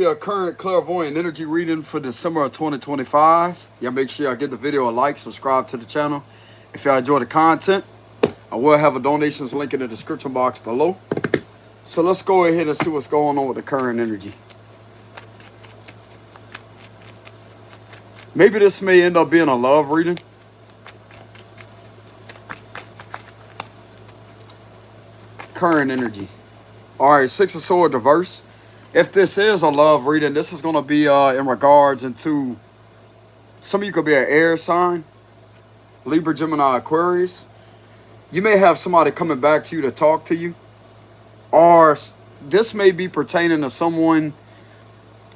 A current clairvoyant energy reading for December of 2025. Y'all make sure y'all give the video a like, subscribe to the channel. If y'all enjoy the content, I will have a donations link in the description box below. So let's go ahead and see what's going on with the current energy. Maybe this may end up being a love reading. Current energy. All right, Six of Swords reverse. If this is a love reading, this is going to be in regards into some of you could be an air sign, Libra, Gemini, Aquarius. You may have somebody coming back to you to talk to you, or this may be pertaining to someone.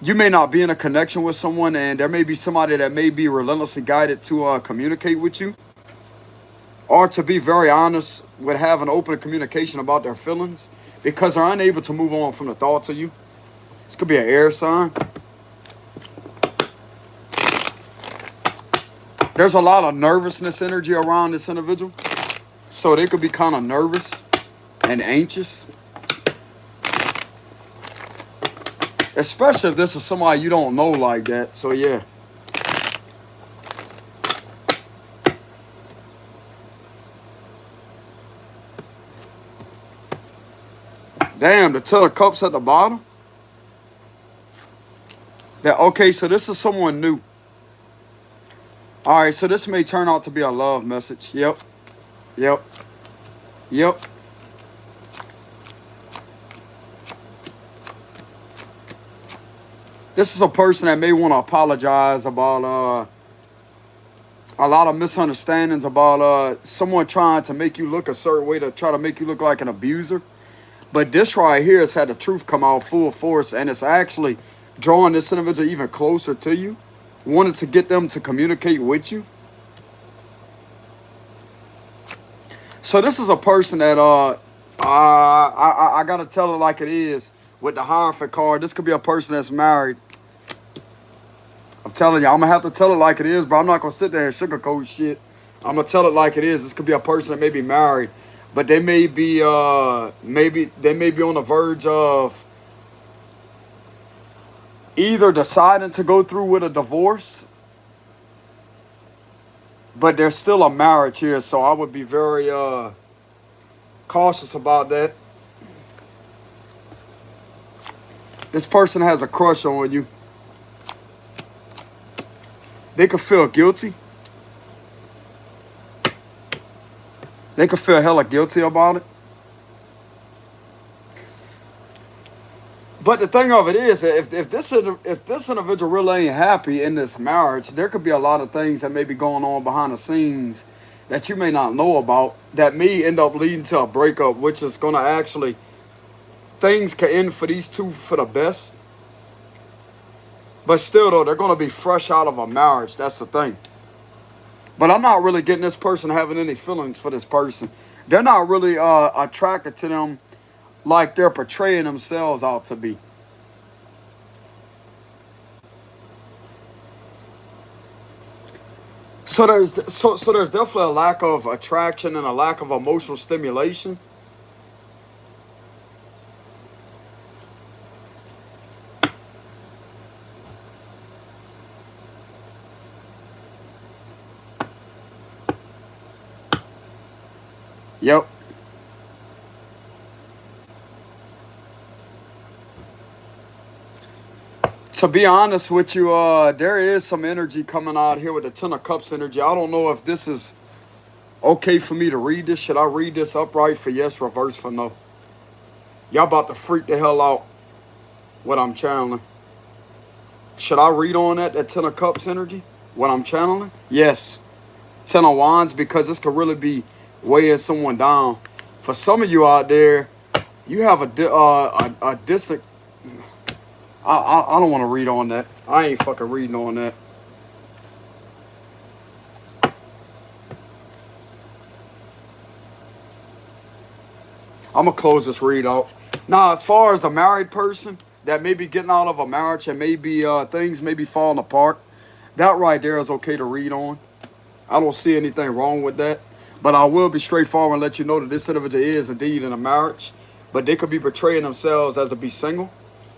You may not be in a connection with someone, and there may be somebody that may be relentlessly guided to communicate with you, or to be very honest with having open communication about their feelings because they're unable to move on from the thoughts of you. This could be an air sign. There's a lot of nervousness energy around this individual. So they could be kind of nervous and anxious. Especially if this is somebody you don't know like that. So yeah. Damn, the Ten of Cups at the bottom. Okay, so this is someone new. All right, so this may turn out to be a love message. Yep. This is a person that may want to apologize about a lot of misunderstandings about someone trying to make you look a certain way to try to make you look like an abuser. But this right here has had the truth come out full force, and it's actually drawing this individual even closer to you, wanted to get them to communicate with you. So this is a person that I gotta tell it like it is with the Hierophant card. This could be a person that's married. I'm telling you, I'm gonna have to tell it like it is, but I'm not gonna sit there and sugarcoat shit. I'm gonna tell it like it is. This could be a person that may be married, but they may be maybe they may be on the verge of either deciding to go through with a divorce, but there's still a marriage here, so I would be very cautious about that. This person has a crush on you. They could feel guilty. They could feel hella guilty about it. But the thing of it is, if this individual really ain't happy in this marriage, there could be a lot of things that may be going on behind the scenes that you may not know about that may end up leading to a breakup, which is going to actually, things can end for these two for the best. But still, though, they're going to be fresh out of a marriage. That's the thing. But I'm not really getting this person having any feelings for this person. They're not really attracted to them like they're portraying themselves out to be. So there's definitely a lack of attraction and a lack of emotional stimulation. Yep. To be honest with you, there is some energy coming out here with the Ten of Cups energy. I don't know if this is okay for me to read this. Should I read this upright for yes, reverse for no? Y'all about to freak the hell out what I'm channeling. Should I read on that Ten of Cups energy? What I'm channeling? Yes. Ten of Wands, because this could really be weighing someone down. For some of you out there, you have a distant... I don't want to read on that. I ain't fucking reading on that. I'm going to close this read out. Now, as far as the married person that may be getting out of a marriage and maybe things may be falling apart, that right there is okay to read on. I don't see anything wrong with that. But I will be straightforward and let you know that this individual is indeed in a marriage. But they could be portraying themselves as to be single.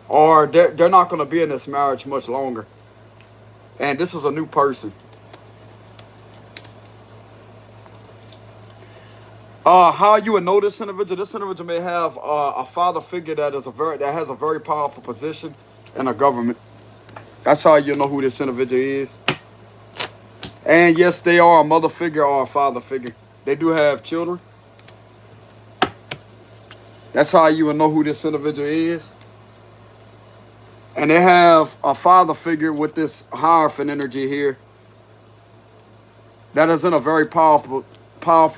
or they're not going to be in this marriage much longer. And this is a new person. How you would know this individual? This individual may have a father figure that has a very powerful position in a government. That's how you know who this individual is. And yes, they are a mother figure or a father figure. They do have children. That's how you would know who this individual is. And they have a father figure with this Hierophant energy here that is in a very powerful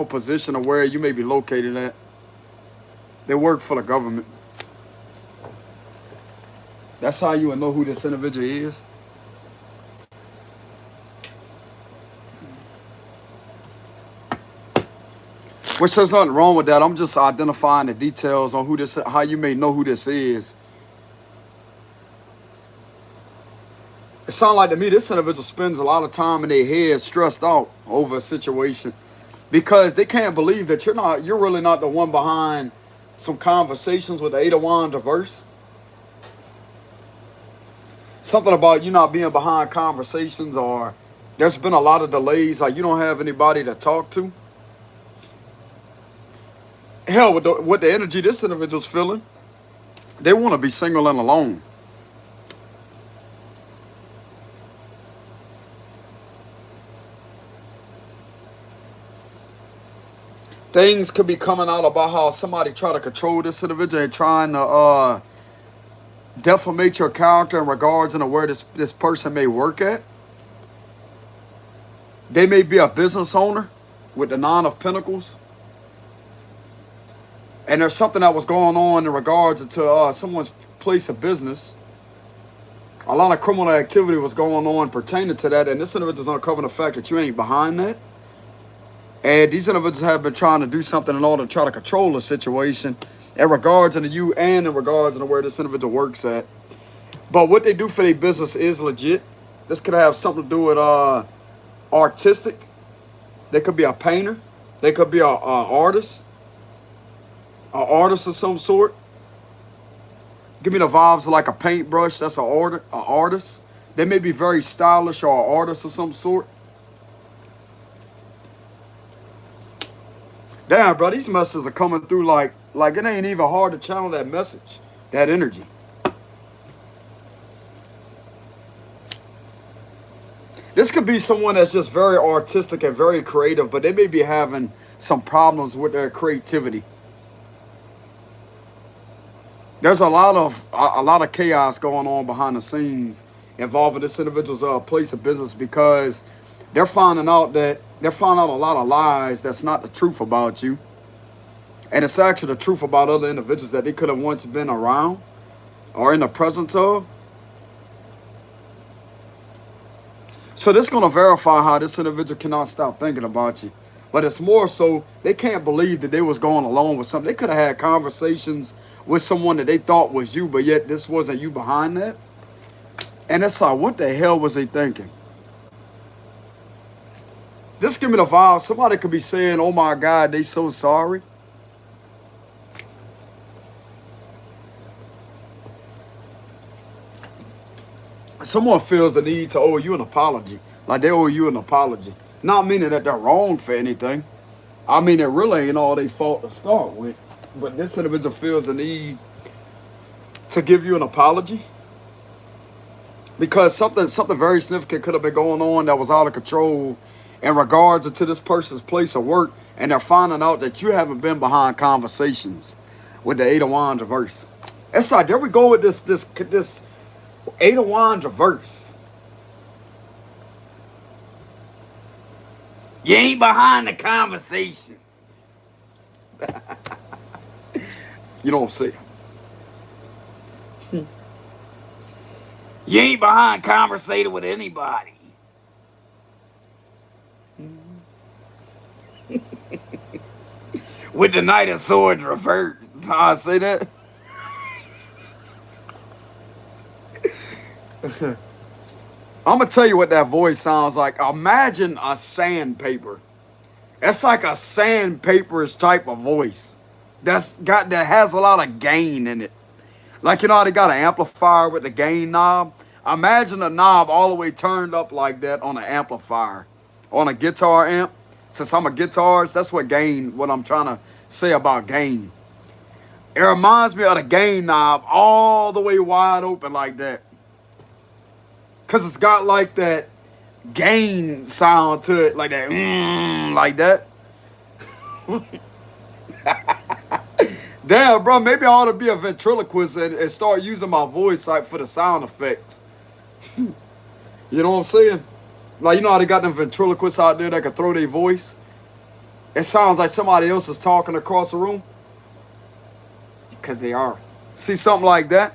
position of where you may be located at. They work for the government. That's how you would know who this individual is. Which there's nothing wrong with that. I'm just identifying the details on how you may know who this is. It sounds like to me this individual spends a lot of time in their head stressed out over a situation because they can't believe that you're really not the one behind some conversations with the Eight of Wands reverse. Something about you not being behind conversations, or there's been a lot of delays, like you don't have anybody to talk to. Hell, with the energy this individual's feeling, they want to be single and alone. Things could be coming out about how somebody try to control this individual and trying to defamate your character in regards to where this person may work at. They may be a business owner with the Nine of Pentacles. And there's something that was going on in regards to someone's place of business. A lot of criminal activity was going on pertaining to that. And this individual's uncovering the fact that you ain't behind that. And these individuals have been trying to do something in order to try to control the situation in regards to you and in regards to where this individual works at. But what they do for their business is legit. This could have something to do with artistic. They could be a painter. They could be a artist. An artist of some sort. Give me the vibes of like a paintbrush. That's an artist. They may be very stylish or an artist of some sort. Damn, bro, these messages are coming through like it ain't even hard to channel that message, that energy. This could be someone that's just very artistic and very creative, but they may be having some problems with their creativity. There's a lot of chaos going on behind the scenes involving this individual's place of business because they're finding out a lot of lies that's not the truth about you. And it's actually the truth about other individuals that they could have once been around or in the presence of. So this is going to verify how this individual cannot stop thinking about you. But it's more so they can't believe that they was going along with something. They could have had conversations with someone that they thought was you, but yet this wasn't you behind that. And it's like, what the hell was they thinking? This give me the vibe. Somebody could be saying, oh my God, they so sorry. Someone feels the need to owe you an apology. Like they owe you an apology. Not meaning that they're wrong for anything. I mean, it really ain't all their fault to start with. But this individual feels the need to give you an apology. Because something very significant could have been going on that was out of control in regards to this person's place of work. And they're finding out that you haven't been behind conversations with the Eight of Wands reverse. It's like, there we go with this Eight of Wands reverse. You ain't behind the conversations. You know what I'm saying? You ain't behind conversating with anybody. With the Knight of Swords reversed. How I say that? I'm going to tell you what that voice sounds like. Imagine a sandpaper. It's like a sandpaper's type of voice. That has a lot of gain in it. Like, you know how they got an amplifier with the gain knob? Imagine a knob all the way turned up like that on an amplifier, on a guitar amp. Since I'm a guitarist, that's what gain, what I'm trying to say about gain. It reminds me of the gain knob all the way wide open like that. Because it's got like that gain sound to it, like that, like that. Damn, bro, maybe I ought to be a ventriloquist and start using my voice like for the sound effects. You know what I'm saying? Like, you know how they got them ventriloquists out there that can throw their voice? It sounds like somebody else is talking across the room. Because they are. See something like that?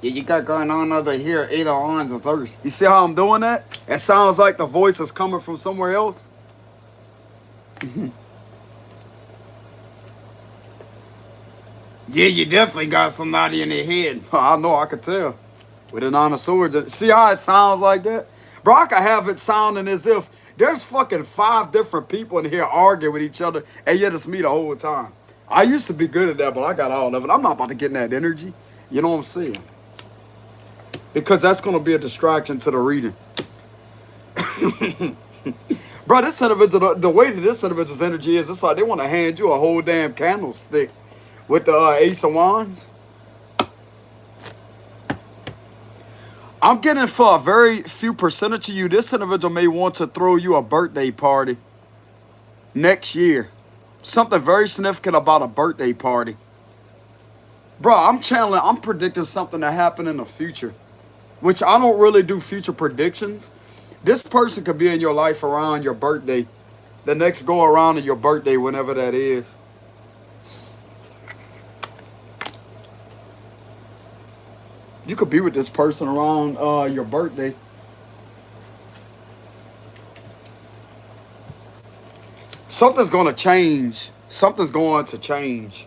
Yeah, you got going on over here, either on the verse. You see how I'm doing that? It sounds like the voice is coming from somewhere else. Yeah, you definitely got somebody in their head. I know, I could tell. With a nine of swords. See how it sounds like that? Bro, I could have it sounding as if there's fucking 5 different people in here arguing with each other, and yet it's me the whole time. I used to be good at that, but I got all of it. I'm not about to get in that energy. You know what I'm saying? Because that's going to be a distraction to the reading. Bro, this individual, the way that this individual's energy is, it's like they want to hand you a whole damn candlestick with the Ace of Wands. I'm getting for a very few percentage of you, this individual may want to throw you a birthday party next year. Something very significant about a birthday party. Bro, I'm predicting something to happen in the future, which I don't really do future predictions. This person could be in your life around your birthday, the next go around of your birthday, whenever that is. You could be with this person around your birthday. Something's going to change. Something's going to change.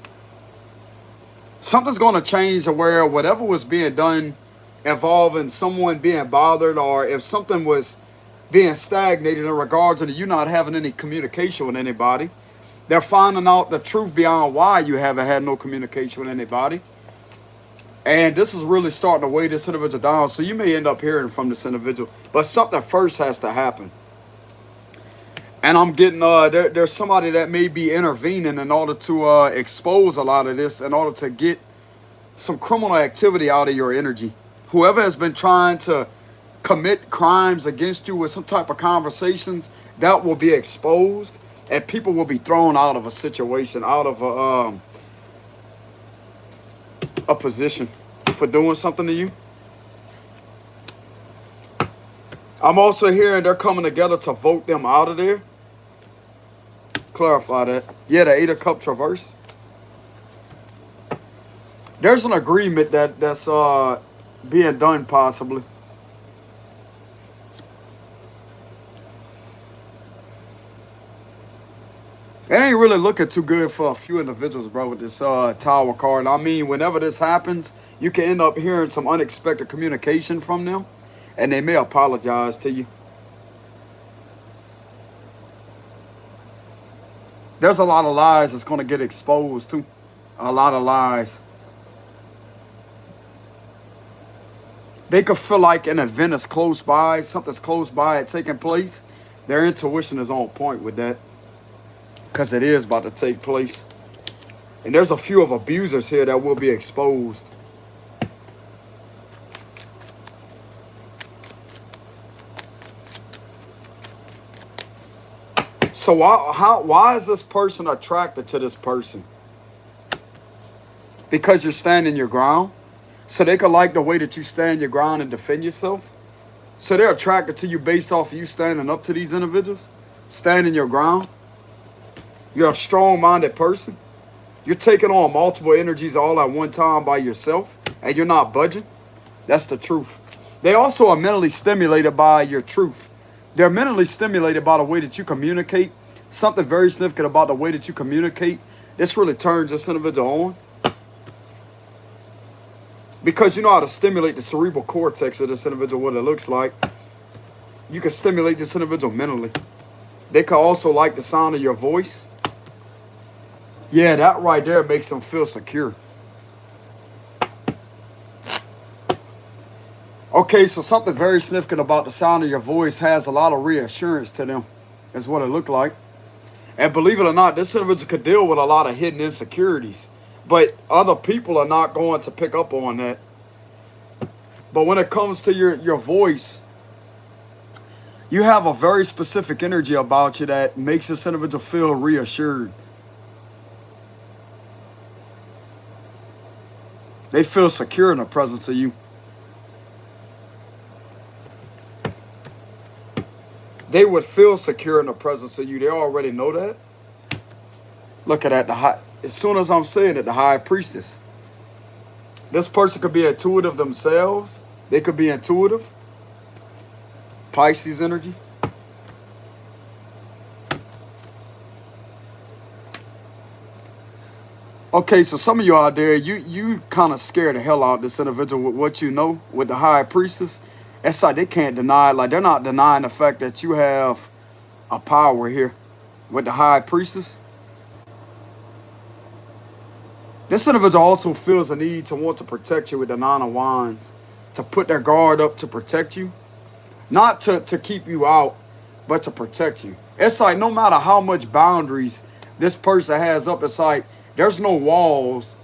Something's going to change to where whatever was being done involving someone being bothered, or if something was being stagnated in regards to you not having any communication with anybody, they're finding out the truth behind why you haven't had no communication with anybody. And this is really starting to weigh this individual down. So you may end up hearing from this individual. But something first has to happen. And I'm getting, there's somebody that may be intervening in order to expose a lot of this, in order to get some criminal activity out of your energy. Whoever has been trying to commit crimes against you with some type of conversations, that will be exposed. And people will be thrown out of a situation, out of a position for doing something to you. I'm also hearing they're coming together to vote them out of there. Clarify that. Yeah, the 8 of Cups reverse. There's an agreement that's being done possibly. It ain't really looking too good for a few individuals, bro, with this Tower card. I mean, whenever this happens, you can end up hearing some unexpected communication from them, and they may apologize to you. There's a lot of lies that's going to get exposed, too. A lot of lies. They could feel like an event is close by, something's close by it taking place. Their intuition is on point with that, because it is about to take place. And there's a few of abusers here that will be exposed. So why is this person attracted to this person? Because you're standing your ground? So they could like the way that you stand your ground and defend yourself? So they're attracted to you based off of you standing up to these individuals? Standing your ground? You're a strong-minded person. You're taking on multiple energies all at one time by yourself, and you're not budging. That's the truth. They also are mentally stimulated by your truth. They're mentally stimulated by the way that you communicate. Something very significant about the way that you communicate. This really turns this individual on. Because you know how to stimulate the cerebral cortex of this individual, what it looks like. You can stimulate this individual mentally. They could also like the sound of your voice. Yeah, that right there makes them feel secure. Okay, so something very significant about the sound of your voice has a lot of reassurance to them, is what it looked like. And believe it or not, this individual could deal with a lot of hidden insecurities. But other people are not going to pick up on that. But when it comes to your voice, you have a very specific energy about you that makes this individual feel reassured. They feel secure in the presence of you. They would feel secure in the presence of you. They already know that. Look at that. As soon as I'm saying it, the high priestess. This person could be intuitive themselves. They could be intuitive. Pisces energy. Okay, so some of you out there, you kind of scare the hell out of this individual with what you know with the high priestess. It's like they can't deny it. Like they're not denying the fact that you have a power here with the high priestess. This individual also feels a need to want to protect you with the Nine of Wands, to put their guard up to protect you. Not to keep you out, but to protect you. It's like no matter how much boundaries this person has up, it's like there's no walls.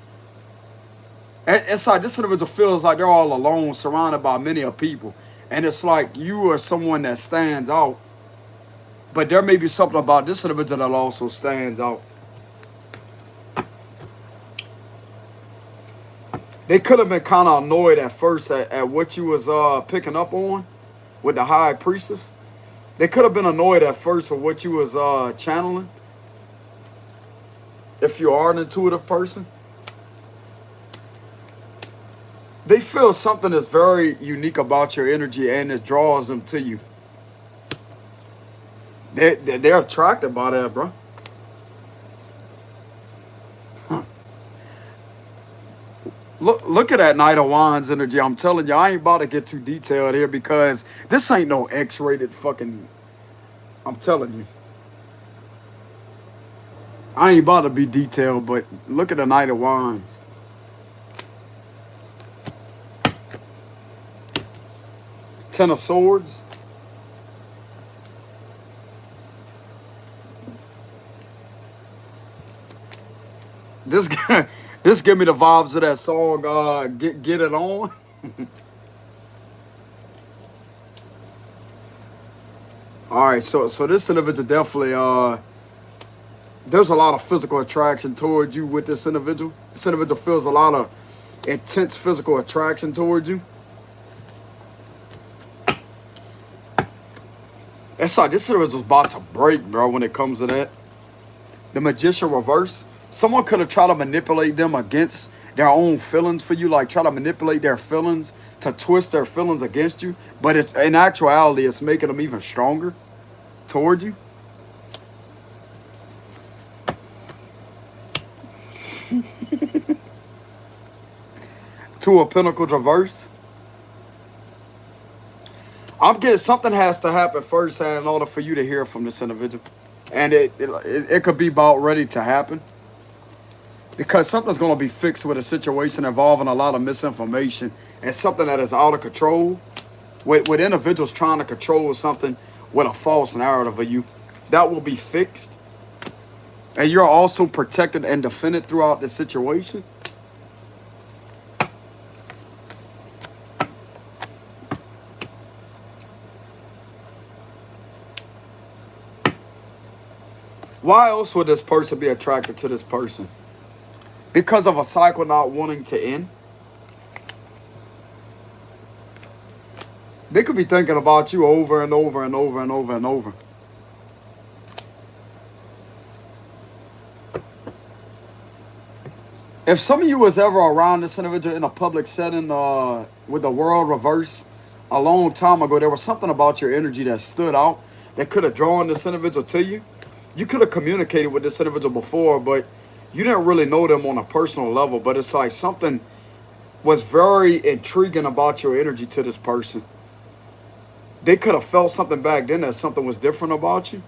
It's like this individual feels like they're all alone, surrounded by many of people. And it's like you are someone that stands out. But there may be something about this individual that also stands out. They could have been kind of annoyed at first at what you was picking up on with the high priestess. They could have been annoyed at first with what you was channeling. If you are an intuitive person. They feel something that's very unique about your energy and it draws them to you. They're attracted by that, bro. Look at that Knight of Wands energy. I'm telling you, I ain't about to get too detailed here because this ain't no X-rated fucking... I'm telling you. I ain't about to be detailed, but look at the Knight of Wands. Ten of Swords. This guy, this give me the vibes of that song, Get It On. All right, so this individual definitely, there's a lot of physical attraction toward you with this individual. This individual feels a lot of intense physical attraction toward you. It's like this individual's about to break, bro, when it comes to that. The Magician reverse. Someone could have tried to manipulate them against their own feelings for you, like try to manipulate their feelings, to twist their feelings against you. But it's in actuality, it's making them even stronger toward you. Two of Pentacles reverse. I'm getting something has to happen firsthand in order for you to hear from this individual. And it could be about ready to happen. Because something's going to be fixed with a situation involving a lot of misinformation and something that is out of control. With individuals trying to control something with a false narrative of you. That will be fixed. And you're also protected and defended throughout the situation. Why else would this person be attracted to this person? Because of a cycle not wanting to end? They could be thinking about you over and over and over and over and over. If some of you was ever around this individual in a public setting with the world reverse a long time ago, there was something about your energy that stood out that could have drawn this individual to you. You could have communicated with this individual before, but you didn't really know them on a personal level. But it's like something was very intriguing about your energy to this person. They could have felt something back then that something was different about you.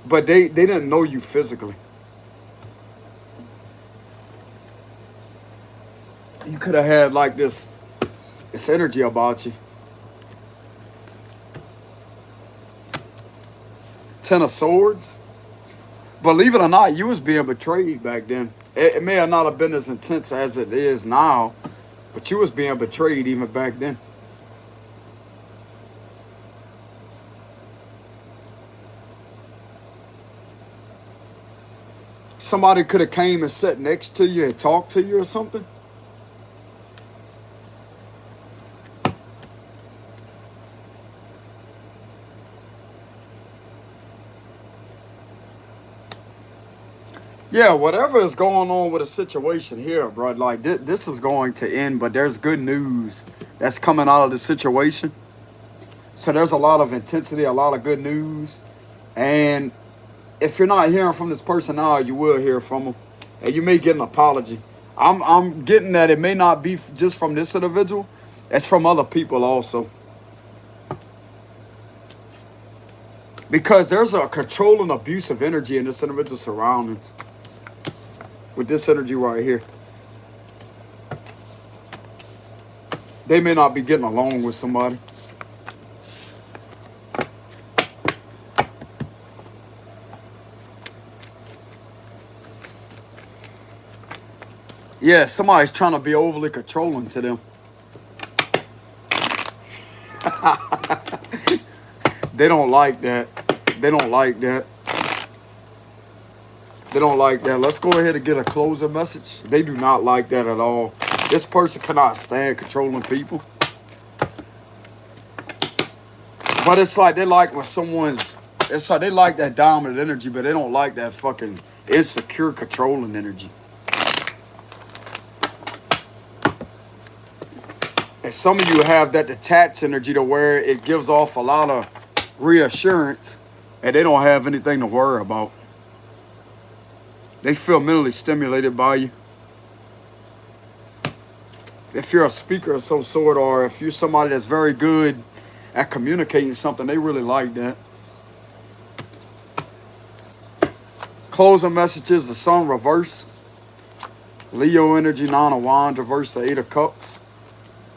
But they didn't know you physically. could have had like this energy about you. 10 of Swords. Believe it or not, you was being betrayed back then. It may have not have been as intense as it is now, but you was being betrayed even back then. Somebody could have came and sat next to you and talked to you or something. Yeah, whatever is going on with the situation here, bro, like this is going to end, but there's good news that's coming out of the situation. So there's a lot of intensity, a lot of good news. And if you're not hearing from this person now, you will hear from them. And you may get an apology. I'm getting that it may not be just from this individual. It's from other people also. Because there's a controlling, abusive energy in this individual's surroundings. With this energy right here. They may not be getting along with somebody. Yeah, somebody's trying to be overly controlling to them. They don't like that. They don't like that. They don't like that. Let's go ahead and get a closer message. They do not like that at all. This person cannot stand controlling people. But it's like they like when someone's... It's like they like that dominant energy, but they don't like that fucking insecure controlling energy. And some of you have that detached energy to where it gives off a lot of reassurance and they don't have anything to worry about. They feel mentally stimulated by you. If you're a speaker of some sort, or if you're somebody that's very good at communicating something, they really like that. Closing messages, the Sun reverse. Leo energy, 9 of Wands reverse, the 8 of Cups.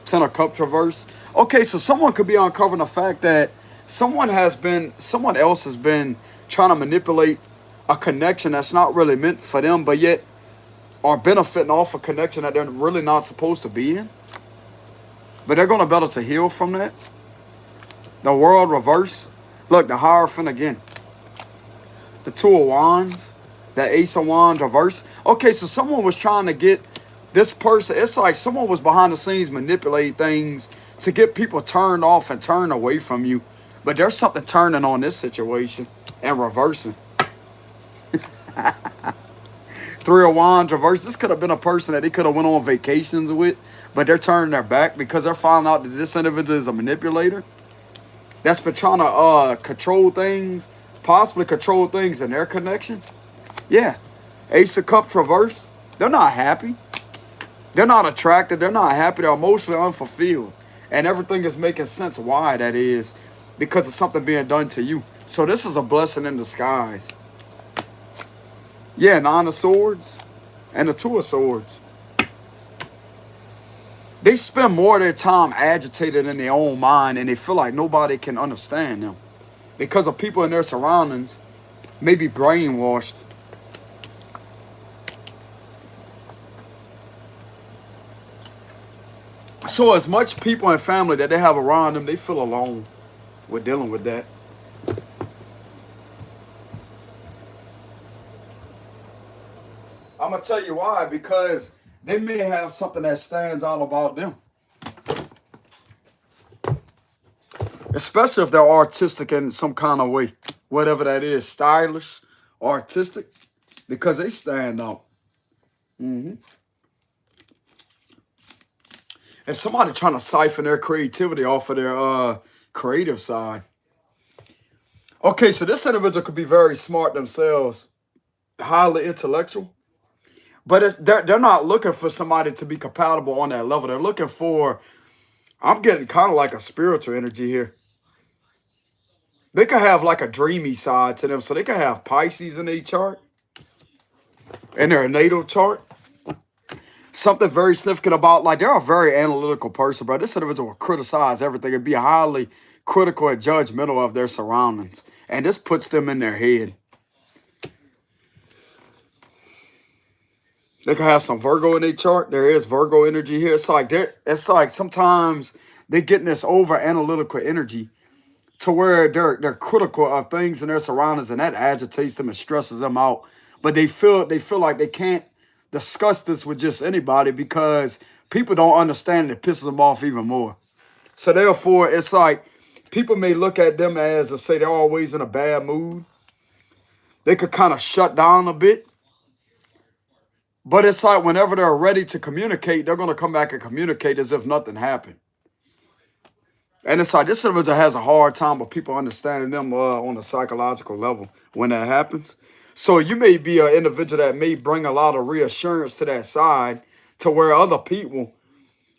10 of Cups reverse. Okay, so someone could be uncovering the fact that someone else has been trying to manipulate a connection that's not really meant for them, but yet are benefiting off a connection that they're really not supposed to be in. But they're going to be able to heal from that. The World reverse. Look, the Hierophant again. The 2 of Wands. The Ace of Wands reverse. Okay, so someone was trying to get this person. It's like someone was behind the scenes manipulating things to get people turned off and turned away from you. But there's something turning on this situation and reversing. 3 of Wands reverse. This could have been a person that they could have went on vacations with, but they're turning their back because they're finding out that this individual is a manipulator that's been trying to control things, possibly control things in their connection. Yeah. Ace of Cups reverse. They're not happy. They're not attracted. They're not happy. They're emotionally unfulfilled. And everything is making sense why that is, because of something being done to you. So this is a blessing in disguise. Yeah, 9 of Swords and the 2 of Swords. They spend more of their time agitated in their own mind, and they feel like nobody can understand them because of people in their surroundings may be brainwashed. So as much people and family that they have around them, they feel alone with dealing with that. I'm going to tell you why. Because they may have something that stands out about them. Especially if they're artistic in some kind of way. Whatever that is. Stylish, artistic. Because they stand out. And somebody trying to siphon their creativity off of their creative side. Okay, so this individual could be very smart themselves. Highly intellectual. But they're not looking for somebody to be compatible on that level. They're looking for, I'm getting kind of like a spiritual energy here. They could have like a dreamy side to them. So they could have Pisces in their chart, in their natal chart. Something very significant about, like, they're a very analytical person, bro. This individual will criticize everything and be highly critical and judgmental of their surroundings. And this puts them in their head. They can have some Virgo in their chart. There is Virgo energy here. It's like sometimes they're getting this over analytical energy to where they're critical of things in their surroundings, and that agitates them and stresses them out. But they feel like they can't discuss this with just anybody because people don't understand, and it pisses them off even more. So therefore, it's like people may look at them as, let's say, they're always in a bad mood. They could kind of shut down a bit. But it's like whenever they're ready to communicate, they're going to come back and communicate as if nothing happened. And it's like this individual has a hard time with people understanding them on a psychological level when that happens. So you may be an individual that may bring a lot of reassurance to that side to where other people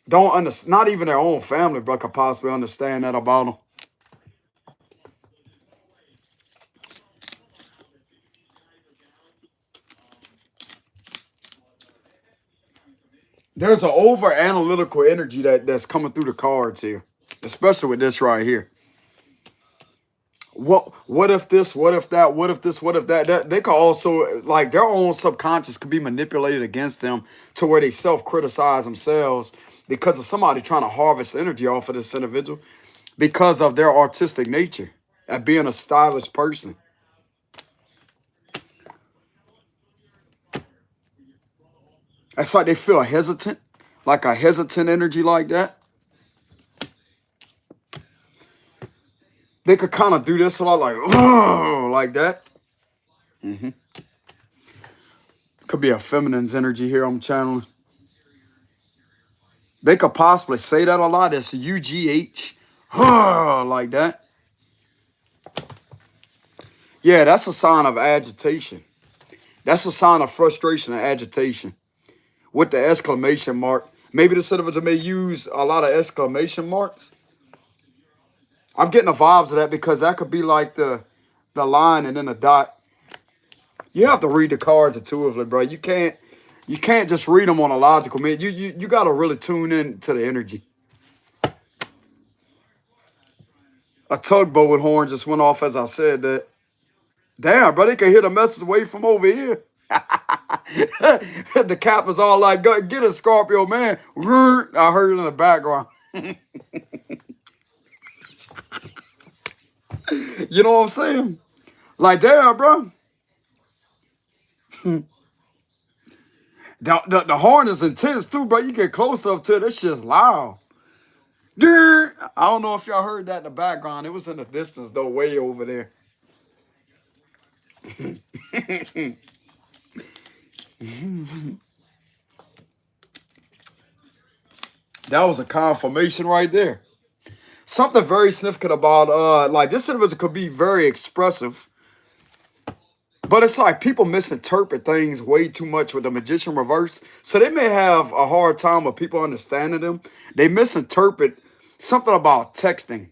don't understand, not even their own family, but could possibly understand that about them. There's an over analytical energy that's coming through the cards here, especially with this right here. What if this? What if that? What if this? What if that? They could also, like, their own subconscious could be manipulated against them to where they self-criticize themselves because of somebody trying to harvest energy off of this individual because of their artistic nature and being a stylish person. It's like they feel hesitant, like a hesitant energy like that. They could kind of do this a lot, like, oh, like that. Could be a feminine's energy here I'm channeling. They could possibly say that a lot. It's UGH, like that. Yeah, that's a sign of agitation. That's a sign of frustration and agitation with the exclamation mark. Maybe the individual may use a lot of exclamation marks. I'm getting the vibes of that because that could be like the line and then a dot. You have to read the cards intuitively, bro. You can't just read them on a logical man. You got to really tune in to the energy. A tugboat with horns just went off as I said that. Damn, bro, they can hear the message way from over here. The captain's all like, get a Scorpio, man. I heard it in the background. You know what I'm saying? Like, damn, bro. The horn is intense too, bro. You get close enough to it, it's just loud. I don't know if y'all heard that in the background. It was in the distance, though, way over there. That was a confirmation right there. Something very significant about, like, this individual could be very expressive. But it's like people misinterpret things way too much with the magician reverse. So they may have a hard time with people understanding them. They misinterpret something about texting.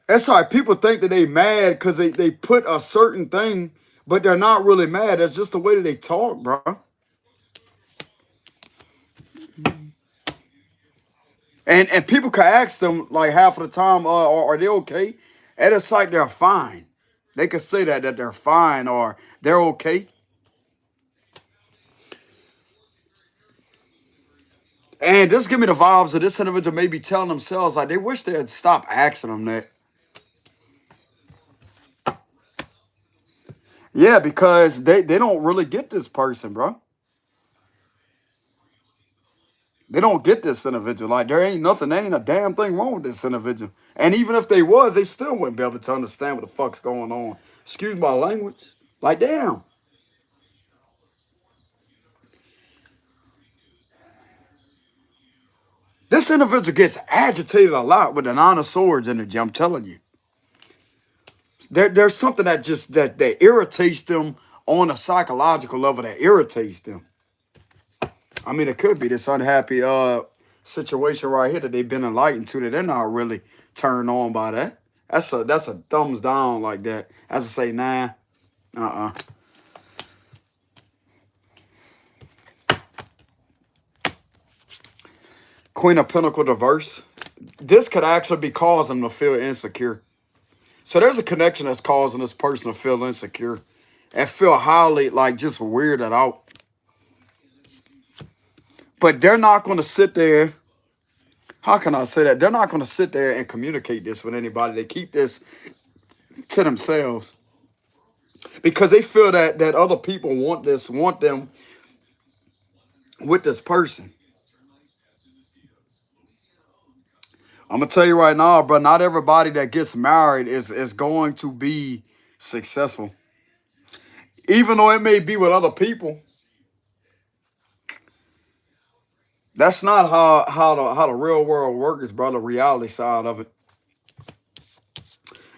It's like people think that they mad because they put a certain thing, but they're not really mad. That's just the way that they talk, bro. And people can ask them like half of the time, are they okay? And it's like they're fine. They can say that they're fine or they're okay. And just give me the vibes of this individual may be telling themselves like they wish they had stopped asking them that. Yeah, because they don't really get this person, bro. They don't get this individual. Like there ain't a damn thing wrong with this individual. And even if they was, they still wouldn't be able to understand what the fuck's going on. Excuse my language. Like damn. This individual gets agitated a lot with the Nine of Swords energy, I'm telling you. There's something that irritates them on a psychological level that irritates them. I mean, it could be this unhappy situation right here that they've been enlightened to that they're not really turned on by that. That's a thumbs down like that. As I say, nah, Queen of Pentacles reverse. This could actually be causing them to feel insecure. So there's a connection that's causing this person to feel insecure and feel highly like just weirded out. But they're not going to sit there. How can I say that? They're not going to sit there and communicate this with anybody. They keep this to themselves because they feel that other people want them with this person. I'm going to tell you right now, bro, not everybody that gets married is going to be successful. Even though it may be with other people, that's not how the real world works, bro, the reality side of it.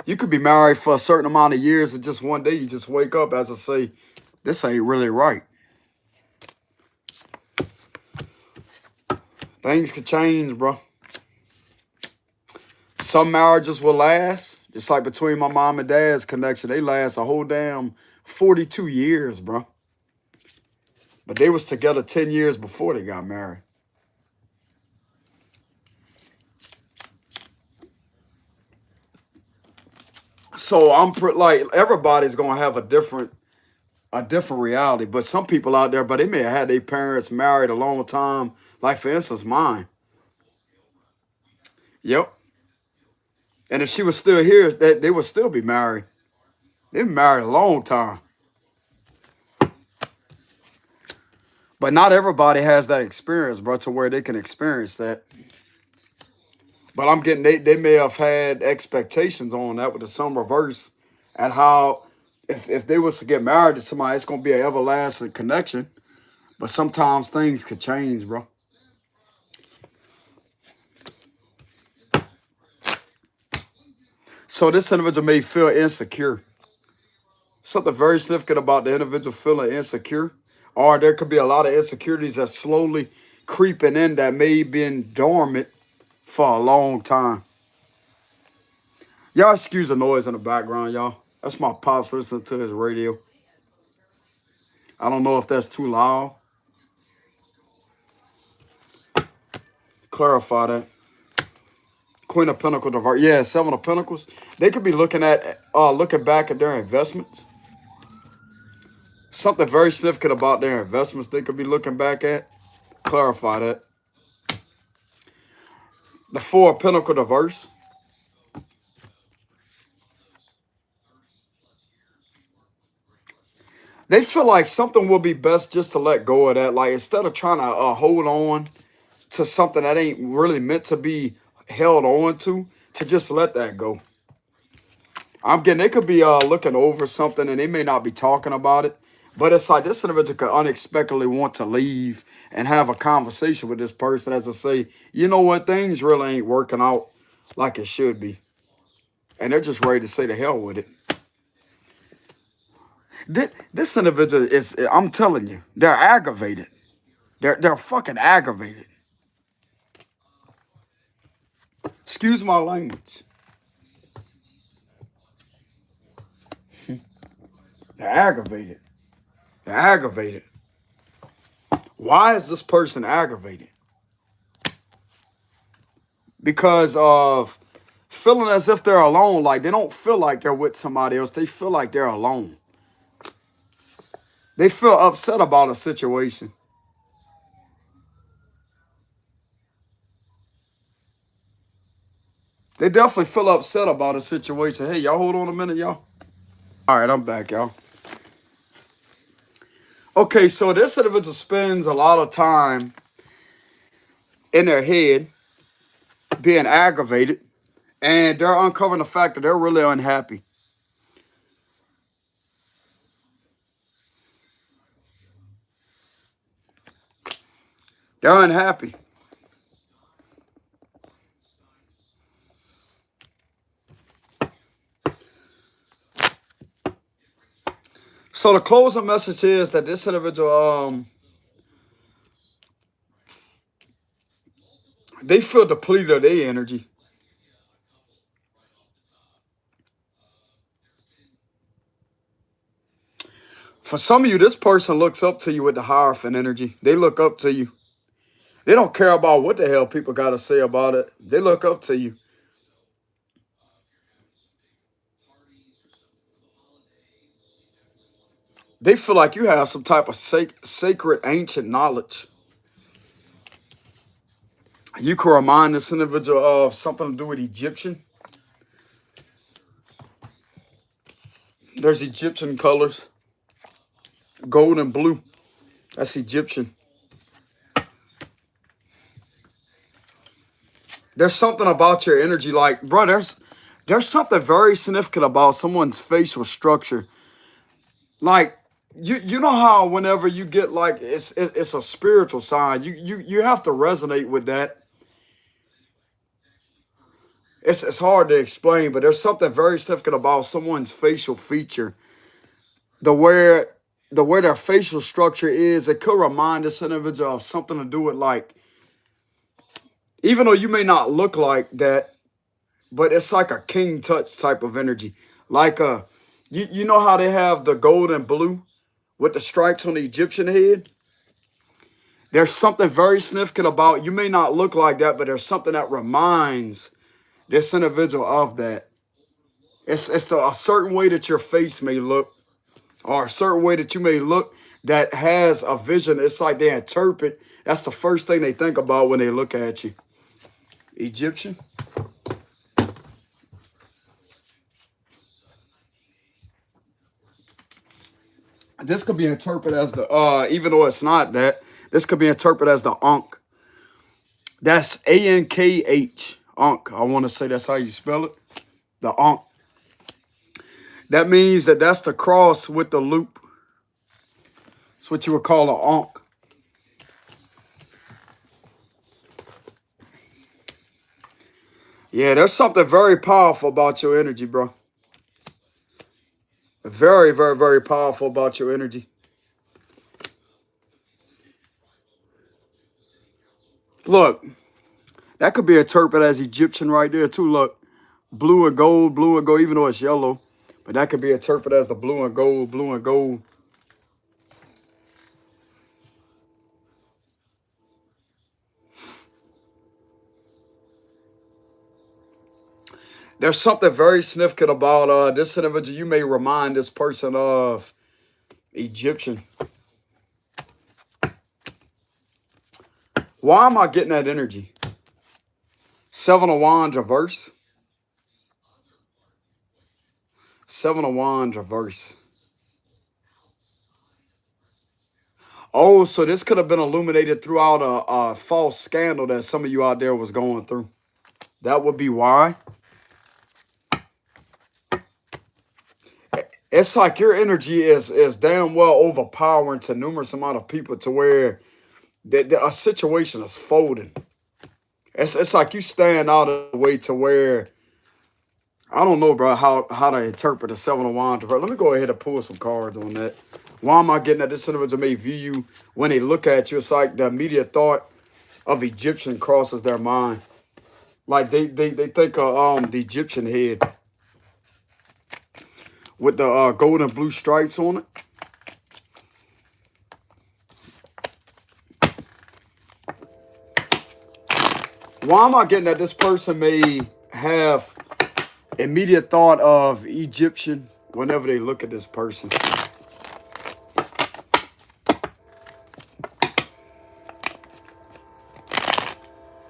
You could be married for a certain amount of years and just one day you just wake up, as I say, this ain't really right. Things could change, bro. Some marriages will last, just like between my mom and dad's connection. They last a whole damn 42 years, bro. But they was together 10 years before they got married. So I'm like, everybody's gonna have a different reality. But some people out there, but they may have had their parents married a long time. Like for instance, mine. Yep. And if she was still here, they would still be married. They've been married a long time. But not everybody has that experience, bro, to where they can experience that. But I'm getting they may have had expectations on that with the sun reverse and how if they was to get married to somebody, it's gonna be an everlasting connection. But sometimes things could change, bro. So this individual may feel insecure. Something very significant about the individual feeling insecure. Or there could be a lot of insecurities that's slowly creeping in that may have been dormant for a long time. Y'all excuse the noise in the background, y'all. That's my pops listening to his radio. I don't know if that's too loud. Clarify that. Queen of Pentacles, yeah, Seven of Pentacles. They could be looking back at their investments. Something very significant about their investments they could be looking back at. Clarify that. The Four of Pentacles reverse. They feel like something will be best just to let go of that. Like instead of trying to hold on to something that ain't really meant to be held on to just let that go. I'm getting they could be looking over something and they may not be talking about it. But it's like this individual could unexpectedly want to leave and have a conversation with this person as to say, you know what, things really ain't working out like it should be. And they're just ready to say the hell with it. This individual is, I'm telling you, they're aggravated. They're fucking aggravated. Excuse my language. They're aggravated. They're aggravated. Why is this person aggravated? Because of feeling as if they're alone. Like they don't feel like they're with somebody else. They feel like they're alone. They feel upset about a situation. They definitely feel upset about a situation. Hey, y'all hold on a minute, y'all. All right, I'm back, y'all. Okay, so this individual spends a lot of time in their head being aggravated, and they're uncovering the fact that they're really unhappy. They're unhappy. So the closing message is that this individual, they feel depleted of their energy. For some of you, this person looks up to you with the Hierophant energy. They look up to you. They don't care about what the hell people got to say about it. They look up to you. They feel like you have some type of sacred ancient knowledge. You can remind this individual of something to do with Egyptian. There's Egyptian colors, gold and blue. That's Egyptian. There's something about your energy, like, bro, there's something very significant about someone's facial structure. Like, you know how whenever you get like it's a spiritual sign, you have to resonate with that. It's hard to explain, but there's something very significant about someone's facial feature. The where the way their facial structure is, it could remind this individual of something to do with like, even though you may not look like that, but it's like a king touch type of energy. Like you know how they have the gold and blue with the stripes on the Egyptian head? There's something very significant about, you may not look like that, but there's something that reminds this individual of that. It's a certain way that your face may look, or a certain way that you may look that has a vision. It's like they interpret. That's the first thing they think about when they look at you. Egyptian. This could be interpreted as the, even though it's not that, this could be interpreted as the Ankh. That's A-N-K-H. Ankh. I want to say that's how you spell it. The Ankh. That means that that's the cross with the loop. It's what you would call an Ankh. Yeah, there's something very powerful about your energy, bro. Very, very, very powerful about your energy. Look, that could be interpreted as Egyptian right there too. Look, blue and gold, even though it's yellow. But that could be interpreted as the blue and gold, blue and gold. There's something very significant about this individual. You may remind this person of Egyptian. Why am I getting that energy? Seven of Wands reverse. Seven of Wands reverse. Oh, so this could have been illuminated throughout a false scandal that some of you out there was going through. That would be why. It's like your energy is damn well overpowering to numerous amount of people to where a situation is folding. It's like you stand out of the way to where, I don't know, bro, how to interpret the Seven of Wands. Let me go ahead and pull some cards on that. Why am I getting that this individual may view you when they look at you? It's like the immediate thought of Egyptian crosses their mind. Like they think of the Egyptian head with the gold and blue stripes on it. Why am I getting that this person may have immediate thought of Egyptian whenever they look at this person?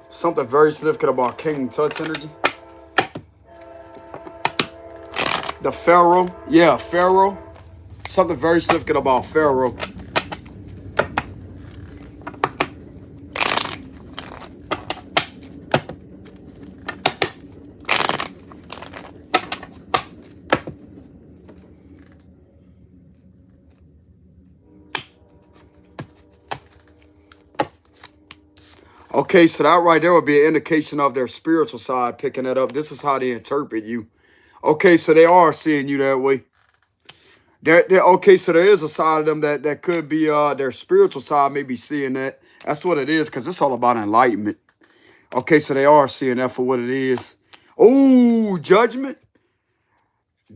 Something very significant about King Tut's energy. The Pharaoh. Yeah, Pharaoh. Something very significant about Pharaoh. Okay, so that right there would be an indication of their spiritual side picking that up. This is how they interpret you. Okay, so they are seeing you that way. Okay, so there is a side of them that could be their spiritual side may be seeing that. That's what it is, because it's all about enlightenment. Okay, so they are seeing that for what it is. Oh, judgment.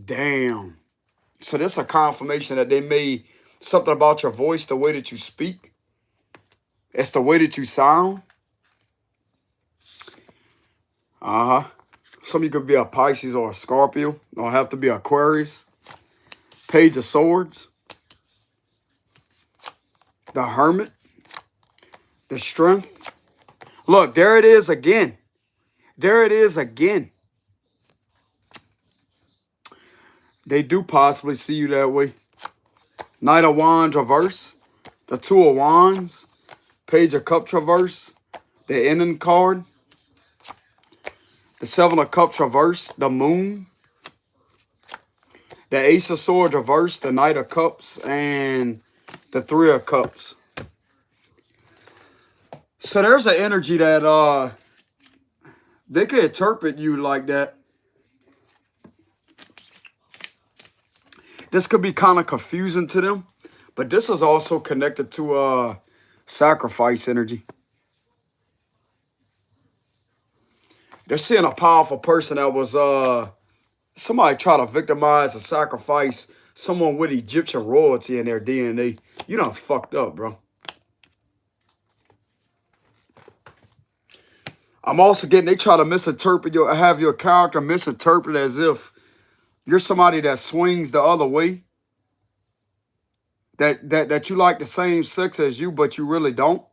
Damn. So that's a confirmation that they something about your voice, the way that you speak. It's the way that you sound. Uh-huh. Some of you could be a Pisces or a Scorpio. Don't have to be Aquarius. Page of Swords. The Hermit. The Strength. Look, there it is again. There it is again. They do possibly see you that way. Knight of Wands reverse. The Two of Wands. Page of Cups reverse. The Ending card. The Seven of Cups reverse. The Moon. The Ace of Swords reverse. The Knight of Cups. And the Three of Cups. So there's an energy that they could interpret you like that. This could be kind of confusing to them, but this is also connected to sacrifice energy. They're seeing a powerful person that was somebody try to victimize or sacrifice someone with Egyptian royalty in their DNA. You done fucked up, bro. I'm also getting they try to misinterpret have your character misinterpreted as if you're somebody that swings the other way. That you like the same sex as you, but you really don't.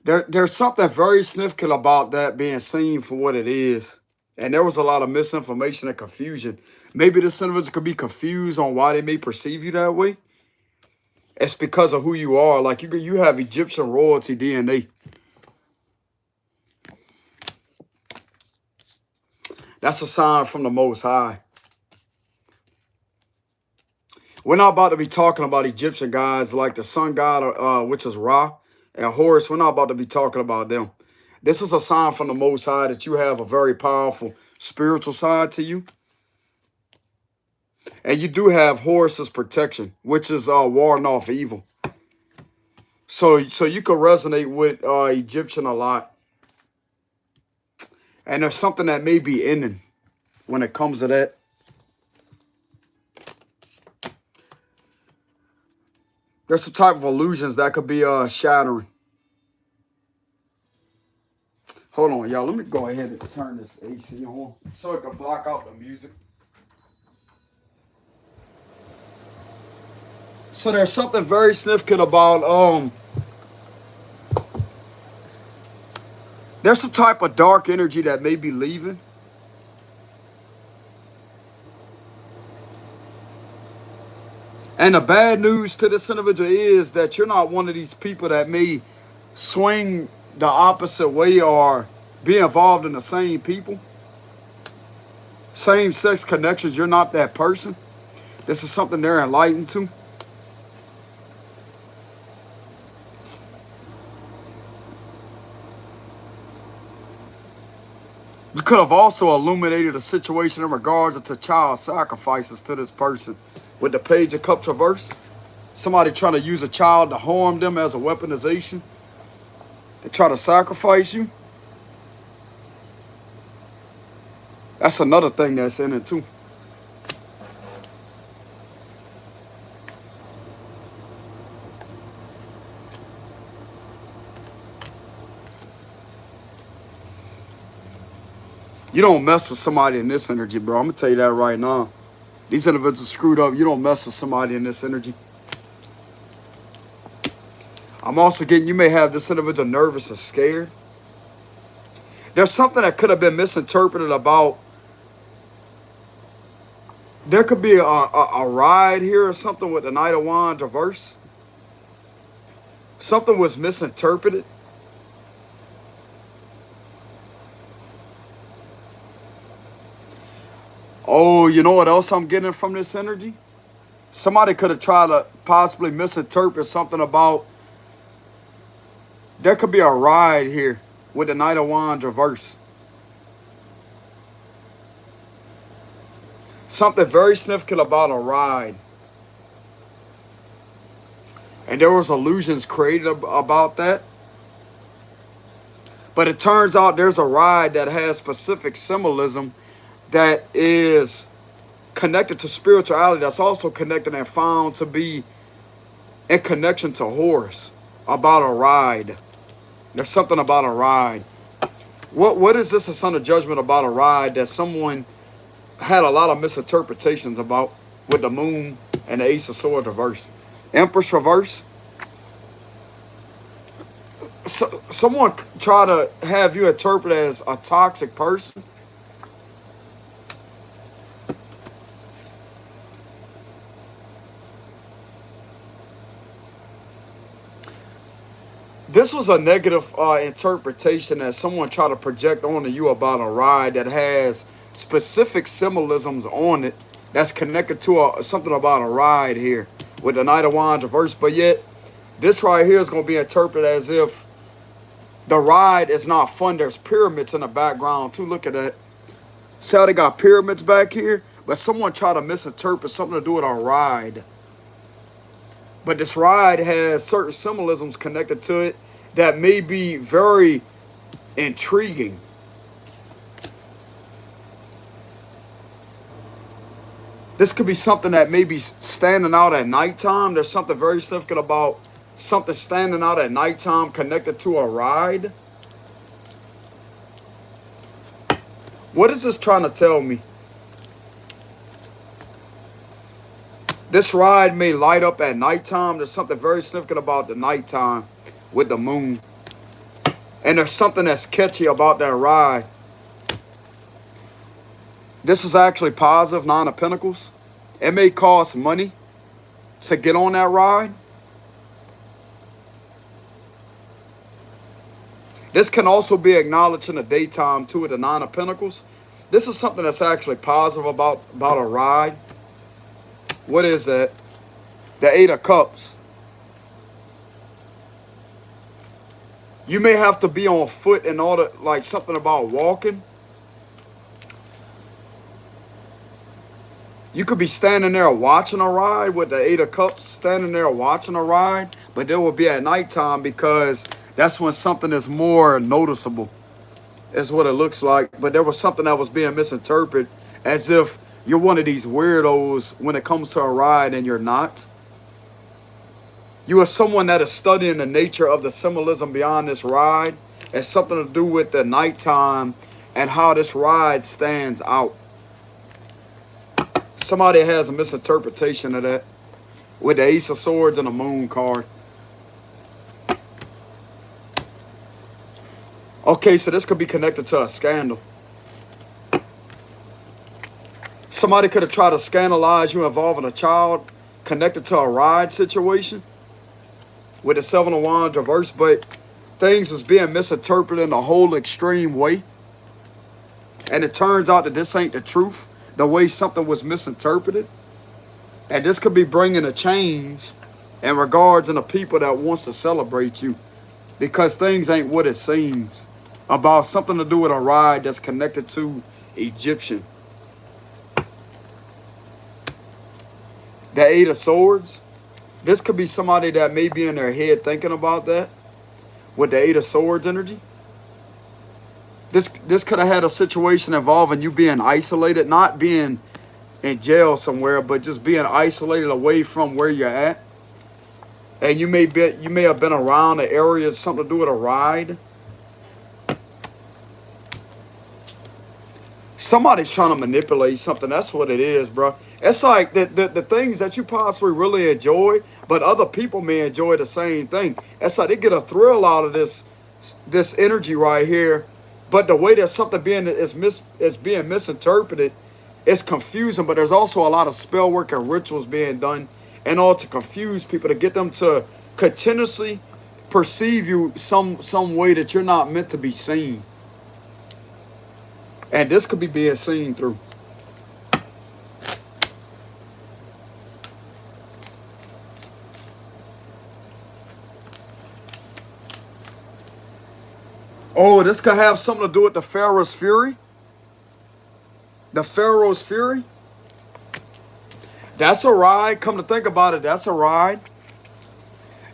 There's something very significant about that being seen for what it is. And there was a lot of misinformation and confusion. Maybe this individual could be confused on why they may perceive you that way. It's because of who you are. Like you have Egyptian royalty DNA. That's a sign from the Most High. We're not about to be talking about Egyptian gods like the sun god, which is Ra, and Horus. We're not about to be talking about them. This is a sign from the Most High that you have a very powerful spiritual side to you. And you do have Horus's protection, which is warding off evil. So you could resonate with Egyptian a lot. And there's something that may be ending when it comes to that. There's some type of illusions that could be shattering. Hold on, y'all. Let me go ahead and turn this AC on so it can block out the music. So there's something very significant about there's some type of dark energy that may be leaving. And the bad news to this individual is that you're not one of these people that may swing the opposite way or be involved in the same people. Same sex connections, you're not that person. This is something they're enlightened to. You could have also illuminated a situation in regards to child sacrifices to this person with the Page of Cups reverse. Somebody trying to use a child to harm them as a weaponization. They try to sacrifice you. That's another thing that's in it too. You don't mess with somebody in this energy, bro. I'm going to tell you that right now. These individuals are screwed up. You don't mess with somebody in this energy. I'm also getting, you may have this individual nervous and scared. There's something that could have been misinterpreted about. There could be a ride here or something with the Knight of Wands reverse. Something was misinterpreted. Oh, you know what else I'm getting from this energy? Somebody could have tried to possibly misinterpret something about. There could be a ride here with the Knight of Wands reverse. Something very significant about a ride. And there was illusions created about that. But it turns out there's a ride that has specific symbolism that is connected to spirituality, that's also connected and found to be in connection to Horus about a ride. There's something about a ride. What is this a son of judgment about a ride that someone had a lot of misinterpretations about with the moon and the ace of swords reverse? Empress reverse. So, someone try to have you interpret as a toxic person. This was a negative interpretation that someone tried to project onto you about a ride that has specific symbolisms on it that's connected to something about a ride here with the Knight of Wands reverse. But yet, this right here is going to be interpreted as if the ride is not fun. There's pyramids in the background too. Look at that. See how they got pyramids back here? But someone tried to misinterpret something to do with a ride. But this ride has certain symbolisms connected to it that may be very intriguing. This could be something that may be standing out at nighttime. There's something very significant about something standing out at nighttime connected to a ride. What is this trying to tell me? This ride may light up at nighttime. There's something very significant about the nighttime with the moon. And there's something that's catchy about that ride. This is actually positive, Nine of Pentacles. It may cost money to get on that ride. This can also be acknowledged in the daytime too with the Nine of Pentacles. This is something that's actually positive about a ride. What is that? The Eight of Cups. You may have to be on foot in order, like something about walking. You could be standing there watching a ride with the Eight of Cups, standing there watching a ride, but it will be at nighttime because that's when something is more noticeable, is what it looks like. But there was something that was being misinterpreted as if you're one of these weirdos when it comes to a ride and you're not. You are someone that is studying the nature of the symbolism beyond this ride. It's something to do with the nighttime and how this ride stands out. Somebody has a misinterpretation of that with the Ace of Swords and the Moon card. Okay, so this could be connected to a scandal. Somebody could have tried to scandalize you involving a child connected to a ride situation with the Seven of Wands reverse, but things was being misinterpreted in a whole extreme way. And it turns out that this ain't the truth, the way something was misinterpreted. And this could be bringing a change in regards to the people that wants to celebrate you, because things ain't what it seems about something to do with a ride that's connected to Egyptian. The Eight of Swords. This could be somebody that may be in their head thinking about that with the Eight of Swords energy. This could have had a situation involving you being isolated, not being in jail somewhere, but just being isolated away from where you're at. And you may have been around the area, something to do with a ride. Somebody's trying to manipulate something. That's what it is, bro. It's like the things that you possibly really enjoy, but other people may enjoy the same thing. It's like they get a thrill out of this energy right here. But the way that something is being misinterpreted, it's confusing. But there's also a lot of spell work and rituals being done in order to confuse people, to get them to continuously perceive you some way that you're not meant to be seen. And this could be being seen through. Oh, this could have something to do with the Pharaoh's Fury. The Pharaoh's Fury. That's a ride. Come to think about it, that's a ride.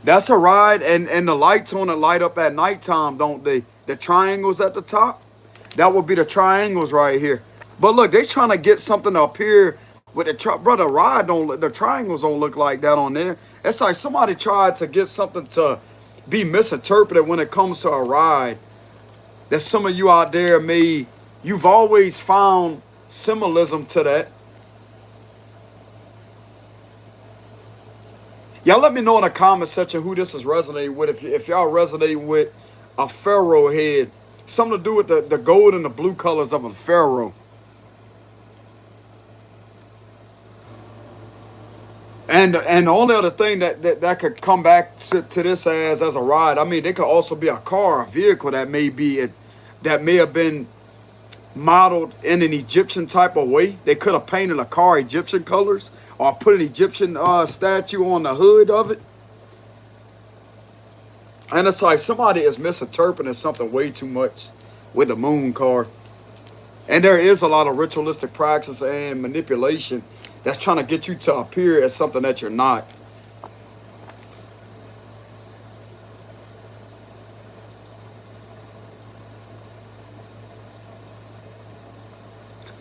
That's a ride, and the lights on it light up at nighttime, don't they? The triangles at the top. That would be the triangles right here. But look, they're trying to get something up here With brother, ride the triangles don't look like that on there. It's like somebody tried to get something to be misinterpreted when it comes to a ride. That some of you out there you've always found symbolism to that. Y'all let me know in the comment section who this is resonating with. If y'all resonate with a pharaoh head, something to do with the gold and the blue colors of a pharaoh. And the only other thing that could come back to this as a ride, I mean, it could also be a car, a vehicle that may have been modeled in an Egyptian type of way. They could have painted a car Egyptian colors or put an Egyptian statue on the hood of it. And it's like somebody is misinterpreting something way too much with the moon card. And there is a lot of ritualistic practice and manipulation that's trying to get you to appear as something that you're not.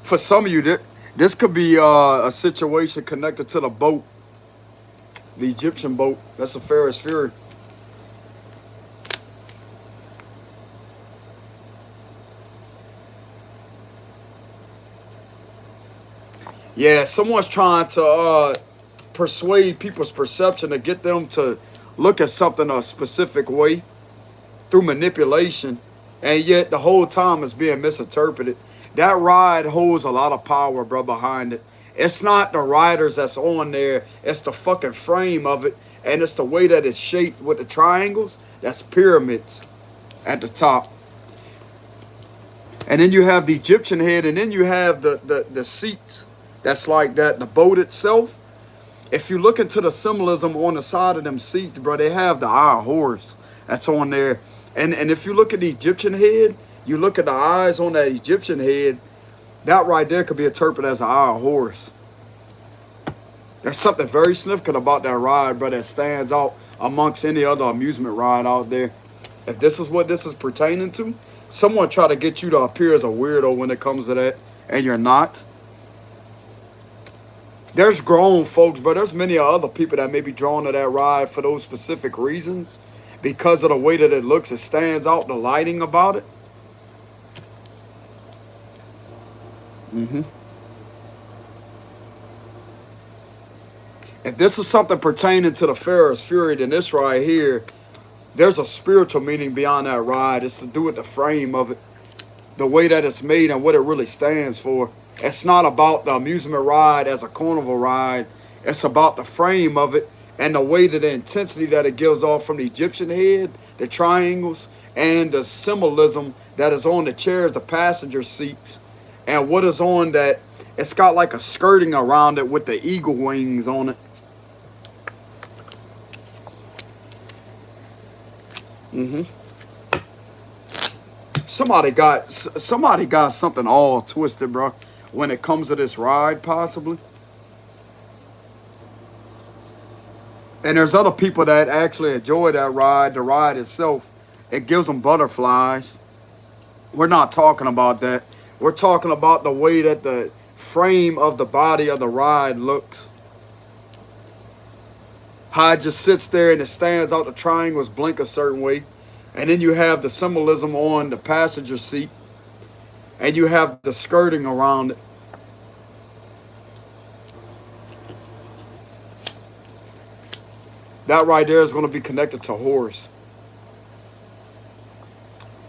For some of you, this could be a situation connected to the boat, the Egyptian boat. That's a Pharaoh's Fury. Yeah, someone's trying to persuade people's perception to get them to look at something a specific way through manipulation, and yet the whole time it's being misinterpreted. That ride holds a lot of power, bro, behind it. It's not the riders that's on there. It's the fucking frame of it, and it's the way that it's shaped with the triangles. That's pyramids at the top. And then you have the Egyptian head, and then you have the seats. That's like that, the boat itself. If you look into the symbolism on the side of them seats, bro, they have the eye of Horus that's on there. And if you look at the Egyptian head, you look at the eyes on that Egyptian head, that right there could be interpreted as an eye of Horus. There's something very significant about that ride, bro, that stands out amongst any other amusement ride out there. If this is what this is pertaining to, someone try to get you to appear as a weirdo when it comes to that, and you're not. There's grown folks, but there's many other people that may be drawn to that ride for those specific reasons. Because of the way that it looks, it stands out, the lighting about it. If this is something pertaining to the Pharaoh's Fury, then this right here, there's a spiritual meaning beyond that ride. It's to do with the frame of it, the way that it's made and what it really stands for. It's not about the amusement ride as a carnival ride. It's about the frame of it and the way that the intensity that it gives off from the Egyptian head, the triangles, and the symbolism that is on the chairs, the passenger seats, and what is on that. It's got like a skirting around it with the eagle wings on it. Somebody got something all twisted, bro, when it comes to this ride, possibly. And there's other people that actually enjoy that ride, the ride itself. It gives them butterflies. We're not talking about that. We're talking about the way that the frame of the body of the ride looks. How it just sits there and it stands out, the triangles blink a certain way. And then you have the symbolism on the passenger seat. And you have the skirting around it. That right there is going to be connected to Horus.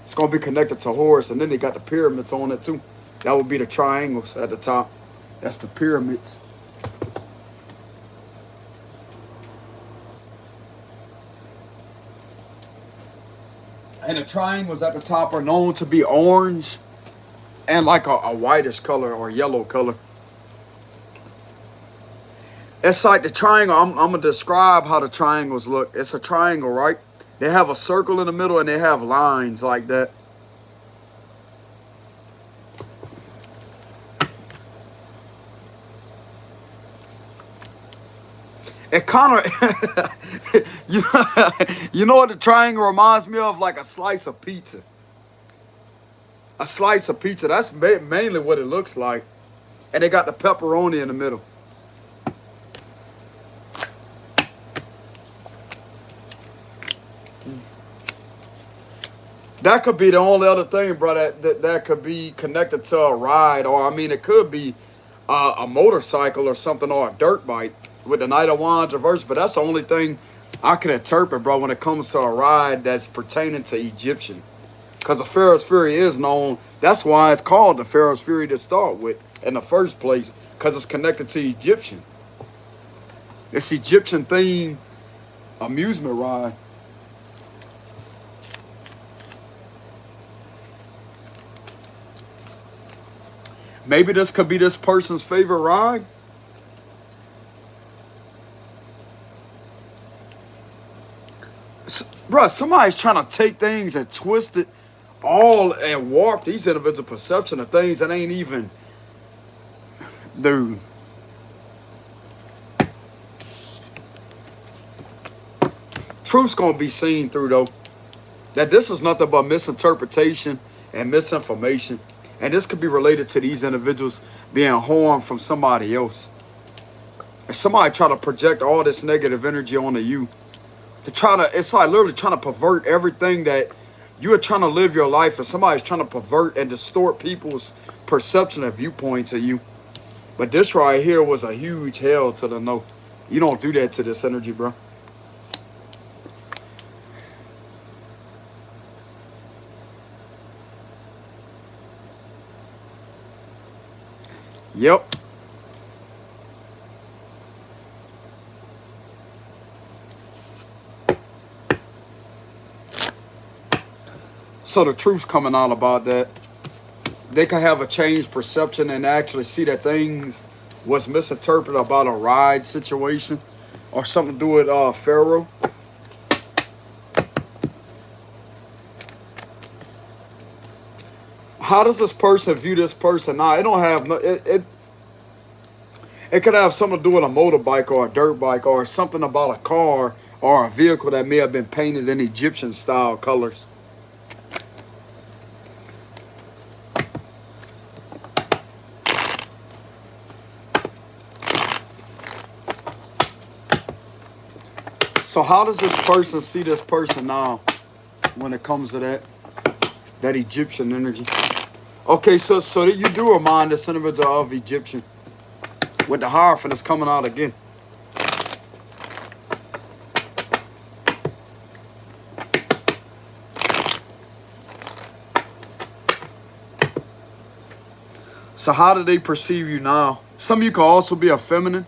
It's going to be connected to Horus. And then they got the pyramids on it too. That would be the triangles at the top. That's the pyramids. And the triangles at the top are known to be orange and like a whitish color or yellow color. It's like the triangle. I'm going to describe how the triangles look. It's a triangle, right? They have a circle in the middle and they have lines like that. It kind of, you know what the triangle reminds me of? Like a slice of pizza. A slice of pizza. That's mainly what it looks like. And they got the pepperoni in the middle. That could be the only other thing, bro. That could be connected to a ride, or I mean, it could be a motorcycle or something, or a dirt bike with the Knight of Wands reverse. But that's the only thing I can interpret, bro, when it comes to a ride that's pertaining to Egyptian. Because the Pharaoh's Fury is known. That's why it's called the Pharaoh's Fury to start with in the first place, because it's connected to Egyptian. It's Egyptian themed amusement ride. Maybe this could be this person's favorite ride. Bruh, somebody's trying to take things and twist it all and warp these individual perception of things that ain't even. Dude. Truth's gonna be seen through, though. That this is nothing but misinterpretation and misinformation. And this could be related to these individuals being harmed from somebody else. And somebody try to project all this negative energy onto you. To try to, it's like literally trying to pervert everything that you are trying to live your life, and somebody's trying to pervert and distort people's perception and viewpoints of you. But this right here was a huge hell to the no. You don't do that to this energy, bro. Yep. So the truth's coming out about that. They can have a changed perception and actually see that things was misinterpreted about a ride situation or something to do with Pharaoh. How does this person view this person now? It don't have no. It could have something to do with a motorbike or a dirt bike or something about a car or a vehicle that may have been painted in Egyptian style colors. So how does this person see this person now when it comes to that Egyptian energy? Okay, so you do remind this individual of Egyptian with the Hierophant is coming out again. So how do they perceive you now? Some of you can also be a feminine.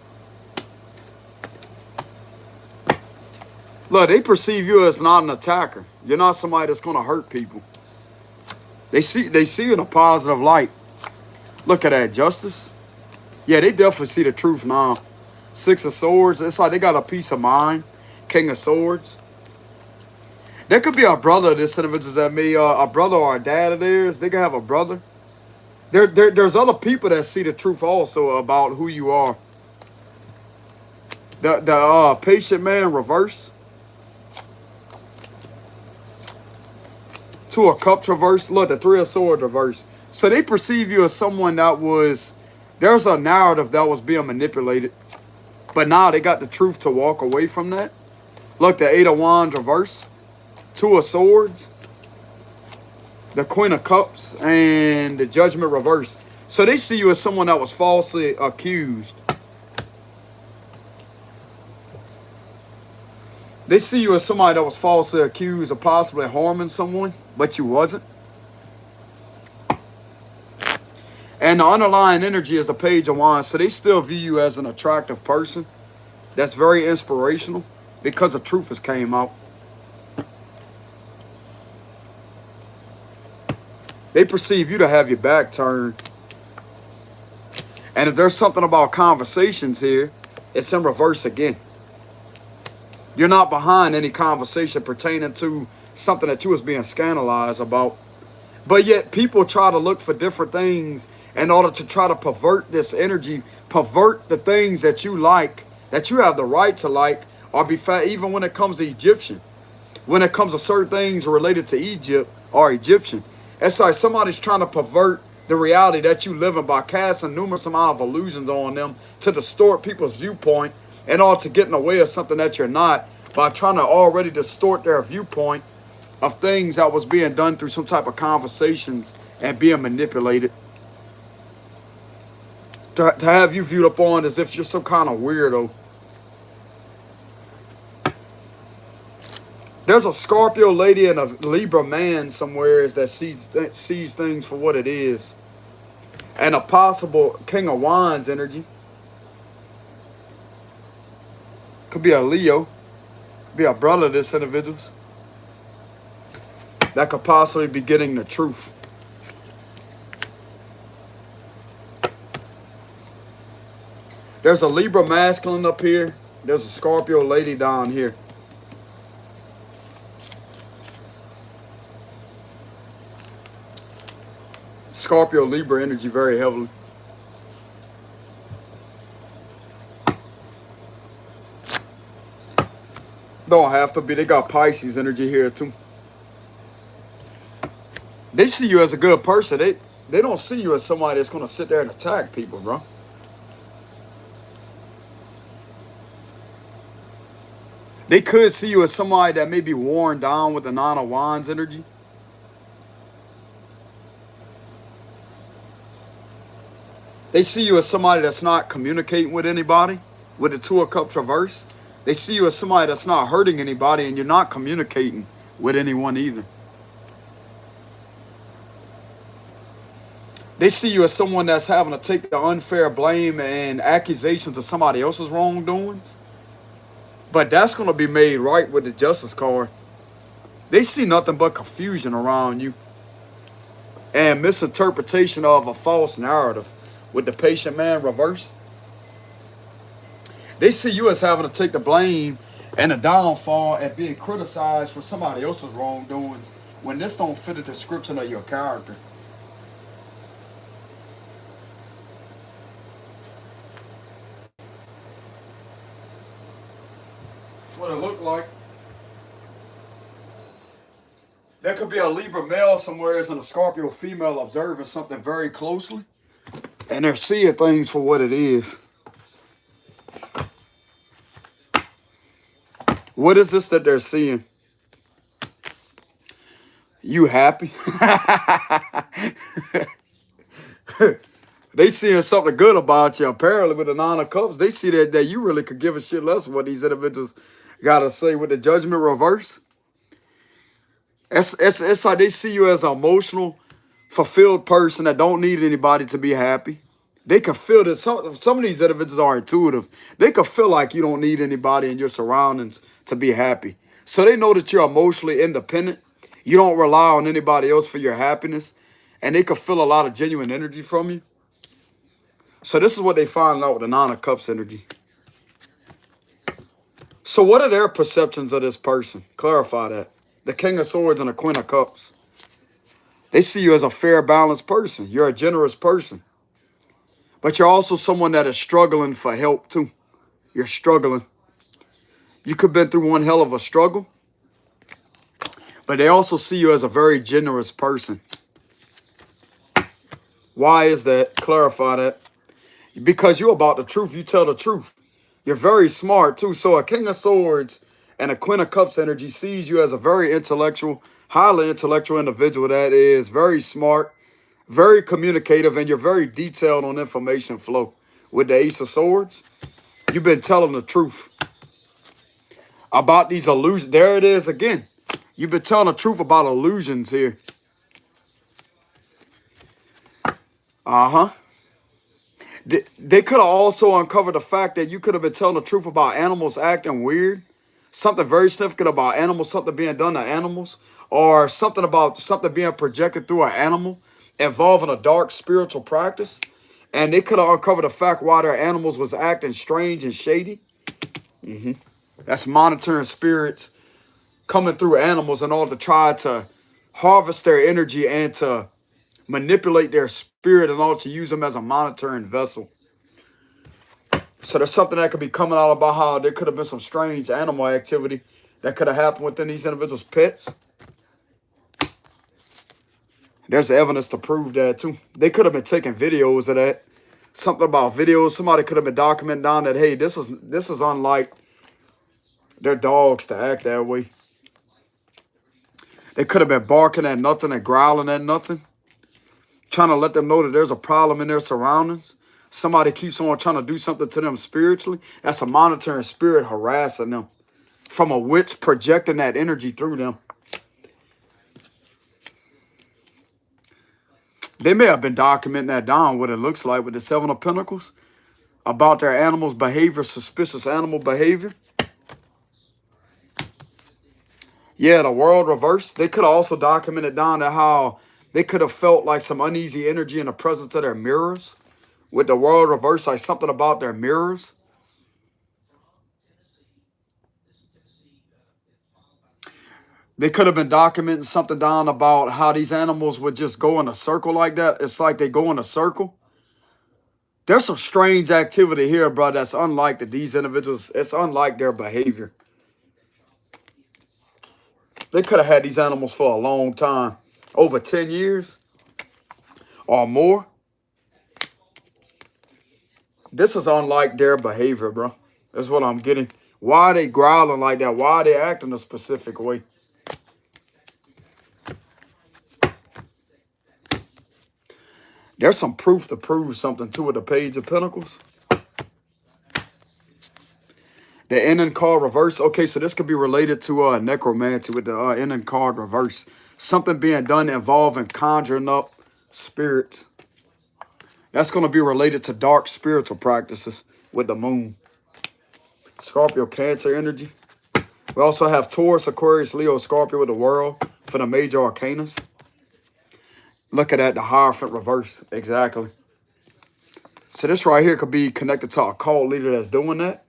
Look, they perceive you as not an attacker. You're not somebody that's gonna hurt people. They see you in a positive light. Look at that, Justice. Yeah, they definitely see the truth now. Six of Swords. It's like they got a peace of mind. King of Swords. There could be a brother of this individual that may a brother or a dad of theirs. They can have a brother. There's other people that see the truth also about who you are. The Patient Man reverse. Two of Cups reverse. Look, the Three of Swords reverse. So they perceive you as someone that was, there's a narrative that was being manipulated. But now they got the truth to walk away from that. Look, the Eight of Wands reverse. Two of Swords. The Queen of Cups. And the Judgment reverse. So they see you as someone that was falsely accused. They see you as somebody that was falsely accused of possibly harming someone, but you wasn't. And the underlying energy is the Page of Wands. So they still view you as an attractive person. That's very inspirational because the truth has came out. They perceive you to have your back turned. And if there's something about conversations here, it's in reverse again. You're not behind any conversation pertaining to something that you was being scandalized about. But yet people try to look for different things in order to try to pervert this energy, pervert the things that you like, that you have the right to like, or be fat, even when it comes to Egyptian. When it comes to certain things related to Egypt or Egyptian. It's like somebody's trying to pervert the reality that you live in by casting numerous amount of illusions on them to distort people's viewpoint in order to get in the way of something that you're not, by trying to already distort their viewpoint of things that was being done through some type of conversations and being manipulated. To have you viewed upon as if you're some kind of weirdo. There's a Scorpio lady and a Libra man somewhere that sees things for what it is. And a possible King of Wands energy. Could be a Leo. Could be a brother of this individual's. That could possibly be getting the truth. There's a Libra masculine up here. There's a Scorpio lady down here. Scorpio Libra energy very heavily. Don't have to be. They got Pisces energy here too. They see you as a good person. They don't see you as somebody that's going to sit there and attack people, bro. They could see you as somebody that may be worn down with the Nine of Wands energy. They see you as somebody that's not communicating with anybody with the Two of Cups reverse. They see you as somebody that's not hurting anybody, and you're not communicating with anyone either. They see you as someone that's having to take the unfair blame and accusations of somebody else's wrongdoings. But that's going to be made right with the Justice card. They see nothing but confusion around you and misinterpretation of a false narrative with the Patient Man reversed. They see you as having to take the blame and the downfall and being criticized for somebody else's wrongdoings when this don't fit the description of your character. That's what it looked like. There could be a Libra male somewhere and a Scorpio female observing something very closely. And they're seeing things for what it is. What is this that they're seeing? You happy? They seeing something good about you. Apparently with the Nine of Cups, they see that you really could give a shit less what these individuals got to say with the Judgment reverse. It's like they see you as an emotional, fulfilled person that don't need anybody to be happy. They can feel that some of these individuals are intuitive. They can feel like you don't need anybody in your surroundings to be happy. So they know that you're emotionally independent. You don't rely on anybody else for your happiness. And they can feel a lot of genuine energy from you. So this is what they find out with the Nine of Cups energy. So what are their perceptions of this person? Clarify that. The King of Swords and the Queen of Cups. They see you as a fair, balanced person. You're a generous person. But you're also someone that is struggling for help too. You're struggling. You could have been through one hell of a struggle. But they also see you as a very generous person. Why is that? Clarify that. Because you're about the truth. You tell the truth. You're very smart too. So a King of Swords and a Queen of Cups energy sees you as a very intellectual, highly intellectual individual that is very smart, very communicative, and you're very detailed on information flow. With the Ace of Swords, you've been telling the truth about these illusions. There it is again. You've been telling the truth about illusions here. They could have also uncovered the fact that you could have been telling the truth about animals acting weird. Something very significant about animals, something being done to animals, or something about something being projected through an animal involving a dark spiritual practice. And they could have uncovered the fact why their animals was acting strange and shady. That's monitoring spirits coming through animals in order to try to harvest their energy and to manipulate their spirit in order to use them as a monitoring vessel. So there's something that could be coming out about how there could have been some strange animal activity that could have happened within these individuals' pets. There's evidence to prove that too. They could have been taking videos of that. Something about videos. Somebody could have been documenting down that, hey, this is unlike their dogs to act that way. They could have been barking at nothing and growling at nothing, trying to let them know that there's a problem in their surroundings. Somebody keeps on trying to do something to them spiritually. That's a monitoring spirit harassing them from a witch projecting that energy through them. They may have been documenting that down, what it looks like with the Seven of Pentacles, about their animals' behavior, suspicious animal behavior. Yeah, the world reversed. They could have also documented down to how they could have felt like some uneasy energy in the presence of their mirrors. With the world reversed, like something about their mirrors. They could have been documenting something down about how these animals would just go in a circle like that. It's like they go in a circle. There's some strange activity here, bro, that's unlike these individuals. It's unlike their behavior. They could have had these animals for a long time. Over 10 years or more. This is unlike their behavior, bro. That's what I'm getting. Why are they growling like that? Why are they acting a specific way? There's some proof to prove something to with the Page of Pentacles. The ending card reverse. Okay, so this could be related to necromancy with the ending card reverse. Something being done involving conjuring up spirits. That's going to be related to dark spiritual practices with the moon. Scorpio, Cancer energy. We also have Taurus, Aquarius, Leo, Scorpio with the world for the major arcanas. Look at that, the Hierophant reverse. Exactly. So this right here could be connected to a cult leader that's doing that.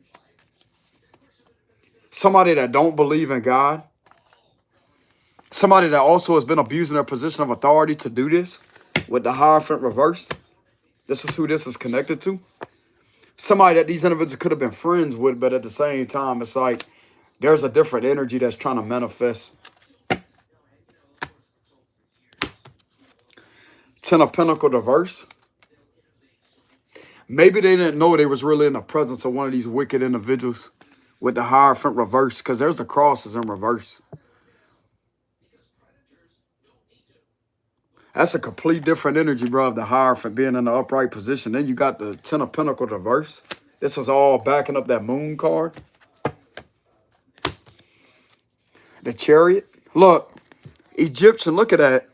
Somebody that don't believe in God. Somebody that also has been abusing their position of authority to do this with the Hierophant reverse. This is who this is connected to. Somebody that these individuals could have been friends with, but at the same time, it's like there's a different energy that's trying to manifest. Ten of Pentacles reverse. Maybe they didn't know they was really in the presence of one of these wicked individuals with the Hierophant reverse, because there's the crosses in reverse. That's a complete different energy, bro, of the Hierophant being in the upright position. Then you got the Ten of Pentacles reverse. This is all backing up that moon card. The Chariot. Look, Egyptian, look at that.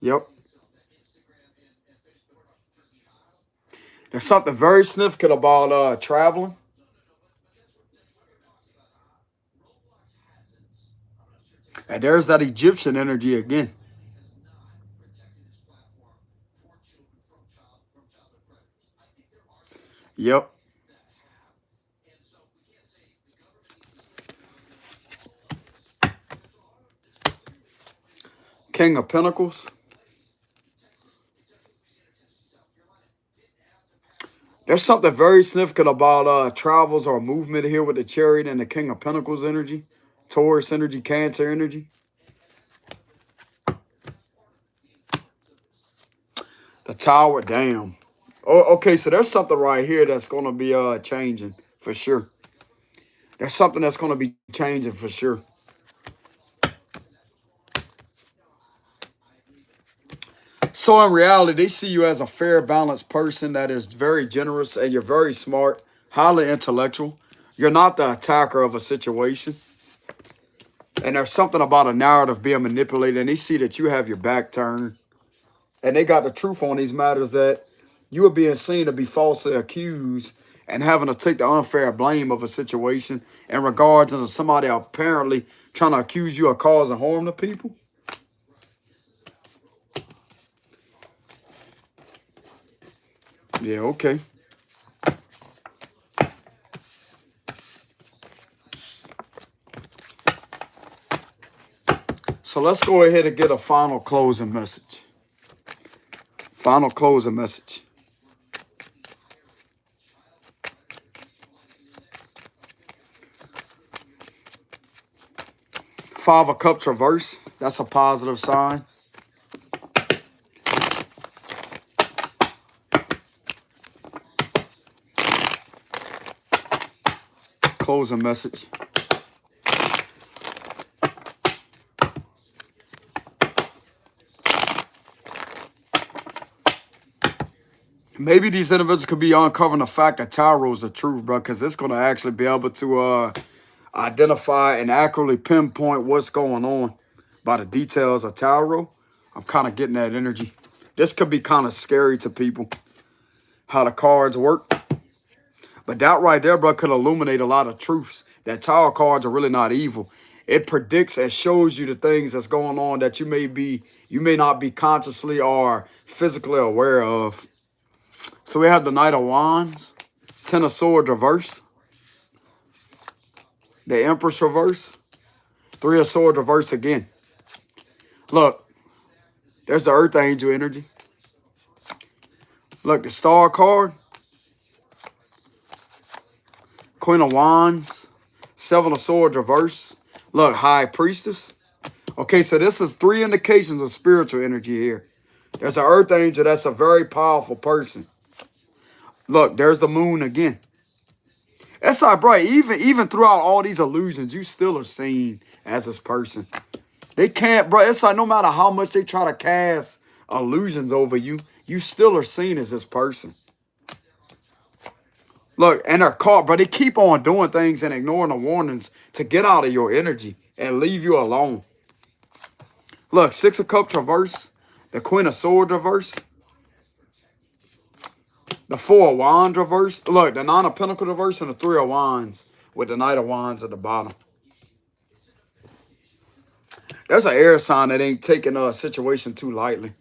Yep. There's something very significant about traveling. And there's that Egyptian energy again. Yep. King of Pentacles. There's something very significant about travels or movement here with the Chariot and the King of Pentacles energy. Taurus energy, Cancer energy. The Tower, damn. Oh, okay, so there's something right here that's going to be changing for sure. There's something that's going to be changing for sure. So in reality, they see you as a fair, balanced person that is very generous and you're very smart, highly intellectual. You're not the attacker of a situation. And there's something about a narrative being manipulated, and they see that you have your back turned. And they got the truth on these matters that you are being seen to be falsely accused and having to take the unfair blame of a situation in regards to somebody apparently trying to accuse you of causing harm to people. Yeah, okay. So let's go ahead and get a final closing message. Final closing message. Five of Cups reverse. That's a positive sign. closing message. Maybe these individuals could be uncovering the fact that tarot is the truth, bro, because it's going to actually be able to identify and accurately pinpoint what's going on by the details of tarot. I'm kind of getting that energy. This could be kind of scary to people, how the cards work. But that right there, bro, could illuminate a lot of truths. That tarot cards are really not evil. It predicts and shows you the things that's going on that you may not be consciously or physically aware of. So we have the Knight of Wands, Ten of Swords reverse, the Empress reverse, Three of Swords reverse again. Look, there's the Earth Angel energy. Look, the Star card, Queen of Wands, Seven of Swords reverse. Look, High Priestess. Okay, so this is 3 indications of spiritual energy here. There's an Earth Angel that's a very powerful person. Look, there's the Moon again. That's like, bro, even throughout all these illusions, you still are seen as this person. They can't, bro. It's like no matter how much they try to cast illusions over you, you still are seen as this person. Look, and they're caught, bro. They keep on doing things and ignoring the warnings to get out of your energy and leave you alone. Look, Six of Cups reverse, the Queen of Swords reverse, the Four of Wands reverse. Look, the Nine of Pentacles reverse and the Three of Wands with the Knight of Wands at the bottom. There's an air sign that ain't taking a situation too lightly.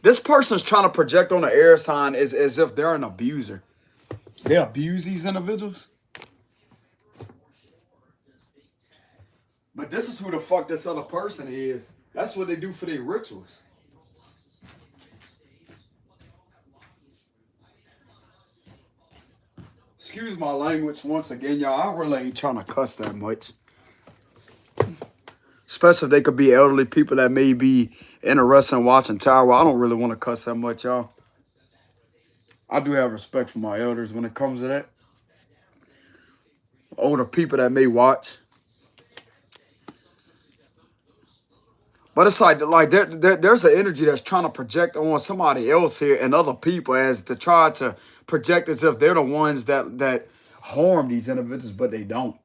This person's trying to project on the air sign as if they're an abuser. They abuse these individuals. But this is who the fuck this other person is. That's what they do for their rituals. Excuse my language once again, y'all. I really ain't trying to cuss that much. Especially if they could be elderly people that may be interested in watching tarot. I don't really want to cuss that much, y'all. I do have respect for my elders when it comes to that. Older people that may watch. But it's like there's an energy that's trying to project on somebody else here and other people as to try to project as if they're the ones that harm these individuals, but they don't.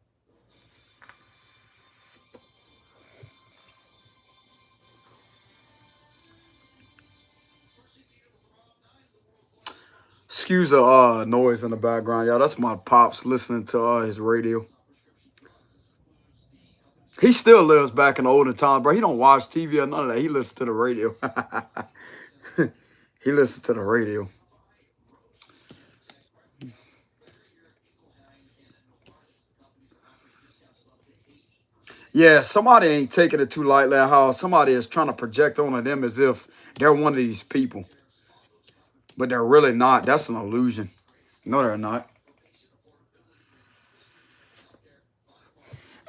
Excuse the noise in the background, y'all. That's my pops listening to his radio. He still lives back in the olden times, bro. He don't watch TV or none of that. He listens to the radio. He listens to the radio. Yeah, somebody ain't taking it too lightly how somebody is trying to project onto them as if they're one of these people. But they're really not. That's an illusion. No, they're not.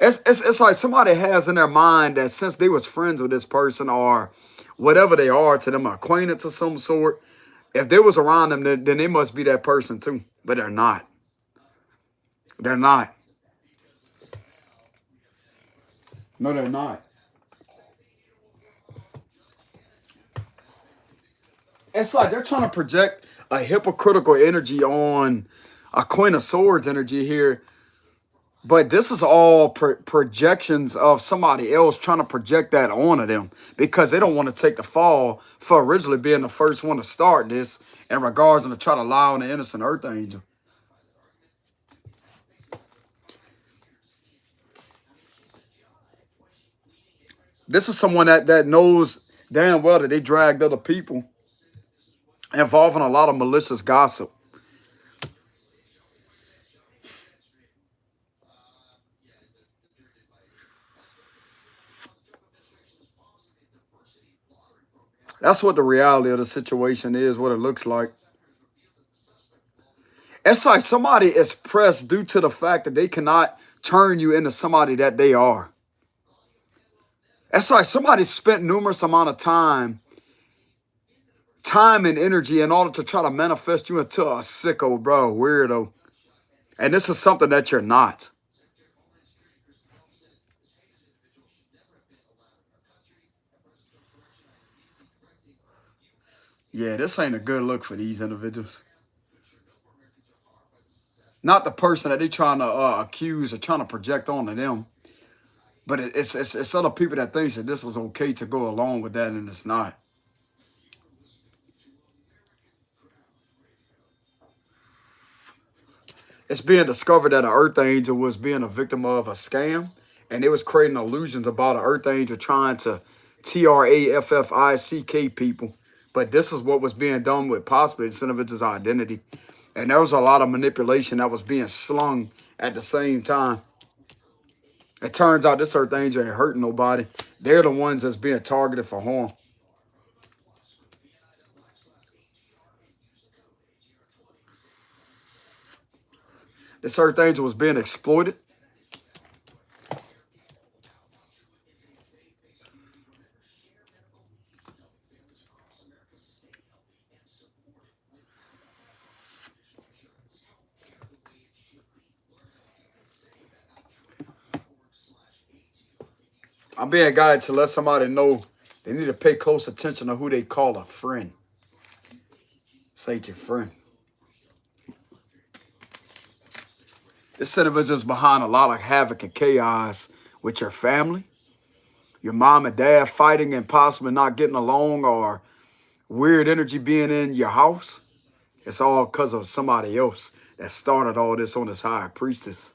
It's like somebody has in their mind that since they was friends with this person or whatever they are to them, acquaintance of some sort, if they was around them, then they must be that person too. But they're not. They're not. No, they're not. It's like they're trying to project a hypocritical energy on a Queen of Swords energy here. But this is all projections of somebody else trying to project that onto them because they don't want to take the fall for originally being the first one to start this in regards to try to lie on the innocent Earth Angel. This is someone that knows damn well that they dragged other people involving a lot of malicious gossip. That's what the reality of the situation is, what it looks like. It's like somebody is pressed due to the fact that they cannot turn you into somebody that they are. It's like somebody spent numerous amount of time time and energy in order to try to manifest you into a sicko, bro, weirdo. And this is something that you're not. Yeah, this ain't a good look for these individuals. Not the person that they trying to accuse or trying to project onto them. But it's other people that think that this is okay to go along with that, and it's not. It's being discovered that an Earth Angel was being a victim of a scam, and it was creating illusions about an Earth Angel trying to traffic people. But this is what was being done with possibly this individual's identity. And there was a lot of manipulation that was being slung at the same time. It turns out this Earth Angel ain't hurting nobody. They're the ones that's being targeted for harm. This Earth Angel was being exploited. I'm being guided to let somebody know they need to pay close attention to who they call a friend. Say it your friend. This individual is behind a lot of havoc and chaos with your family, your mom and dad fighting and possibly not getting along, or weird energy being in your house. It's all because of somebody else that started all this on this high priestess.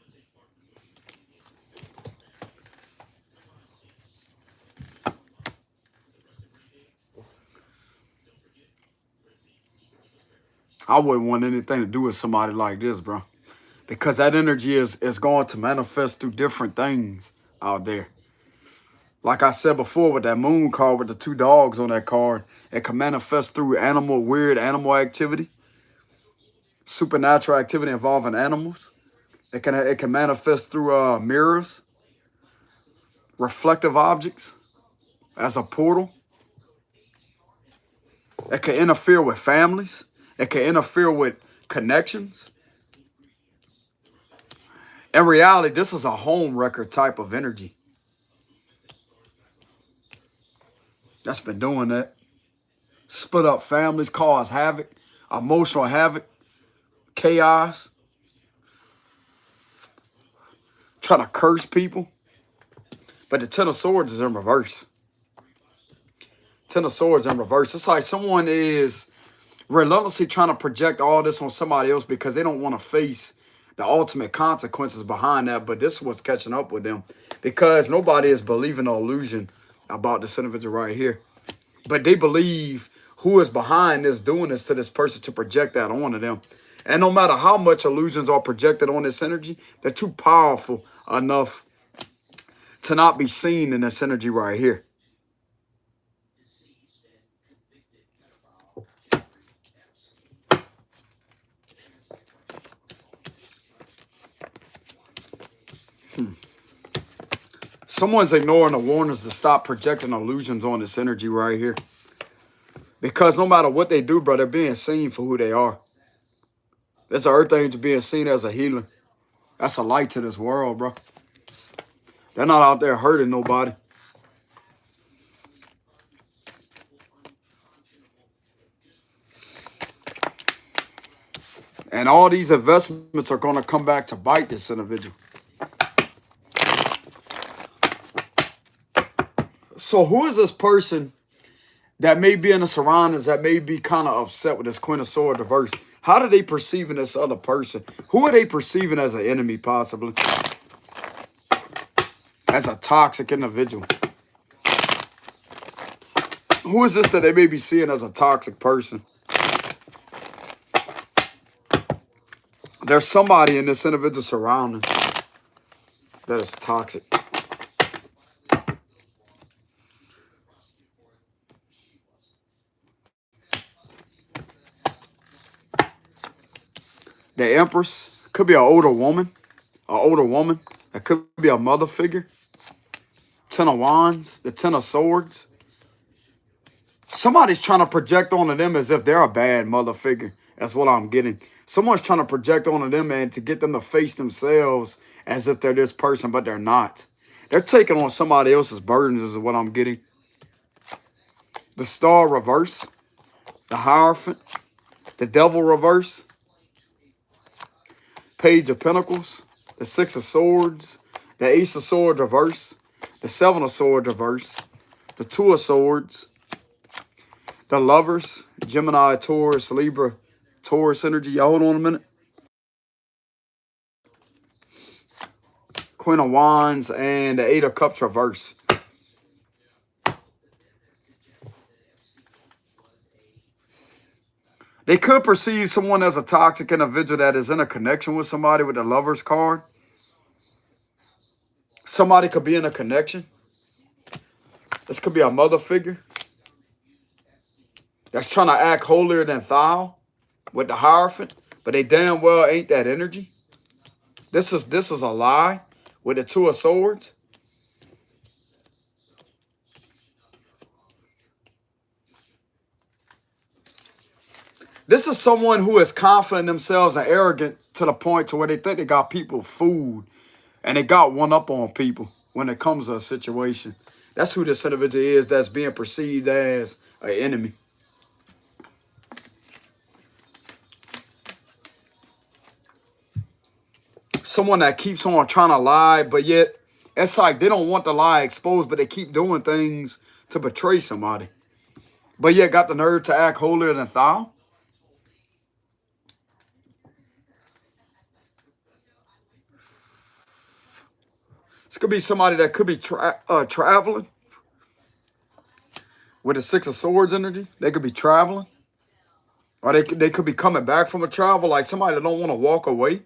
I wouldn't want anything to do with somebody like this, bro. Because that energy is going to manifest through different things out there. Like I said before with that moon card with the 2 dogs on that card, it can manifest through weird animal activity, supernatural activity involving animals. It can manifest through mirrors, reflective objects as a portal. It can interfere with families. It can interfere with connections. In reality, this is a home wrecker type of energy that's been doing that. Split up families, cause havoc, emotional havoc, chaos, trying to curse people. But the 10 of Swords is in reverse. 10 of Swords in reverse. It's like someone is relentlessly trying to project all this on somebody else because they don't want to face the ultimate consequences behind that. But this is what's catching up with them because nobody is believing the illusion about this individual right here. But they believe who is behind this doing this to this person to project that onto them. And no matter how much illusions are projected on this energy, they're too powerful enough to not be seen in this energy right here. Someone's ignoring the warnings to stop projecting illusions on this energy right here. Because no matter what they do, bro, they're being seen for who they are. There's an Earth Angel being seen as a healer. That's a light to this world, bro. They're not out there hurting nobody. And all these investments are going to come back to bite this individual. So who is this person that may be in the surroundings that may be kind of upset with this Queen of Swords reverse? How are they perceiving this other person? Who are they perceiving as an enemy, possibly? As a toxic individual. Who is this that they may be seeing as a toxic person? There's somebody in this individual surrounding that is toxic. The Empress could be an older woman. It could be a mother figure. 10 of Wands, the 10 of Swords. Somebody's trying to project onto them as if they're a bad mother figure. That's what I'm getting. Someone's trying to project onto them and to get them to face themselves as if they're this person, but they're not. They're taking on somebody else's burdens is what I'm getting. The Star reverse, the Hierophant, the Devil reverse, Page of Pentacles, the Six of Swords, the Ace of Swords reverse, the Seven of Swords reverse, the Two of Swords, the Lovers, Gemini, Taurus, Libra, Taurus energy. Y'all hold on a minute. Queen of Wands and the Eight of Cups reverse. They could perceive someone as a toxic individual that is in a connection with somebody with the Lovers card. Somebody could be in a connection. This could be a mother figure that's trying to act holier than thou with the Hierophant, but they damn well ain't that energy. This is a lie with the Two of Swords. This is someone who is confident in themselves and arrogant to the point to where they think they got people fooled and they got one up on people when it comes to a situation. That's who this individual is that's being perceived as an enemy. Someone that keeps on trying to lie, but yet it's like they don't want the lie exposed, but they keep doing things to betray somebody. But yet got the nerve to act holier than thou. This could be somebody that could be traveling with the Six of Swords energy. They could be traveling. Or they could be coming back from a travel, like somebody that don't want to walk away.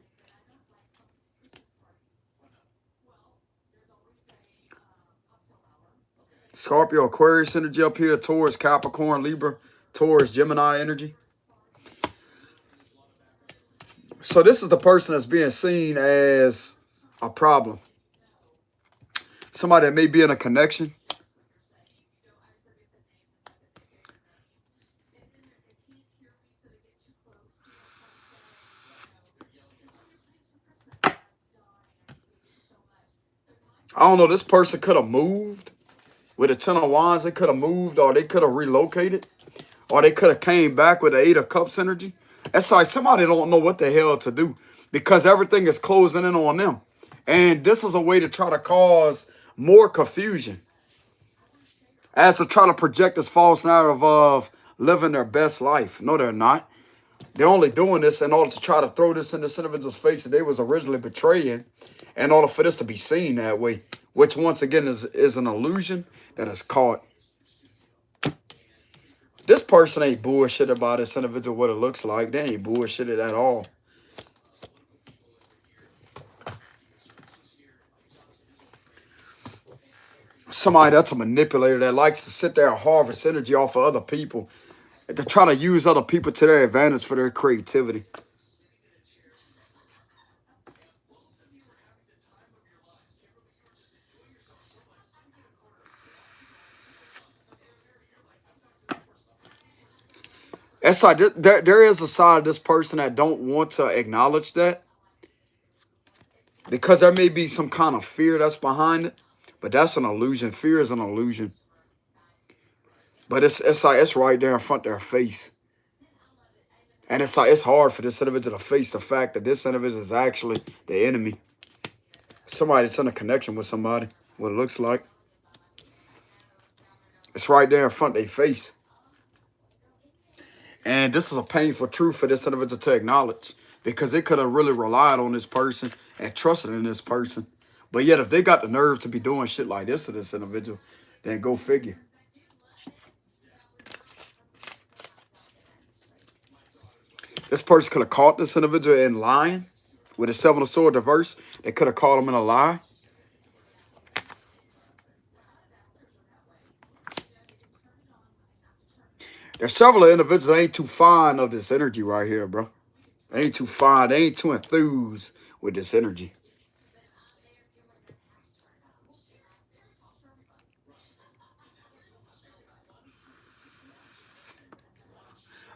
Scorpio, Aquarius energy up here. Taurus, Capricorn, Libra, Taurus, Gemini energy. So this is the person that's being seen as a problem. Somebody that may be in a connection. I don't know, this person could have moved. With a Ten of Wands, they could have moved, or they could have relocated, or they could have came back with the Eight of Cups energy. It's like somebody don't know what the hell to do because everything is closing in on them. And this is a way to try to cause more confusion as to try to project this false narrative of living their best life. No, they're not. They're only doing this in order to try to throw this in this individual's face that they was originally betraying in order for this to be seen that way, which once again is an illusion that is caught. This person ain't bullshit about this individual, what it looks like. They ain't bullshitted at all. Somebody that's a manipulator that likes to sit there and harvest energy off of other people and to try to use other people to their advantage for their creativity. It's like there is a side of this person that don't want to acknowledge that because there may be some kind of fear that's behind it, but that's an illusion. Fear is an illusion. But it's like it's right there in front of their face. And it's like it's hard for this individual to face the fact that this individual is actually the enemy. Somebody that's in a connection with somebody, what it looks like. It's right there in front of their face. And this is a painful truth for this individual to acknowledge because they could have really relied on this person and trusted in this person. But yet, if they got the nerve to be doing shit like this to this individual, then go figure. This person could have caught this individual in lying with a Seven of Swords reverse. They could have caught him in a lie. There's several individuals that ain't too fond of this energy right here, bro. They ain't too fond. They ain't too enthused with this energy.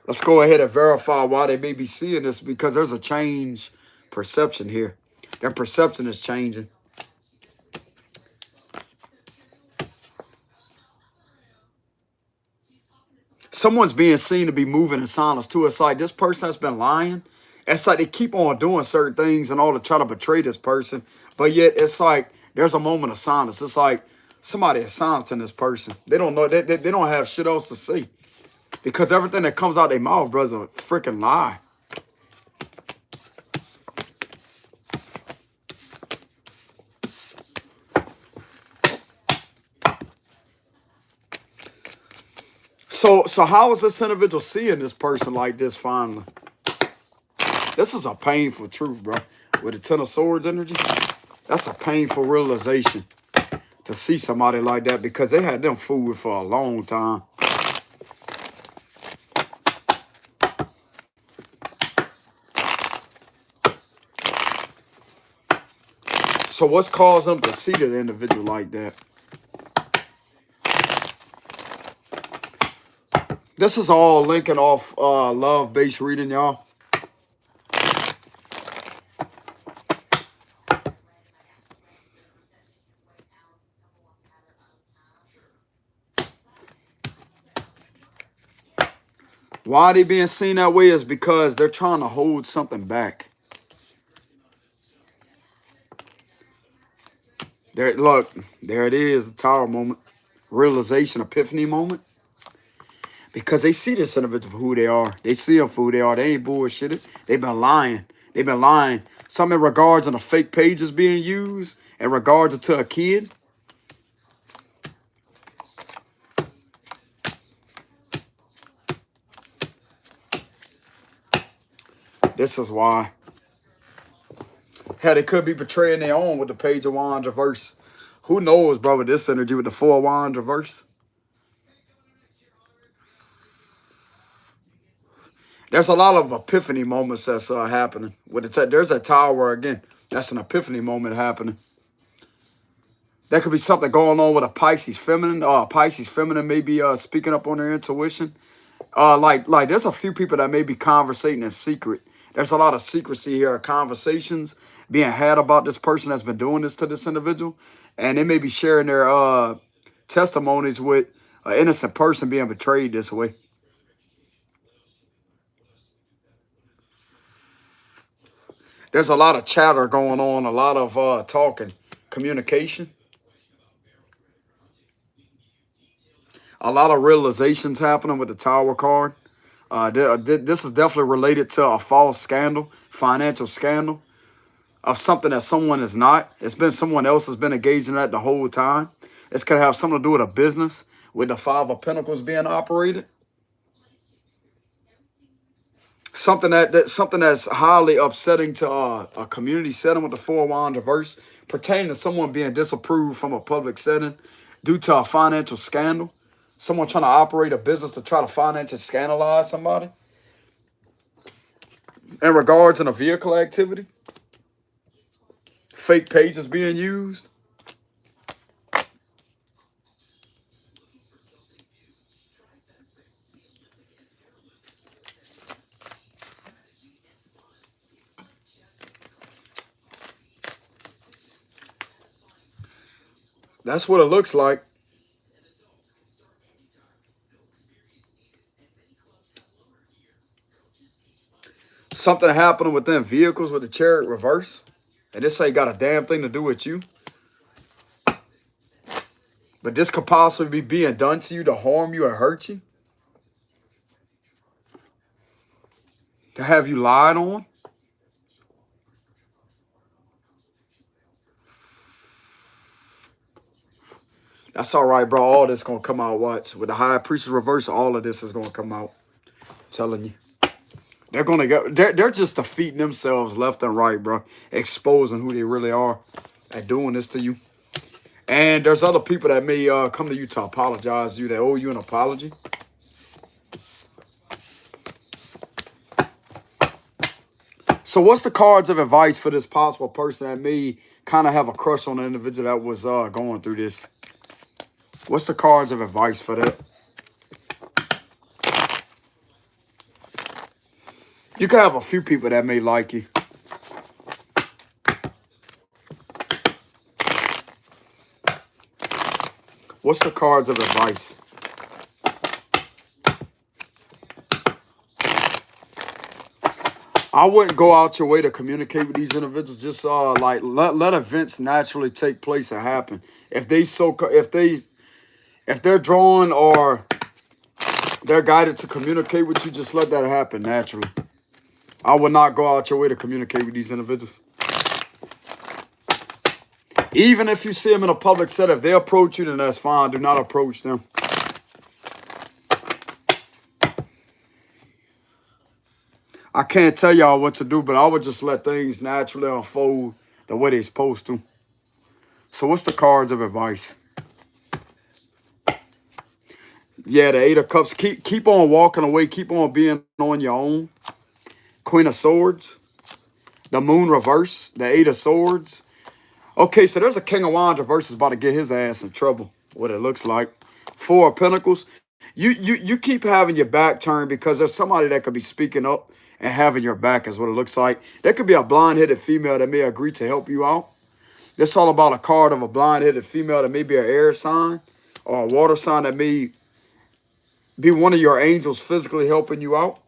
Let's go ahead and verify why they may be seeing this, because there's a change perception here. Their perception is changing. Someone's being seen to be moving in silence too. It's like this person that's been lying. It's like they keep on doing certain things and all to try to betray this person. But yet it's like there's a moment of silence. It's like somebody is silencing this person. They don't know. They don't have shit else to say. Because everything that comes out their mouth, bro, is a freaking lie. So how is this individual seeing this person like this finally? This is a painful truth, bro. With the Ten of Swords energy, that's a painful realization to see somebody like that, because they had them fooled for a long time. So what's caused them to see the individual like that? This is all linking off love-based reading, y'all. Why they being seen that way is because they're trying to hold something back. There, look, there it is, the Tower moment. Realization, epiphany moment. Because they see this individual for who they are. They see them for who they are. They ain't bullshitted. They've been lying. They've been lying. Some in regards to the fake pages being used, in regards to a kid. This is why. Hell, they could be betraying their own with the Page of Wands reverse. Who knows, bro, with this energy with the Four of Wands reverse. There's a lot of epiphany moments that's happening. With there's a Tower again. That's an epiphany moment happening. There could be something going on with a Pisces feminine. Pisces feminine may be speaking up on their intuition. Like there's a few people that may be conversating in secret. There's a lot of secrecy here, conversations being had about this person that's been doing this to this individual. And they may be sharing their testimonies with an innocent person being betrayed this way. There's a lot of chatter going on, a lot of talking, communication. A lot of realizations happening with the Tower card. This is definitely related to a false scandal, financial scandal, of something that someone is not. It's been someone else has been engaging in that the whole time. This could have something to do with a business, with the Five of Pentacles being operated. Something that's highly upsetting to a community setting with the Four of Wands reverse, pertaining to someone being disapproved from a public setting due to a financial scandal. Someone trying to operate a business to try to financially scandalize somebody. In regards to the vehicle activity, fake pages being used. That's what it looks like. Something happening within vehicles with the Chariot reverse. And this ain't got a damn thing to do with you. But this could possibly be being done to you to harm you or hurt you. To have you lied on. That's all right, bro. All this going to come out, watch. With the High Priestess reverse, all of this is going to come out. I'm telling you. They're going to go. They're just defeating themselves left and right, bro. Exposing who they really are and doing this to you. And there's other people that may come to you to apologize to you. They owe you an apology. So what's the cards of advice for this possible person that may kind of have a crush on the individual that was going through this? What's the cards of advice for that? You can have a few people that may like you. What's the cards of advice? I wouldn't go out your way to communicate with these individuals. Just like let events naturally take place and happen. If they're drawn or they're guided to communicate with you, just let that happen naturally. I would not go out your way to communicate with these individuals. Even if you see them in a public setting, if they approach you, then that's fine. Do not approach them. I can't tell y'all what to do, but I would just let things naturally unfold the way they're supposed to. So what's the cards of advice? Yeah, the Eight of Cups. Keep on walking away. Keep on being on your own. Queen of Swords. The Moon reverse. The Eight of Swords. Okay, so there's a King of Wands reverse is about to get his ass in trouble. What it looks like. Four of Pentacles. You keep having your back turned because there's somebody that could be speaking up and having your back is what it looks like. There could be a blind-headed female that may agree to help you out. That's all about a card of a blind-headed female that may be an air sign or a water sign that may be one of your angels physically helping you out.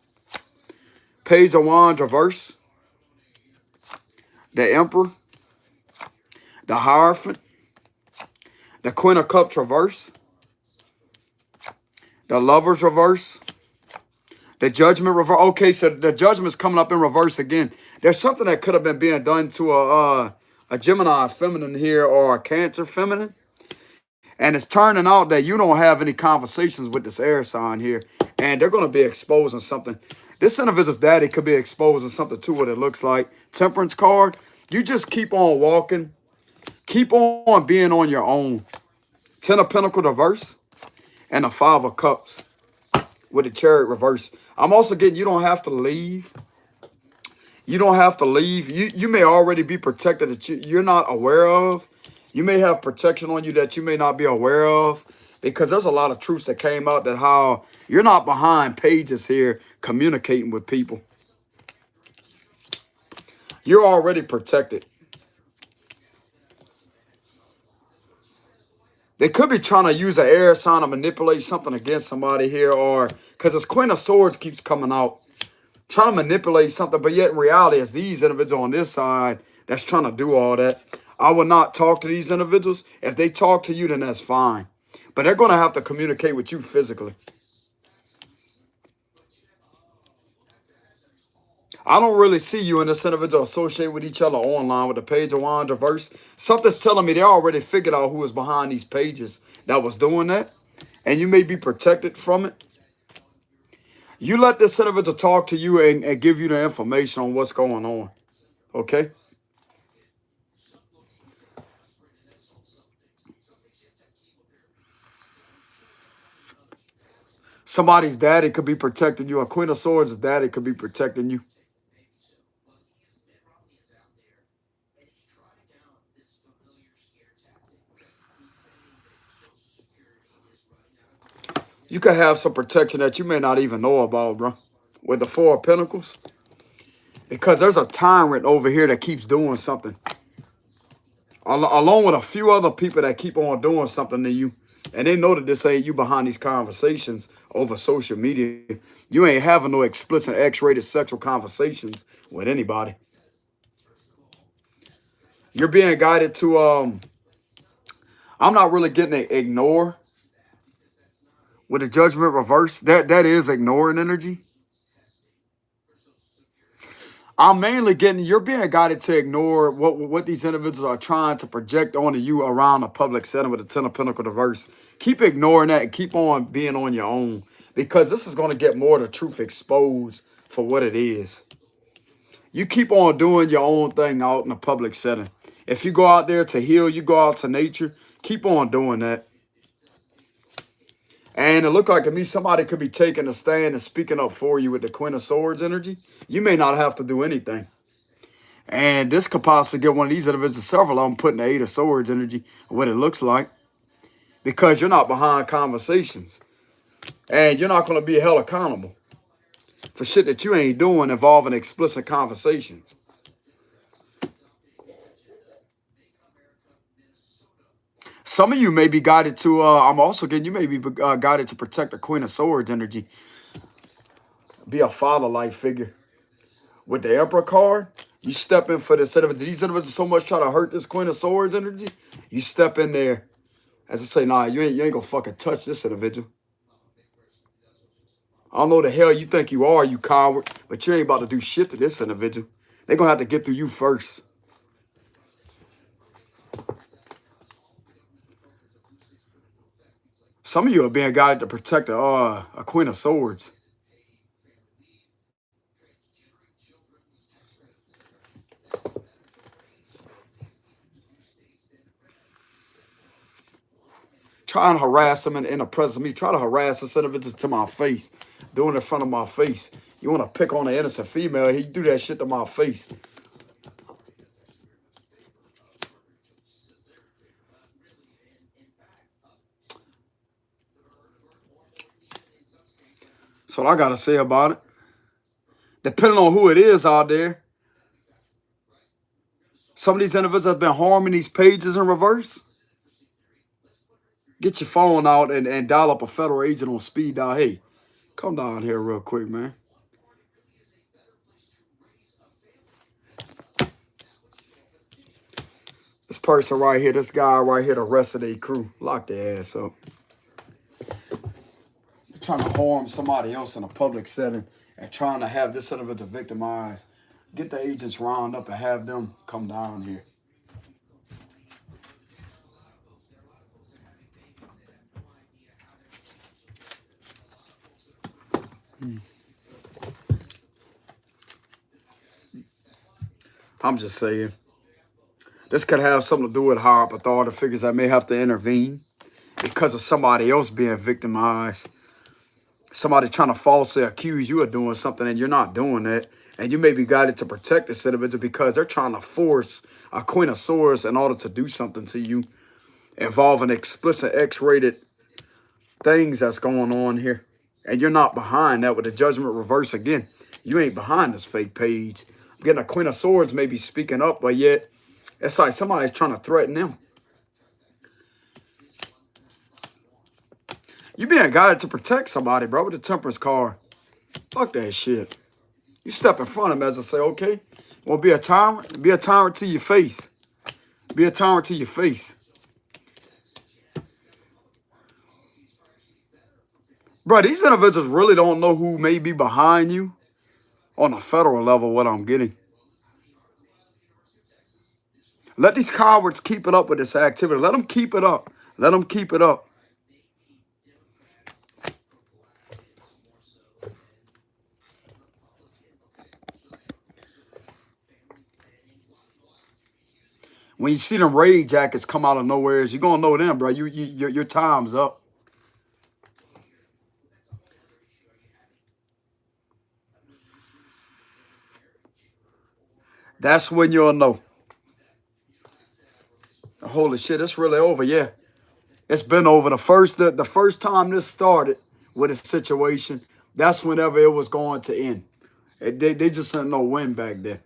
Page of Wands reverse. The Emperor. The Hierophant. The Queen of Cups reverse. The Lovers reverse. The Judgment reverse. Okay, so the Judgment's coming up in reverse again. There's something that could have been being done to a Gemini feminine here or a Cancer feminine. And it's turning out that you don't have any conversations with this air sign here. And they're going to be exposing something. This individual's daddy could be exposing something to what it looks like. Temperance card. You just keep on walking. Keep on being on your own. Ten of Pentacles reverse. And the Five of Cups with the Chariot reverse. I'm also getting you don't have to leave. You don't have to leave. You may already be protected that you're not aware of. You may have protection on you that you may not be aware of. Because there's a lot of truths that came out that how you're not behind pages here communicating with people. You're already protected. They could be trying to use an air sign to manipulate something against somebody here, or because this Queen of Swords keeps coming out, trying to manipulate something, but yet in reality, it's these individuals on this side that's trying to do all that. I would not talk to these individuals. If they talk to you, then that's fine. But they're going to have to communicate with you physically. I don't really see you and this individual associated with each other online with the Page of Wands reverse. Something's telling me they already figured out who was behind these pages that was doing that. And you may be protected from it. You let this individual talk to you and give you the information on what's going on. Okay? Somebody's daddy could be protecting you. A Queen of Swords' daddy could be protecting you. You could have some protection that you may not even know about, bro. With the Four of Pentacles. Because there's a tyrant over here that keeps doing something. Along with a few other people that keep on doing something to you. And they know that this ain't you behind these conversations over social media. You ain't having no explicit X-rated sexual conversations with anybody. You're being guided to, I'm not really getting an ignore. With the Judgment reverse, that is ignoring energy. I'm mainly getting, you're being guided to ignore what these individuals are trying to project onto you around a public setting with the Ten of Pentacles reverse. Keep ignoring that and keep on being on your own. Because this is going to get more of the truth exposed for what it is. You keep on doing your own thing out in a public setting. If you go out there to heal, you go out to nature, keep on doing that. And it looked like to me somebody could be taking a stand and speaking up for you with the Queen of Swords energy. You may not have to do anything. And this could possibly get one of these individuals, several of them putting the Eight of Swords energy, what it looks like. Because you're not behind conversations. And you're not going to be held accountable. for shit that you ain't doing involving explicit conversations. Some of you may be guided to, I'm also getting, you may be guided to protect the Queen of Swords energy. Be a father-like figure. With the Emperor card, you step in for this. These individuals so much try to hurt this Queen of Swords energy. You step in there as I say, nah, you ain't gonna fucking touch this individual. I don't know the hell you think you are, you coward, but you ain't about to do shit to this individual. They're gonna have to get through you first. Some of you are being guided to protect a Queen of Swords. Try and harass them in the presence of me. Try to harass this individual to my face. Doing it in front of my face. You want to pick on an innocent female, he do that shit to my face. That's what I got to say about it. Depending on who it is out there. Some of these individuals have been harming these pages in reverse. Get your phone out and dial up a federal agent on speed dial. Hey, come down here real quick, man. This person right here, this guy right here, the rest of their crew, lock their ass up. They're trying to harm somebody else in a public setting and trying to have this individual victimized. Get the agents round up and have them come down here. I'm just saying. This could have something to do with higher up authority figures that may have to intervene because of somebody else being victimized. Somebody trying to falsely accuse you of doing something and you're not doing that. And you may be guided to protect this individual because they're trying to force a Queen of Swords in order to do something to you involving explicit X-rated things that's going on here. And you're not behind that with the judgment reverse again. You ain't behind this fake page. I'm getting a Queen of Swords maybe speaking up, but yet it's like somebody's trying to threaten them. You being guided to protect somebody, bro, with the Temperance card. Fuck that shit. You step in front of them as I say, okay, want to be a tyrant? Be a tyrant to your face. Be a tyrant to your face. Bro, these individuals really don't know who may be behind you on a federal level, what I'm getting. Let these cowards keep it up with this activity. Let them keep it up. Let them keep it up. When you see them raid jackets come out of nowhere, you're going to know them, bro. Your time's up. That's when you'll know. Holy shit, it's really over, yeah. It's been over. The first time this started with a situation, that's whenever it was going to end. They just didn't know when back then.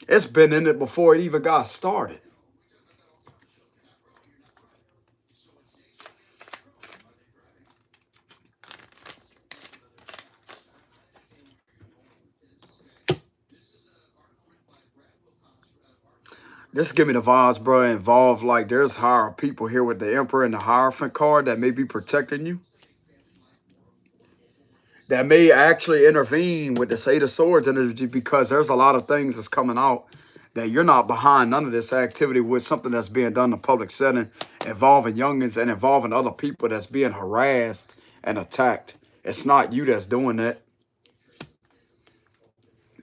It's been in it before it even got started. This give me the vibes, bro, involved like there's higher people here with the Emperor and the Hierophant card that may be protecting you. That may actually intervene with this Eight of Swords energy because there's a lot of things that's coming out that you're not behind none of this activity with something that's being done in a public setting involving youngins and involving other people that's being harassed and attacked. It's not you that's doing that.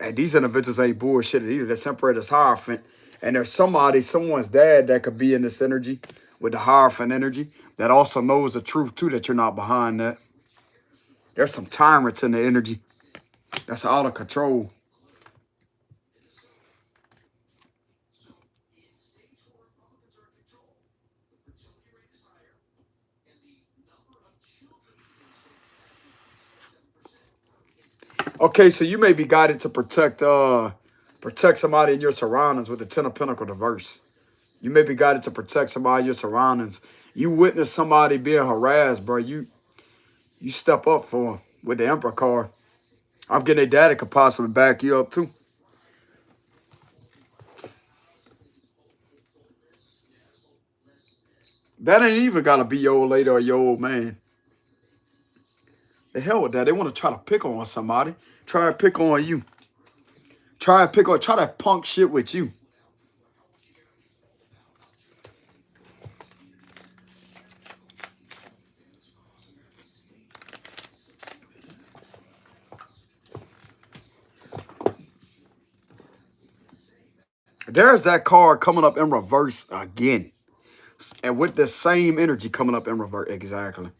And these individuals ain't bullshitted either. They're separate as Hierophant. And there's someone's dad that could be in this energy with the Hierophant energy that also knows the truth too, that you're not behind that. There's some tyrants in the energy that's out of control. Okay, so you may be guided to protect somebody in your surroundings with the Ten of Pentacles reverse. You may be guided to protect somebody in your surroundings. You witness somebody being harassed, bro. You step up for 'em with the Emperor card. I'm getting a daddy could possibly back you up too. That ain't even gotta be your old lady or your old man. The hell with that. They want to try to pick on somebody. Try to pick on you. Try to punk shit with you. There's that card coming up in reverse again. And with the same energy coming up in reverse. Exactly.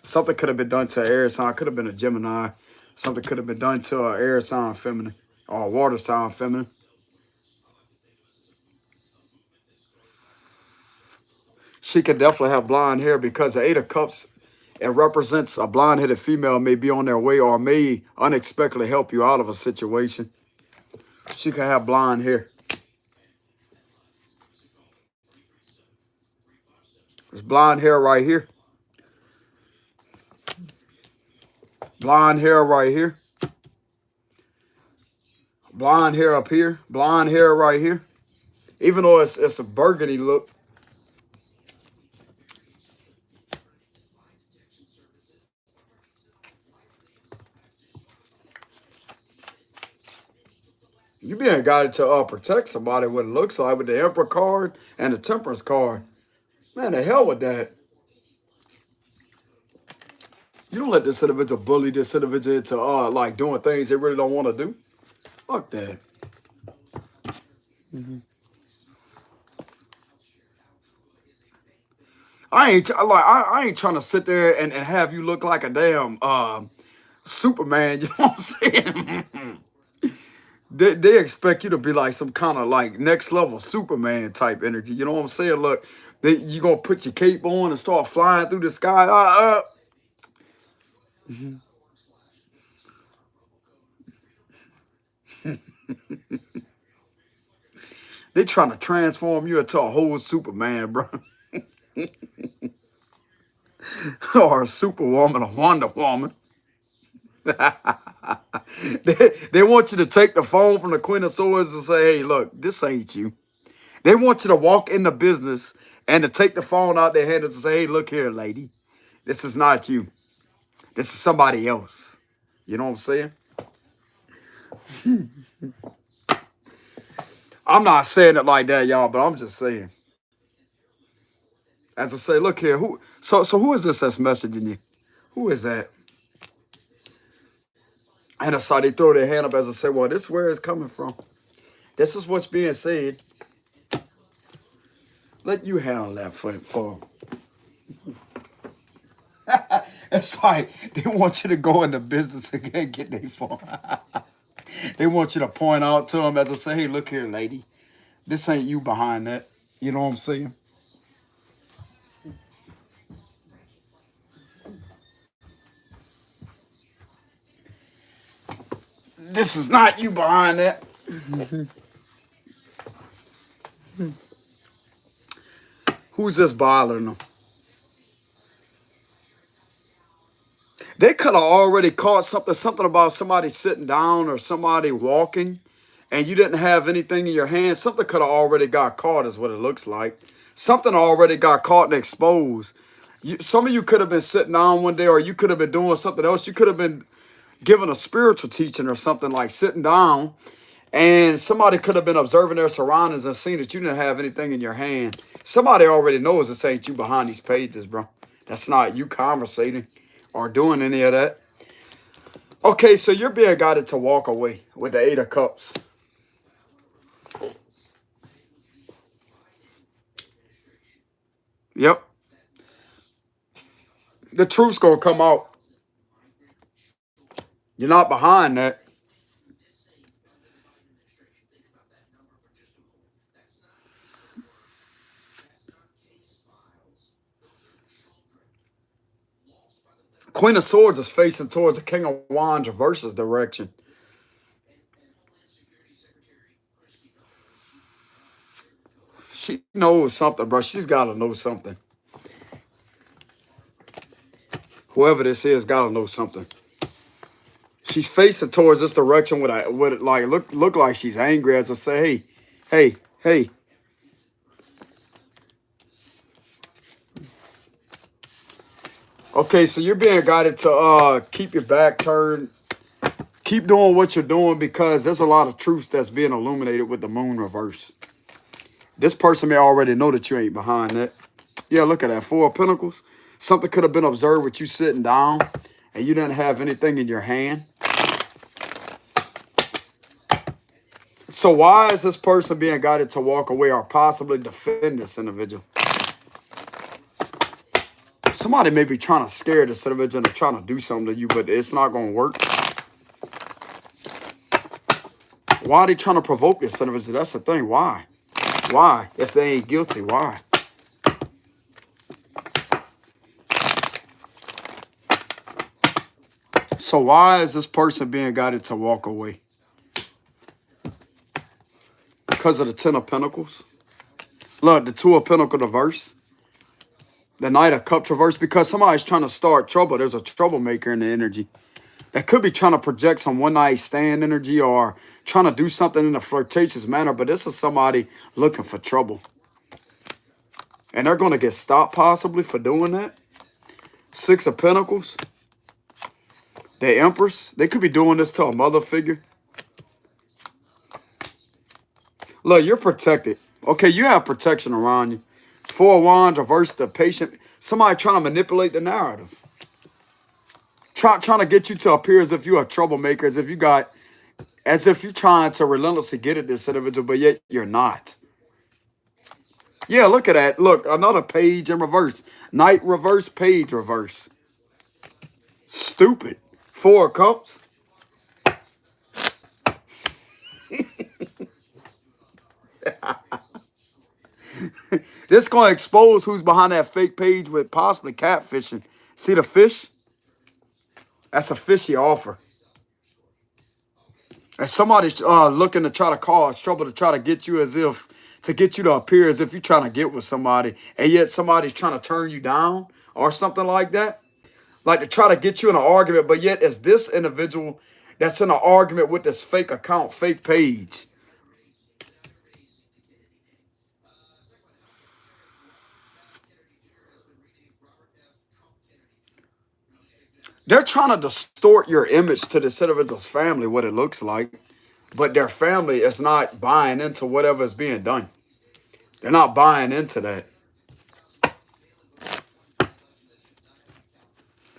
Something could have been done to an air sign. Could have been a Gemini. Something could have been done to an air sign feminine or a water sign feminine. She could definitely have blonde hair because the Eight of Cups, it represents a blonde-headed female may be on their way or may unexpectedly help you out of a situation. She could have blonde hair. There's blonde hair right here. Blonde hair right here. Blonde hair up here. Blonde hair right here. Even though it's a burgundy look. You being guided to protect somebody, what it looks like with the Emperor card and the Temperance card. Man, the hell with that. You don't let this individual bully this individual into like doing things they really don't want to do. Fuck that. I ain't trying to sit there and have you look like a damn Superman. You know what I'm saying? They expect you to be like some kind of like next level Superman type energy. You know what I'm saying? Look, you gonna put your cape on and start flying through the sky. They trying to transform you into a whole Superman, bro. Or a Superwoman, a Wonder Woman. They want you to take the phone from the Queen of Swords and say, hey, look, this ain't you. They want you to walk in the business and to take the phone out their hand and say, hey, look here, lady. This is not you. This is somebody else. You know what I'm saying? I'm not saying it like that, y'all, but I'm just saying. As I say, look here, so who is this that's messaging you? Who is that? And I saw they throw their hand up as I say, well, this is where it's coming from. This is what's being said. Let you handle that for. It's like they want you to go into business and get their phone. They want you to point out to them as I say, hey, look here, lady. This ain't you behind that. You know what I'm saying? This is not you behind that. Who's this bothering them? They could have already caught something about somebody sitting down or somebody walking, and you didn't have anything in your hand. Something could have already got caught is what it looks like. Something already got caught and exposed. Some of you could have been sitting down one day, or you could have been doing something else. You could have been given a spiritual teaching or something like sitting down, and somebody could have been observing their surroundings and seen that you didn't have anything in your hand. Somebody already knows this ain't you behind these pages, bro. That's not you conversating or doing any of that. Okay, so you're being guided to walk away with the Eight of Cups. Yep. The truth's going to come out. You're not behind that. Queen of Swords is facing towards the King of Wands reverses direction. knows something, bro. She's got to know something. Whoever this is got to know something. She's facing towards this direction with it like look like she's angry as I say, hey. Okay, so you're being guided to keep your back turned. Keep doing what you're doing because there's a lot of truths that's being illuminated with the moon reverse. This person may already know that you ain't behind that. Yeah, look at that. 4 of Pentacles. Something could have been observed with you sitting down and you didn't have anything in your hand. So why is this person being guided to walk away or possibly defend this individual? Somebody may be trying to scare this individual and trying to do something to you, but it's not going to work. Why are they trying to provoke this individual? That's the thing. Why? Why? If they ain't guilty, why? So why is this person being guided to walk away? Because of the 10 of Pentacles. Look, the 2 of Pentacles reverse. The Knight of Cups reverse. Because somebody's trying to start trouble. There's a troublemaker in the energy. That could be trying to project some one-night stand energy or trying to do something in a flirtatious manner. But this is somebody looking for trouble. And they're going to get stopped possibly for doing that. 6 of Pentacles. The Empress. They could be doing this to a mother figure. Look, you're protected. Okay, you have protection around you. 4 of Wands, reverse the patient. Somebody trying to manipulate the narrative. Trying to get you to appear as if you're a troublemaker, as if you're trying to relentlessly get at this individual, but yet you're not. Yeah, look at that. Look, another page in reverse. Knight reverse, page reverse. Stupid. 4 of Cups. This going to expose who's behind that fake page with possibly catfishing. See the fish? That's a fishy offer. And somebody's looking to try to cause trouble to try to get you to get you to appear as if you're trying to get with somebody. And yet somebody's trying to turn you down or something like that. Like to try to get you in an argument. But yet it's this individual that's in an argument with this fake account, fake page. They're trying to distort your image to this individual's family, what it looks like. But their family is not buying into whatever is being done. They're not buying into that.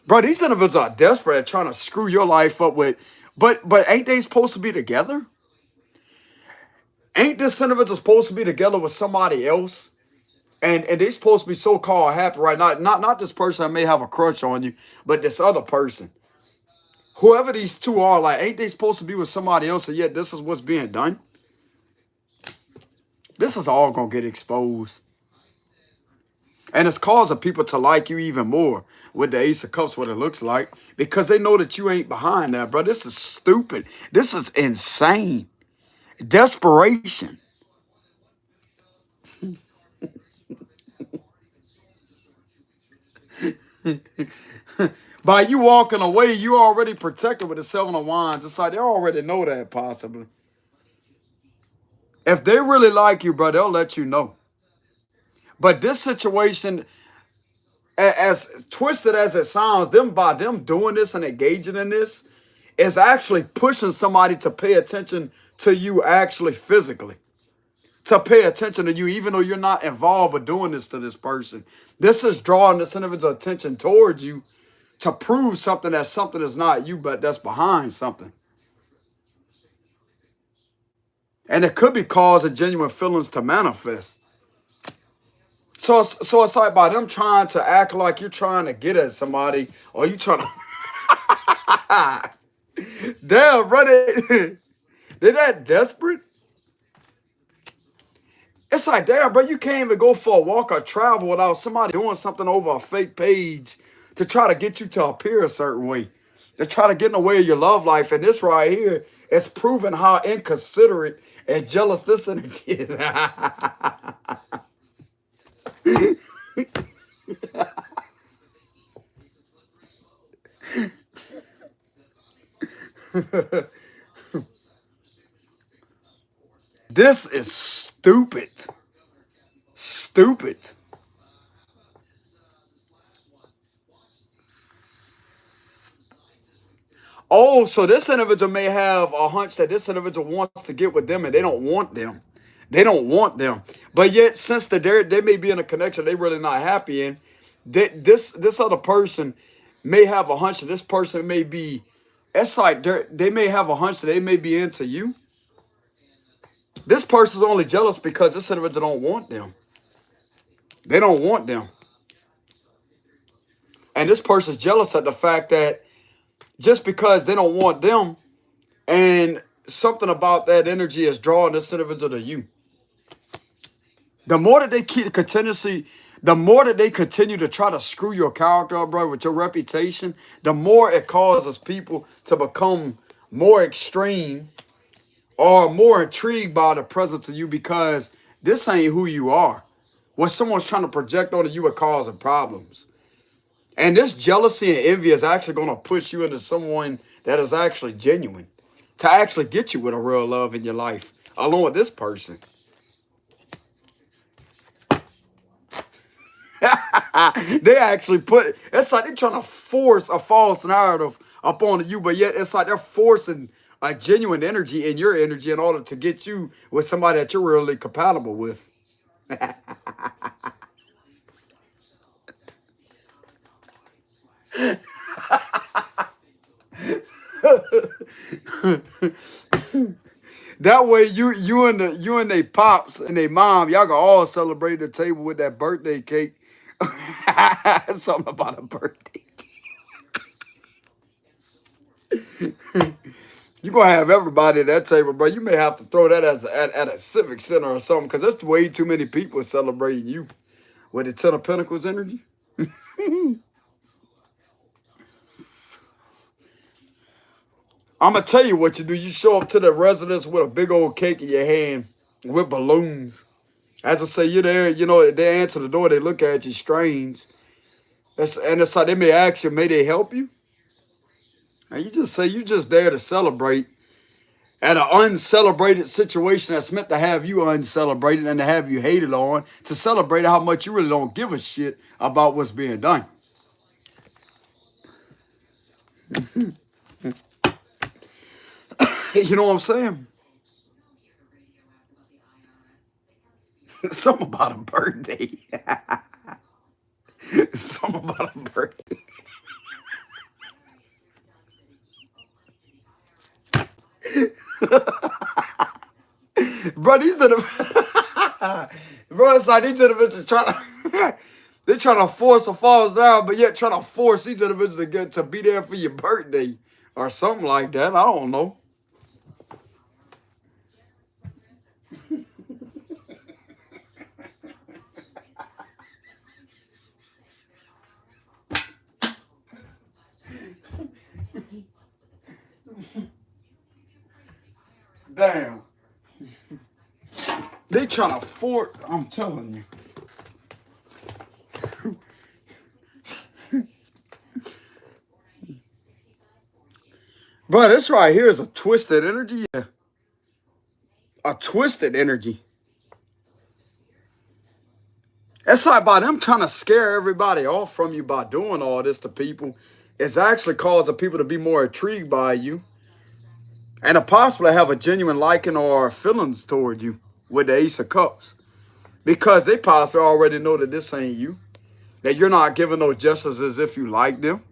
Bro, these individuals are desperate at trying to screw your life up with... But ain't they supposed to be together? Ain't this individual supposed to be together with somebody else? And they're supposed to be so-called happy, right? Not this person that may have a crush on you, but this other person. Whoever these two are, like, ain't they supposed to be with somebody else, and yet this is what's being done? This is all going to get exposed. And it's causing people to like you even more with the Ace of Cups, what it looks like, because they know that you ain't behind that, bro. This is stupid. This is insane. Desperation. By you walking away, you already protected with the 7 of Wands. It's like they already know that possibly. If they really like you, bro, they'll let you know. But this situation, as twisted as it sounds, by them doing this and engaging in this, is actually pushing somebody to pay attention to you actually physically. To pay attention to you, even though you're not involved with doing this to this person. This is drawing this individual's attention towards you to prove something that something is not you, but that's behind something. And it could be causing genuine feelings to manifest. So it's like by them trying to act like you're trying to get at somebody, or you trying to... Damn, bro, they're that desperate? It's like, damn, bro, you can't even go for a walk or travel without somebody doing something over a fake page to try to get you to appear a certain way. They try to get in the way of your love life. And this right here is proving how inconsiderate and jealous this energy is. This is stupid. Stupid. Oh, so this individual may have a hunch that this individual wants to get with them and they don't want them. They don't want them. But yet, since they may be in a connection they really not happy in, this other person may have a hunch that this person may be, it's like they may have a hunch that they may be into you. This person's only jealous because this individual don't want them. They don't want them. And this person's jealous at the fact that just because they don't want them and something about that energy is drawing this individual to you. The more that they keep continuously, the more that they continue to try to screw your character up, bro, with your reputation, the more it causes people to become more extreme or more intrigued by the presence of you because this ain't who you are. What someone's trying to project onto you are causing problems. And this jealousy and envy is actually going to push you into someone that is actually genuine to actually get you with a real love in your life, along with this person. They actually put, it's like they're trying to force a false narrative upon you, but yet it's like they're forcing a genuine energy in your energy in order to get you with somebody that you're really compatible with. That way you and they pops and they mom, y'all can all celebrate the table with that birthday cake. Something about a birthday. You're gonna have everybody at that table, bro. You may have to throw that as at a civic center or something, because that's way too many people celebrating you with the Ten of Pentacles energy. I'm gonna tell you what you do. You show up to the residence with a big old cake in your hand with balloons. As I say, you're there, you know, they answer the door, they look at you strange. And it's like they may ask you, may they help you? And you just say you just there to celebrate at an uncelebrated situation that's meant to have you uncelebrated and to have you hated on, to celebrate how much you really don't give a shit about what's being done. You know what I'm saying? Something about a birthday. Something about a birthday. Bro, these are the bro, it's like these individuals trying to they're trying to force a falls down, but yet trying to force these individuals to get to be there for your birthday or something like that. I don't know. Damn. They trying to force, I'm telling you. Bro, this right here is a twisted energy. Yeah. A twisted energy. It's like by them trying to scare everybody off from you by doing all this to people, it's actually causing people to be more intrigued by you and to possibly have a genuine liking or feelings toward you with the Ace of Cups. Because they possibly already know that this ain't you. That you're not giving no justice as if you like them.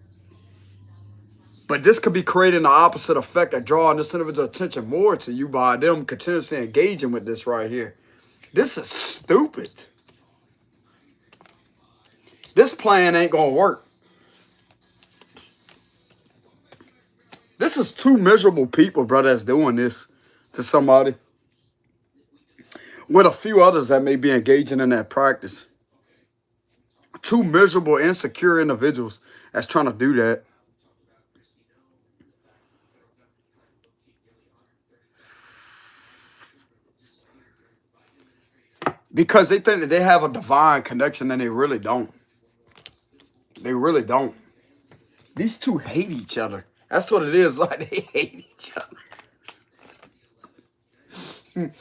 But this could be creating the opposite effect of drawing this individual's attention more to you by them continuously engaging with this right here. This is stupid. This plan ain't gonna work. This is two miserable people, bro, that's doing this to somebody. With a few others that may be engaging in that practice. Two miserable, insecure individuals that's trying to do that. Because they think that they have a divine connection and they really don't. They really don't. These two hate each other. That's what it is. Like, they hate each other.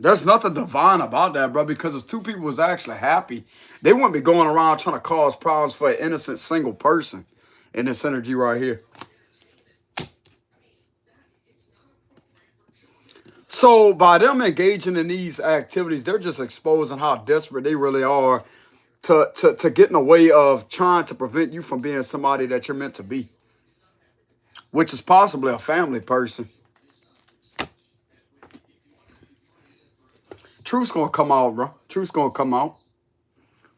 There's nothing divine about that, bro, because if two people was actually happy, they wouldn't be going around trying to cause problems for an innocent single person in this energy right here. So by them engaging in these activities, they're just exposing how desperate they really are to get in the way of trying to prevent you from being somebody that you're meant to be, which is possibly a family person. Truth's gonna come out, bro. Truth's gonna come out.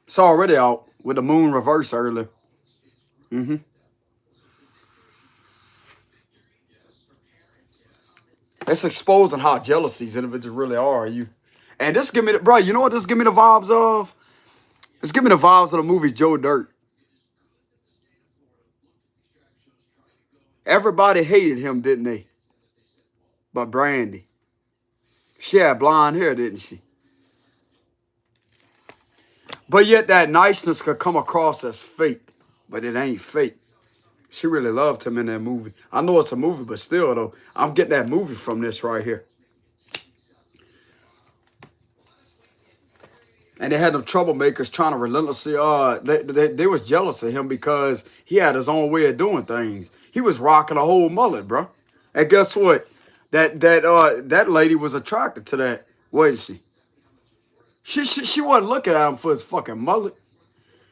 It's already out with the moon reverse earlier. It's exposing how jealous these individuals really are. And this give me bro, you know what this give me the vibes of? It's give me the vibes of the movie Joe Dirt. Everybody hated him, didn't they? But Brandy. She had blonde hair, didn't she? But yet that niceness could come across as fake. But it ain't fake. She really loved him in that movie. I know it's a movie, but still, though, I'm getting that movie from this right here. And they had them troublemakers trying to relentlessly, they was jealous of him because he had his own way of doing things. He was rocking a whole mullet, bro. And guess what? That lady was attracted to that, wasn't she? She wasn't looking at him for his fucking mullet.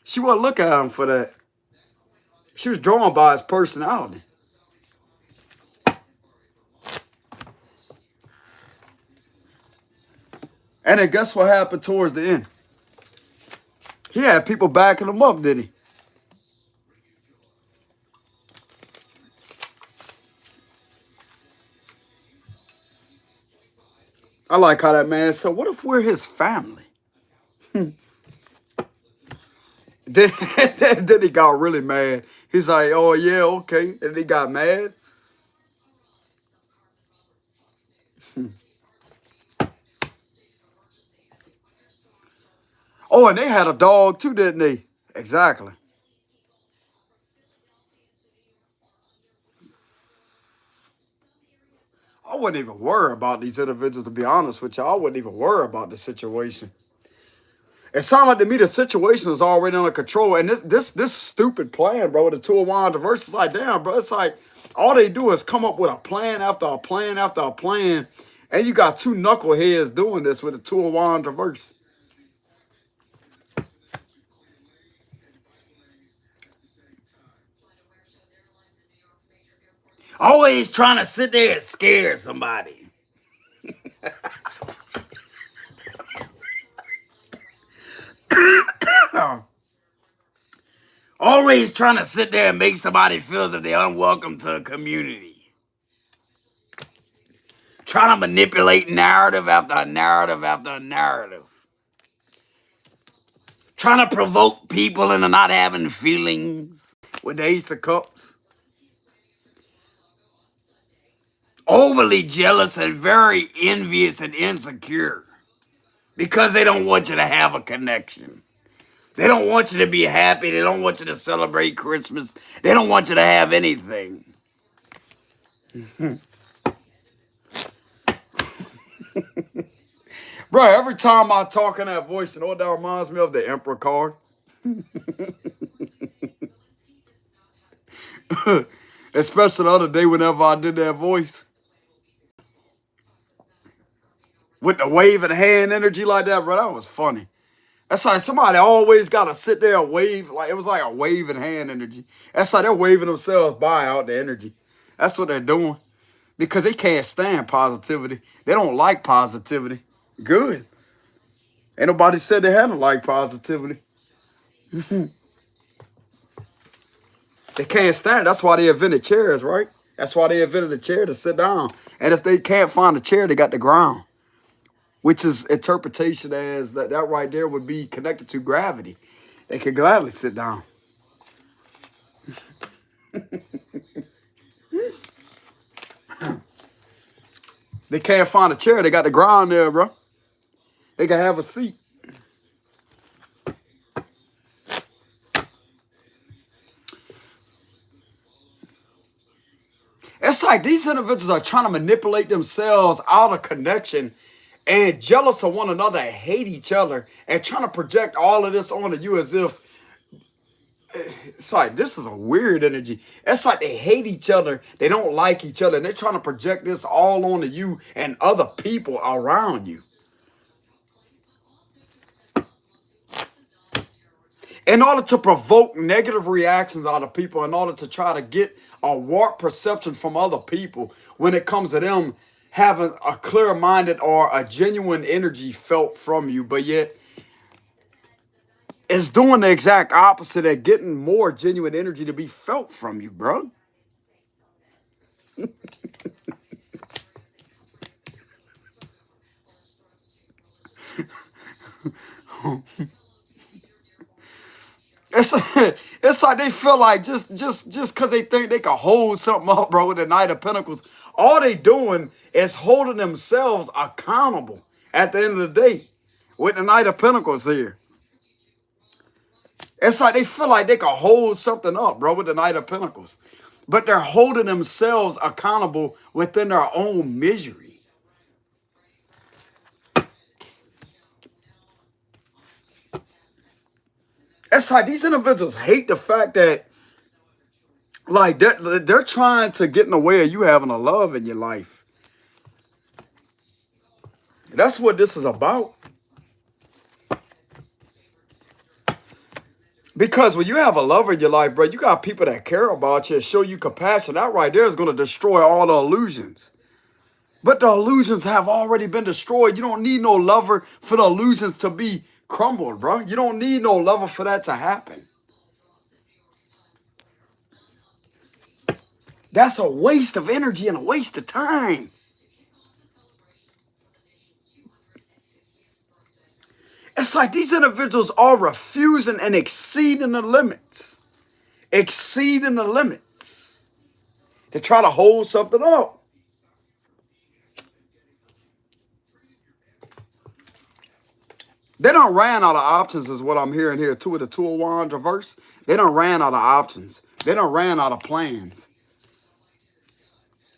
She wasn't looking at him for that. She was drawn by his personality. And then guess what happened towards the end? He had people backing him up, didn't he? I like how that man said, what if we're his family? Then he got really mad. He's like, oh, yeah, okay. And he got mad. Oh, and they had a dog too, didn't they? Exactly. I wouldn't even worry about these individuals, to be honest with you. I wouldn't even worry about the situation. It sounded like to me the situation is already under control. And this stupid plan, bro, the Two of Wands reverse is like, damn, bro, it's like all they do is come up with a plan after a plan after a plan. And you got two knuckleheads doing this with the Two of Wands reverse. Always trying to sit there and scare somebody. Always trying to sit there and make somebody feel as if they're unwelcome to a community. Trying to manipulate narrative after narrative after narrative. Trying to provoke people into not having feelings with the Ace of Cups. Overly jealous and very envious and insecure. Because they don't want you to have a connection. They don't want you to be happy. They don't want you to celebrate Christmas. They don't want you to have anything. Bro, every time I talk in that voice, you know what that reminds me of? The Emperor card. Especially the other day whenever I did that voice. With the waving hand energy like that, bro, that was funny. That's like somebody always got to sit there and wave. Like it was like a waving hand energy. That's like they're waving themselves by out the energy. That's what they're doing. Because they can't stand positivity. They don't like positivity. Good. Ain't nobody said they had to like positivity. They can't stand it. That's why they invented chairs, right? That's why they invented a chair to sit down. And if they can't find a chair, they got the ground. Which is interpretation as that right there would be connected to gravity. They could gladly sit down. They can't find a chair. They got the ground there, bro. They can have a seat. It's like these individuals are trying to manipulate themselves out of connection and jealous of one another and hate each other and trying to project all of this onto you as if it's like this is a weird energy. It's like they hate each other, they don't like each other, and they're trying to project this all onto you and other people around you. In order to provoke negative reactions out of people, in order to try to get a warped perception from other people when it comes to them having a clear-minded or a genuine energy felt from you, but yet it's doing the exact opposite and getting more genuine energy to be felt from you, bro. It's like they feel like just because they think they can hold something up, bro, with the Knight of Pentacles, all they doing is holding themselves accountable at the end of the day with the Knight of Pentacles here. It's like they feel like they can hold something up, bro, with the Knight of Pentacles. But they're holding themselves accountable within their own misery. It's like these individuals hate the fact that, like, they're trying to get in the way of you having a love in your life. That's what this is about. Because when you have a love in your life, bro, you got people that care about you and show you compassion. That right there is going to destroy all the illusions. But the illusions have already been destroyed. You don't need no lover for the illusions to be crumbled, bro. You don't need no lover for that to happen. That's a waste of energy and a waste of time. It's like these individuals are refusing and exceeding the limits. Exceeding the limits. They try to hold something up. They done ran out of options is what I'm hearing here too with the Two of Wands reverse. They done ran out of options. They done ran out of plans.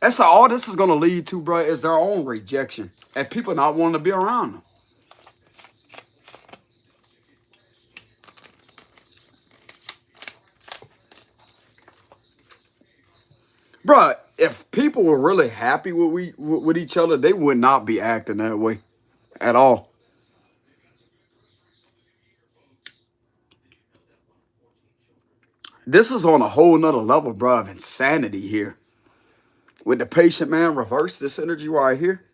That's all this is going to lead to, bro, is their own rejection. And people not wanting to be around them. Bro, if people were really happy with each other, they would not be acting that way at all. This is on a whole nother level, bro, of insanity here. With the Patient Man reverse, this energy right here.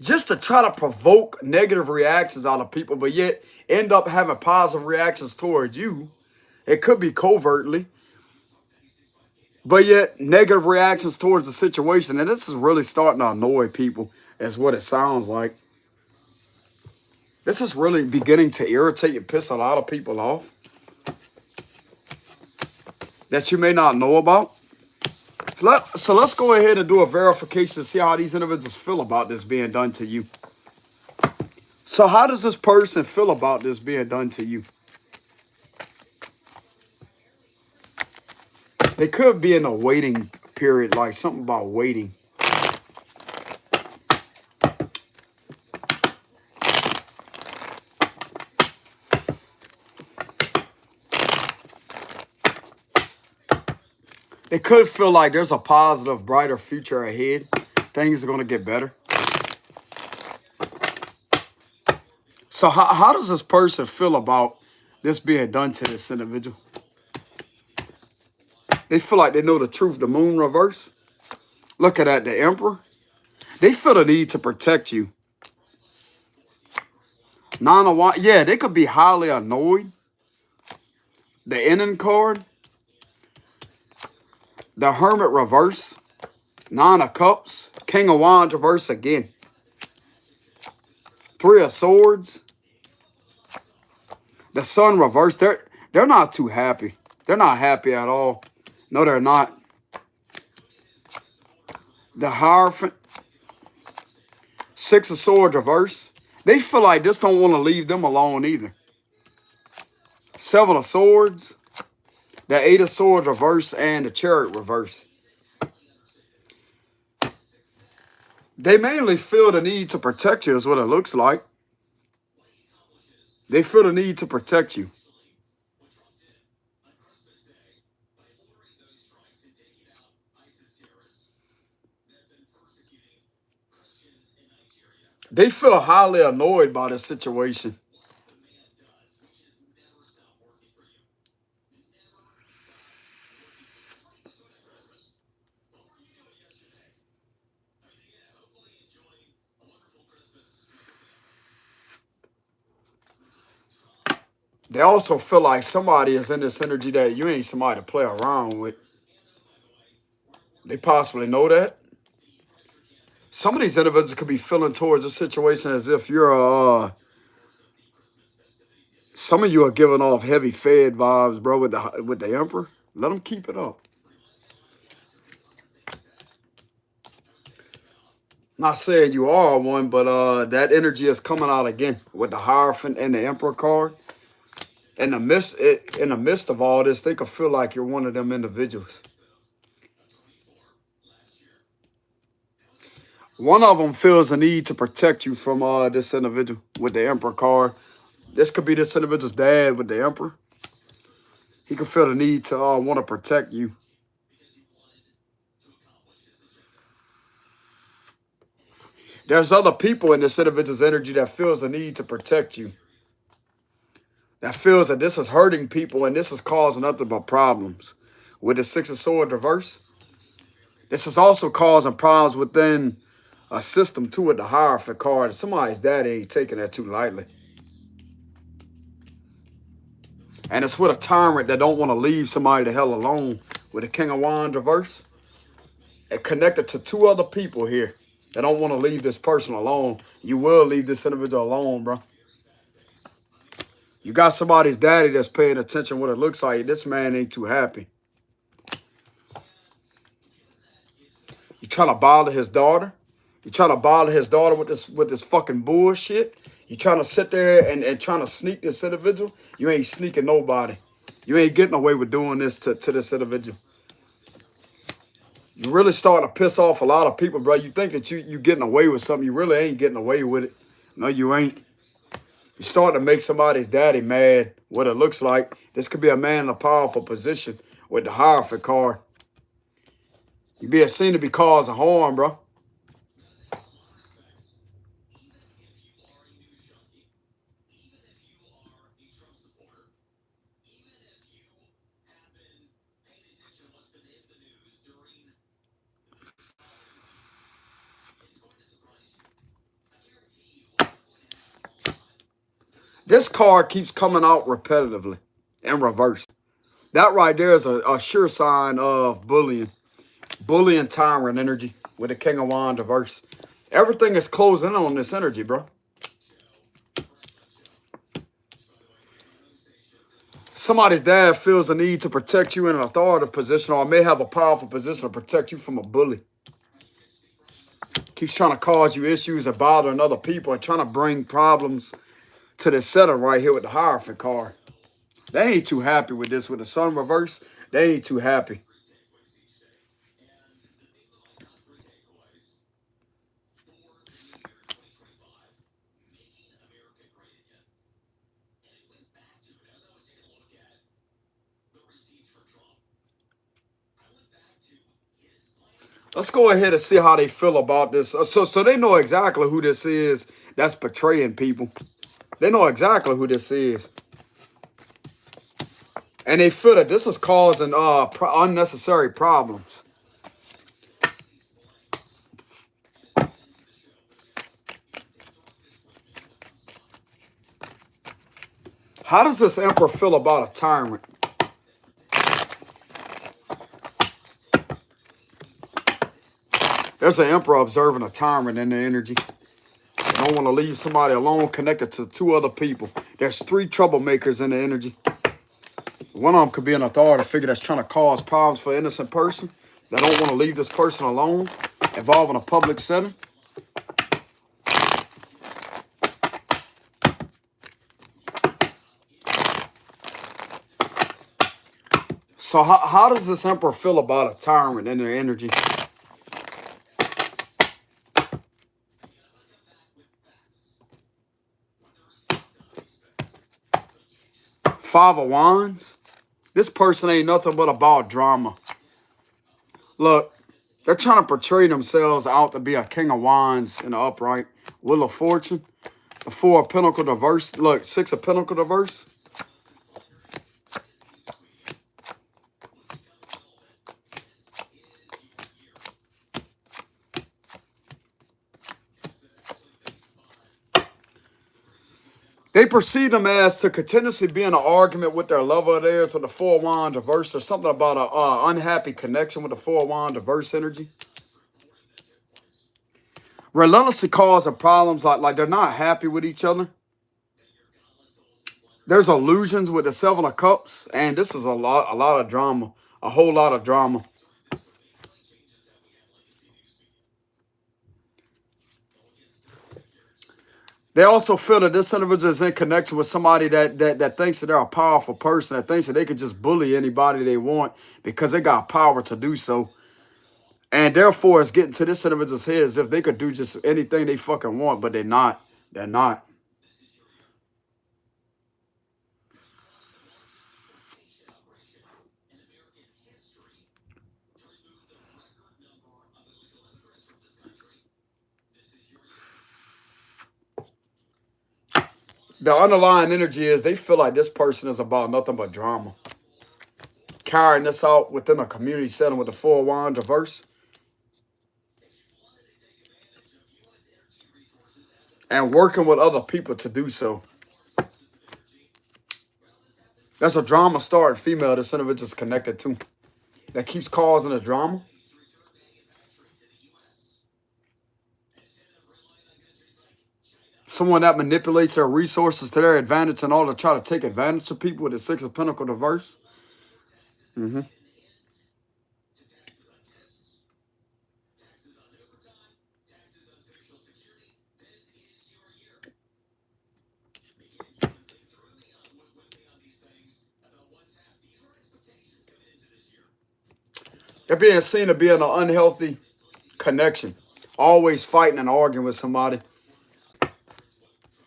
Just to try to provoke negative reactions out of people, but yet end up having positive reactions towards you. It could be covertly. But yet negative reactions towards the situation. And this is really starting to annoy people, is what it sounds like. This is really beginning to irritate and piss a lot of people off that you may not know about. So let's go ahead and do a verification to see how these individuals feel about this being done to you. So how does this person feel about this being done to you? They could be in a waiting period, like something about waiting. It could feel like there's a positive, brighter future ahead. Things are going to get better. So how does this person feel about this being done to this individual? They feel like they know the truth. The Moon reverse. Look at that, the Emperor. They feel the need to protect you. Nine of Wands. Yeah, they could be highly annoyed. The Ending card. The Hermit reverse. Nine of Cups. King of Wands reverse again. Three of Swords. The Sun reverse. They're not too happy. They're not happy at all. No, they're not. The Hierophant. Six of Swords reverse. They feel like this don't want to leave them alone either. Seven of Swords. The Eight of Swords reverse and the Chariot reverse. They mainly feel the need to protect you is what it looks like. They feel the need to protect you. They feel highly annoyed by the situation. They also feel like somebody is in this energy that you ain't somebody to play around with. They possibly know that. Some of these individuals could be feeling towards the situation as if you're some of you are giving off heavy fed vibes, bro, with the Emperor. Let them keep it up. Not saying you are one, but that energy is coming out again with the Hierophant and the Emperor card. In the midst of all this, they could feel like you're one of them individuals. One of them feels the need to protect you from this individual with the Emperor card. This could be this individual's dad with the Emperor. He could feel the need to want to protect you. There's other people in this individual's energy that feels the need to protect you. That feels that this is hurting people and this is causing nothing but problems. With the Six of Swords reverse, this is also causing problems within a system too with the Hierophant card. Somebody's daddy ain't taking that too lightly. And it's with a tyrant that don't want to leave somebody the hell alone. With the King of Wands reverse, it connected to two other people here that don't want to leave this person alone. You will leave this individual alone, bro. You got somebody's daddy that's paying attention what it looks like. This man ain't too happy. You trying to bother his daughter? You trying to bother his daughter with this fucking bullshit? You trying to sit there and trying to sneak this individual? You ain't sneaking nobody. You ain't getting away with doing this to this individual. You really starting to piss off a lot of people, bro. You think that you getting away with something. You really ain't getting away with it. No, you ain't. You starting to make somebody's daddy mad, what it looks like. This could be a man in a powerful position with the Hierophant card. You being seen to be causing harm, bro. This card keeps coming out repetitively in reverse. That right there is a sure sign of bullying. Bullying tyrant energy with the King of Wands reverse. Everything is closing in on this energy, bro. Somebody's dad feels the need to protect you in an authoritative position or may have a powerful position to protect you from a bully. Keeps trying to cause you issues or bothering other people and trying to bring problems to this setup right here with the Hierophant card. They ain't too happy with this. With the Sun reverse, they ain't too happy. Let's go ahead and see how they feel about this. So they know exactly who this is that's betraying people. They know exactly who this is. And they feel that this is causing unnecessary problems. How does this Emperor feel about a tyrant? There's an Emperor observing a tyrant in the energy. They don't want to leave somebody alone connected to two other people. There's three troublemakers in the energy. One of them could be an authority figure that's trying to cause problems for an innocent person. They don't want to leave this person alone, involved in a public setting. So how does this Emperor feel about a tyrant and their energy? Five of Wands. This person ain't nothing but about drama. Look, they're trying to portray themselves out to be a King of Wands in the upright. Wheel of Fortune. The Four of Pentacles reverse. Look, Six of Pentacles reverse. They perceive them as to continuously be in an argument with their lover of theirs with the Four of Wands reverse, or something about an unhappy connection with the Four of Wands reverse energy. Relentlessly causing problems, like they're not happy with each other. There's illusions with the Seven of Cups, and this is a lot of drama, a whole lot of drama. They also feel that this individual is in connection with somebody that thinks that they're a powerful person, that thinks that they could just bully anybody they want because they got power to do so. And therefore, it's getting to this individual's head as if they could do just anything they fucking want, but they're not. They're not. The underlying energy is they feel like this person is about nothing but drama. Carrying this out within a community setting with the Four of Wands reverse. And working with other people to do so. That's a drama starring female this individual's connected to. That keeps causing the drama. Someone that manipulates their resources to their advantage in order to try to take advantage of people with the Six of Pentacles reverse. They're being seen to be in an unhealthy connection. Always fighting and arguing with somebody.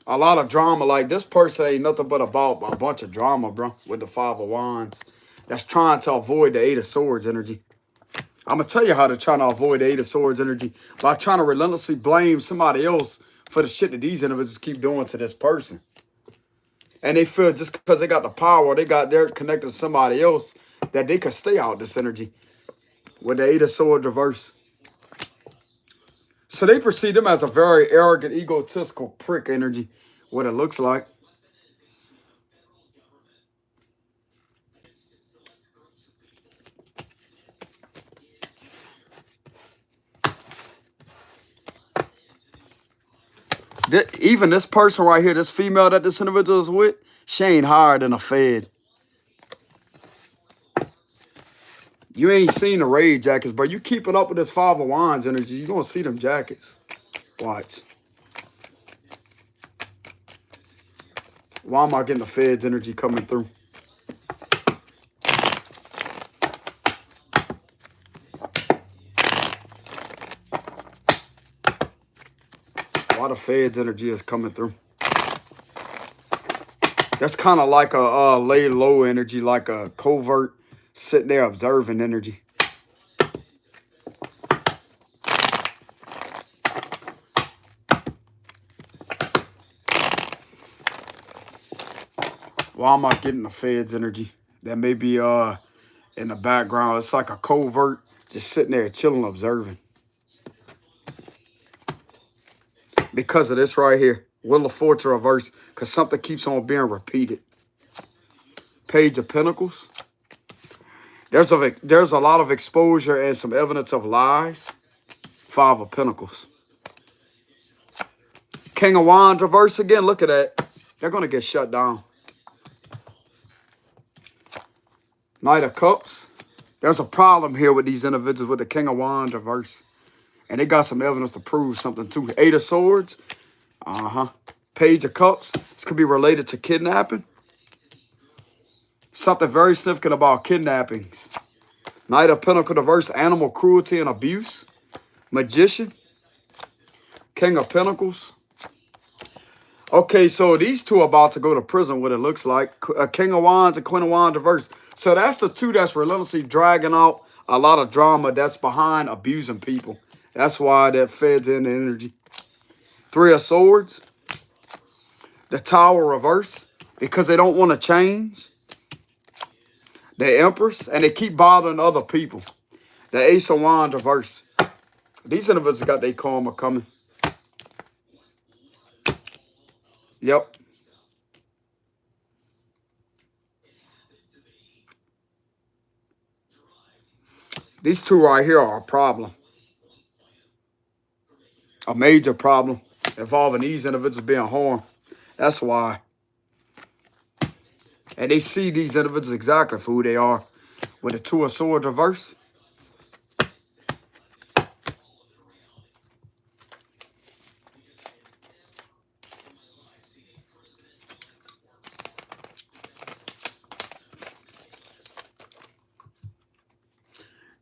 A lot of drama. Like, this person ain't nothing but about a bunch of drama, bro. With the Five of Wands. That's trying to avoid the Eight of Swords energy. I'm going to tell you how they're trying to avoid the Eight of Swords energy. By trying to relentlessly blame somebody else for the shit that these individuals keep doing to this person. And they feel just because they got the power, they're connected to somebody else, that they could stay out this energy. With the Eight of Swords reverse. So they perceive them as a very arrogant, egotistical prick energy. What it looks like. Even this person right here, this female that this individual is with, she ain't higher than a Fed. You ain't seen the raid jackets, but you keep it up with this Five of Wands energy, you're going to see them jackets. Watch. Why am I getting the Fed's energy coming through? Why the Fed's energy is coming through? That's kind of like a lay low energy, like a covert, sitting there observing energy. Why am I getting the Fed's energy? That may be in the background. It's like a covert, just sitting there chilling, observing. Because of this right here. Wheel of Fortune reverse. Because something keeps on being repeated. Page of Pentacles. There's a lot of exposure and some evidence of lies. Five of Pentacles. King of Wands reverse again. Look at that. They're going to get shut down. Knight of Cups. There's a problem here with these individuals with the King of Wands reverse. And they got some evidence to prove something too. Eight of Swords. Page of Cups. This could be related to kidnapping. Something very significant about kidnappings. Knight of Pentacles reverse, animal cruelty and abuse. Magician. King of Pentacles. Okay, so these two are about to go to prison, what it looks like. King of Wands and Queen of Wands reverse. So that's the two that's relentlessly dragging out a lot of drama that's behind abusing people. That's why that feds in the energy. Three of Swords. The Tower reverse. Because they don't want to change. The Empress. And they keep bothering other people. The Ace of Wands reverse. These individuals got their karma coming. Yep. These two right here are a problem. A major problem involving these individuals being harmed. That's why. And they see these individuals exactly for who they are. With the Two of Swords reverse.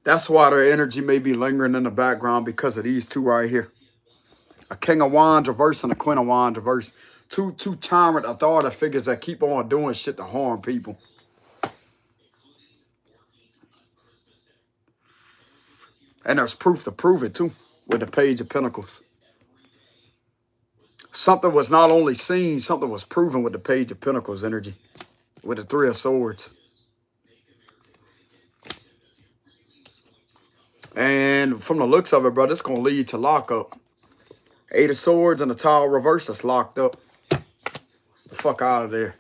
That's why their energy may be lingering in the background because of these two right here. A King of Wands reverse and a Queen of Wands reverse. Two tyrant authority figures that keep on doing shit to harm people. And there's proof to prove it too with the Page of Pentacles. Something was not only seen, something was proven with the Page of Pentacles energy. With the Three of Swords. And from the looks of it, bro, it's going to lead to lockup. Eight of Swords and the Tower reverse that's locked up. The fuck out of there.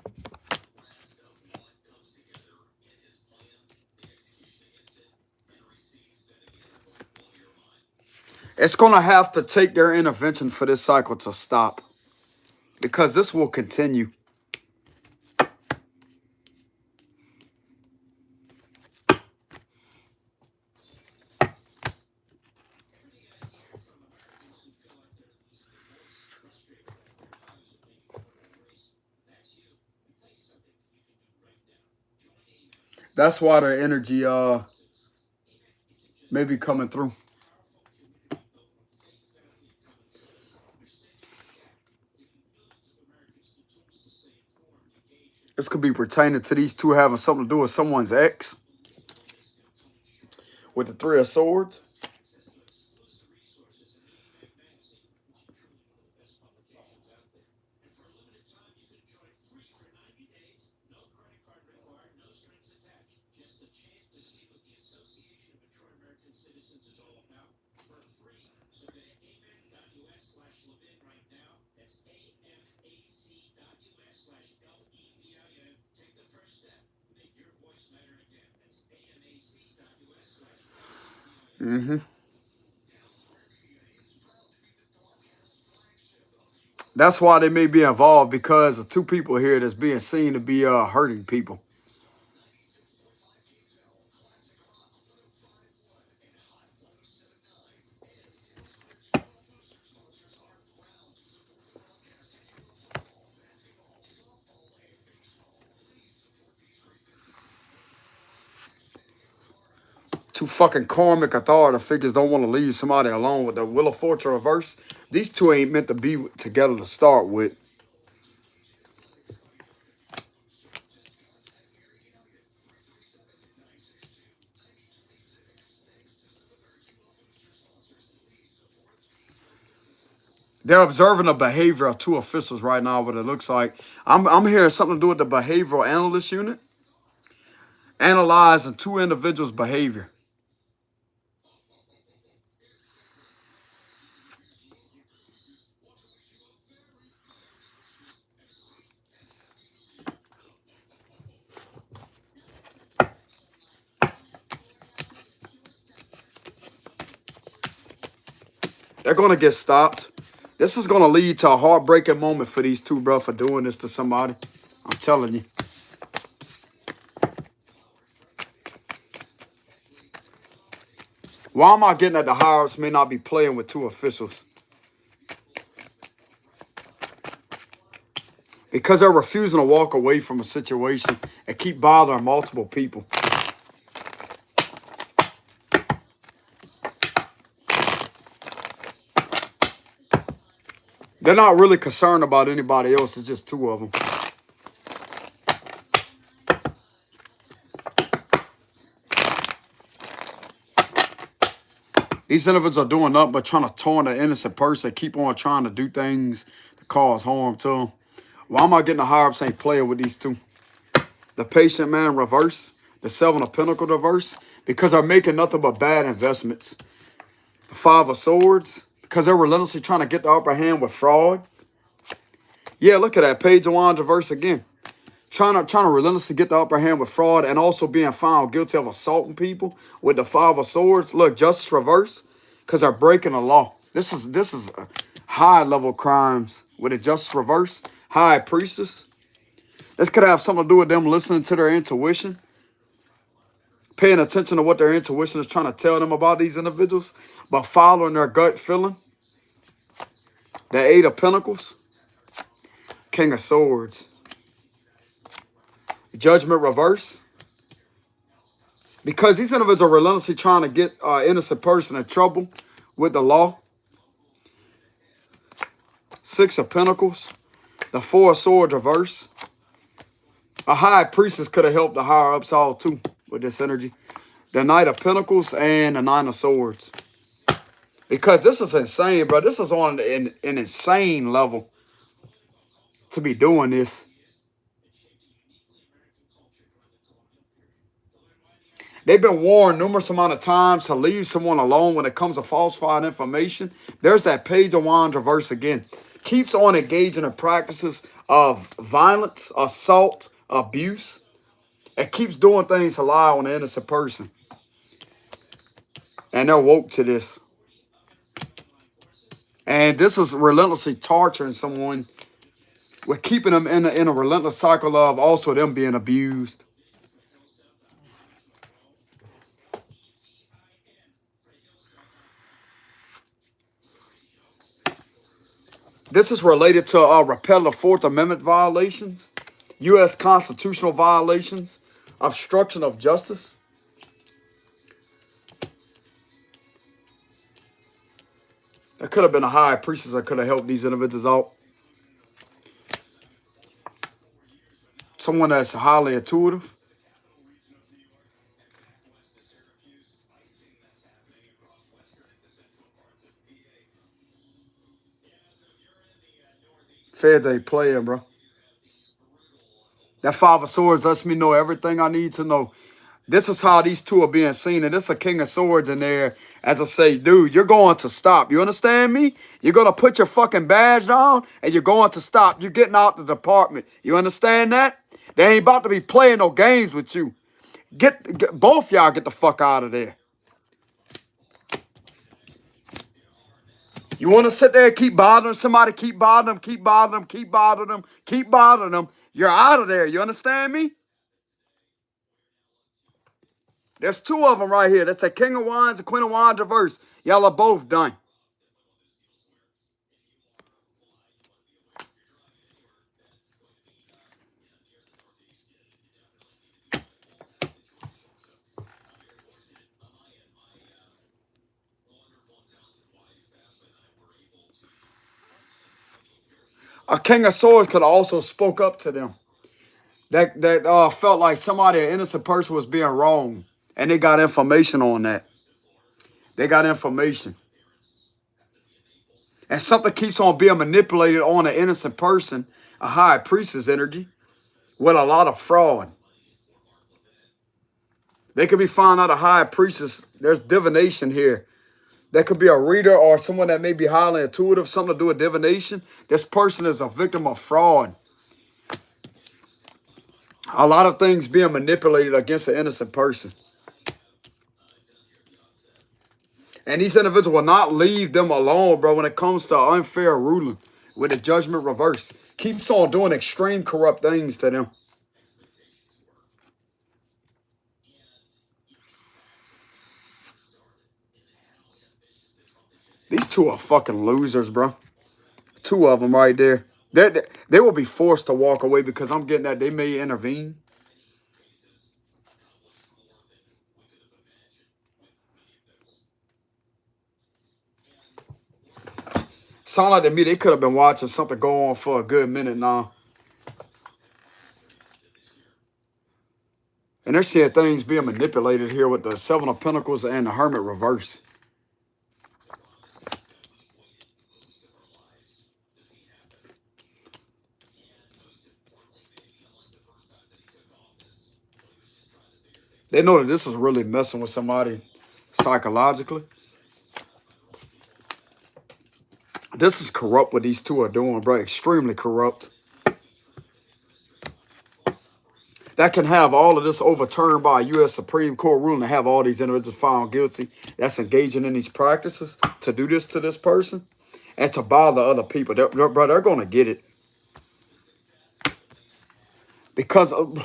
It's going to have to take their intervention for this cycle to stop. Because this will continue. That's why their energy may be coming through. This could be pertaining to these two having something to do with someone's ex. With the Three of Swords. That's why they may be involved, because of two people here that's being seen to be hurting people. Two fucking karmic authority figures don't want to leave somebody alone with the Wheel of Fortune reverse. These two ain't meant to be together to start with. They're observing the behavior of two officials right now, what it looks like. I'm hearing something to do with the behavioral analyst unit. Analyzing two individuals' behavior. They're going to get stopped. This is going to lead to a heartbreaking moment for these two, bro, for doing this to somebody. I'm telling you. Why am I getting at the Hierophants may not be playing with two officials? because they're refusing to walk away from a situation and keep bothering multiple people. They're not really concerned about anybody else. It's just two of them. These individuals are doing nothing but trying to taunt an innocent person, keep on trying to do things to cause harm to them. Why am I getting a higher ups ain't playing with these two? The patient man reverse, the Seven of Pentacles reverse, because they're making nothing but bad investments. The Five of Swords, because they're relentlessly trying to get the upper hand with fraud. Yeah, look at that. Page of Wands reverse again. Trying to relentlessly get the upper hand with fraud and also being found guilty of assaulting people with the Five of Swords. Look, justice reverse, because they're breaking the law. This is high level crimes with a justice reverse. High priestess. This could have something to do with them listening to their intuition, paying attention to what their intuition is trying to tell them about these individuals, but following their gut feeling. The Eight of Pentacles, King of Swords. Judgment reverse. Because these individuals are relentlessly trying to get an innocent person in trouble with the law. Six of Pentacles. The Four of Swords reverse. A high priestess could have helped the higher ups all too with this energy. The Knight of Pentacles and the Nine of Swords. Because this is insane, bro. This is on an insane level to be doing this. They've been warned numerous amount of times to leave someone alone when it comes to falsified information. There's that Page of Wands reverse again. Keeps on engaging in practices of violence, assault, abuse. It keeps doing things to lie on an innocent person. And they're woke to this. And this is relentlessly torturing someone with keeping them in a relentless cycle of also them being abused. This is related to repetitive Fourth Amendment violations, U.S. constitutional violations, obstruction of justice. There could have been a high priestess that could have helped these individuals out. Someone that's highly intuitive. Feds ain't playing, bro. That Five of Swords lets me know everything I need to know. This is how these two are being seen. And this is a King of Swords in there. As I say, dude, you're going to stop. You understand me? You're going to put your fucking badge down and you're going to stop. You're getting out the department. You understand that? They ain't about to be playing no games with you. Get both y'all get the fuck out of there. You want to sit there and keep bothering somebody, keep bothering them, keep bothering them, keep bothering them, keep bothering them. You're out of there. You understand me? There's two of them right here. That's a King of Wands and Queen of Wands reverse. Y'all are both done. A King of Swords could also spoke up to them. That felt like somebody, an innocent person, was being wrong. And they got information on that. They got information. And something keeps on being manipulated on an innocent person, a high priestess energy, with a lot of fraud. They could be found out a high priestess. There's divination here. That could be a reader or someone that may be highly intuitive, something to do with divination. This person is a victim of fraud. A lot of things being manipulated against an innocent person. And these individuals will not leave them alone, bro, when it comes to unfair ruling with the judgment reverse. Keeps on doing extreme corrupt things to them. These two are fucking losers, bro. Two of them right there. They will be forced to walk away because I'm getting that they may intervene. Sound like to me they could have been watching something go on for a good minute now. And they're seeing things being manipulated here with the Seven of Pentacles and the Hermit reverse. They know that this is really messing with somebody psychologically. This is corrupt what these two are doing, bro. Extremely corrupt. That can have all of this overturned by a U.S. Supreme Court ruling to have all these individuals found guilty that's engaging in these practices to do this to this person and to bother other people. Bro, they're going to get it. Because of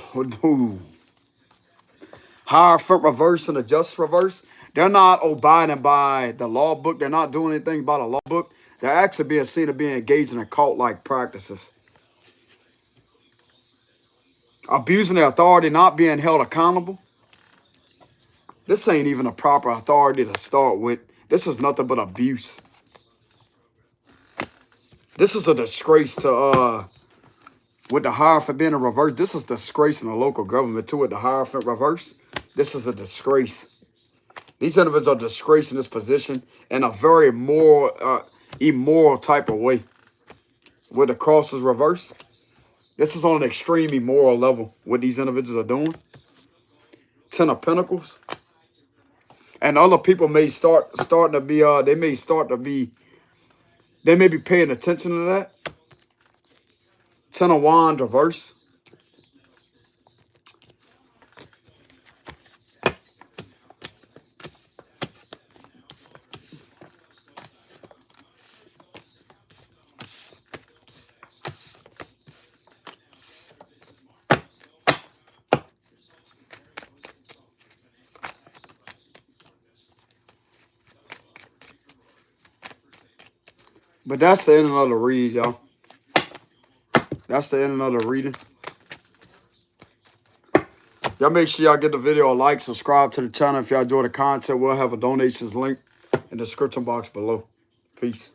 Hierophant reverse and the Justice reverse, they're not abiding by the law book. They're not doing anything by the law book. They're actually being seen to be engaged in cult-like practices. Abusing their authority, not being held accountable. This ain't even a proper authority to start with. This is nothing but abuse. This is a disgrace to, with the Hierophant being in reverse, this is a disgrace in the local government too with the Hierophant reverse. This is a disgrace. These individuals are disgracing this position in a very immoral type of way. With the cross is reversed. This is on an extreme immoral level, what these individuals are doing. Ten of Pentacles. And other people may they may be paying attention to that. Ten of Wands reverse. But that's the end of the read, y'all. That's the end of the reading. Y'all make sure y'all get the video a like, subscribe to the channel if y'all enjoy the content. We'll have a donations link in the description box below. Peace.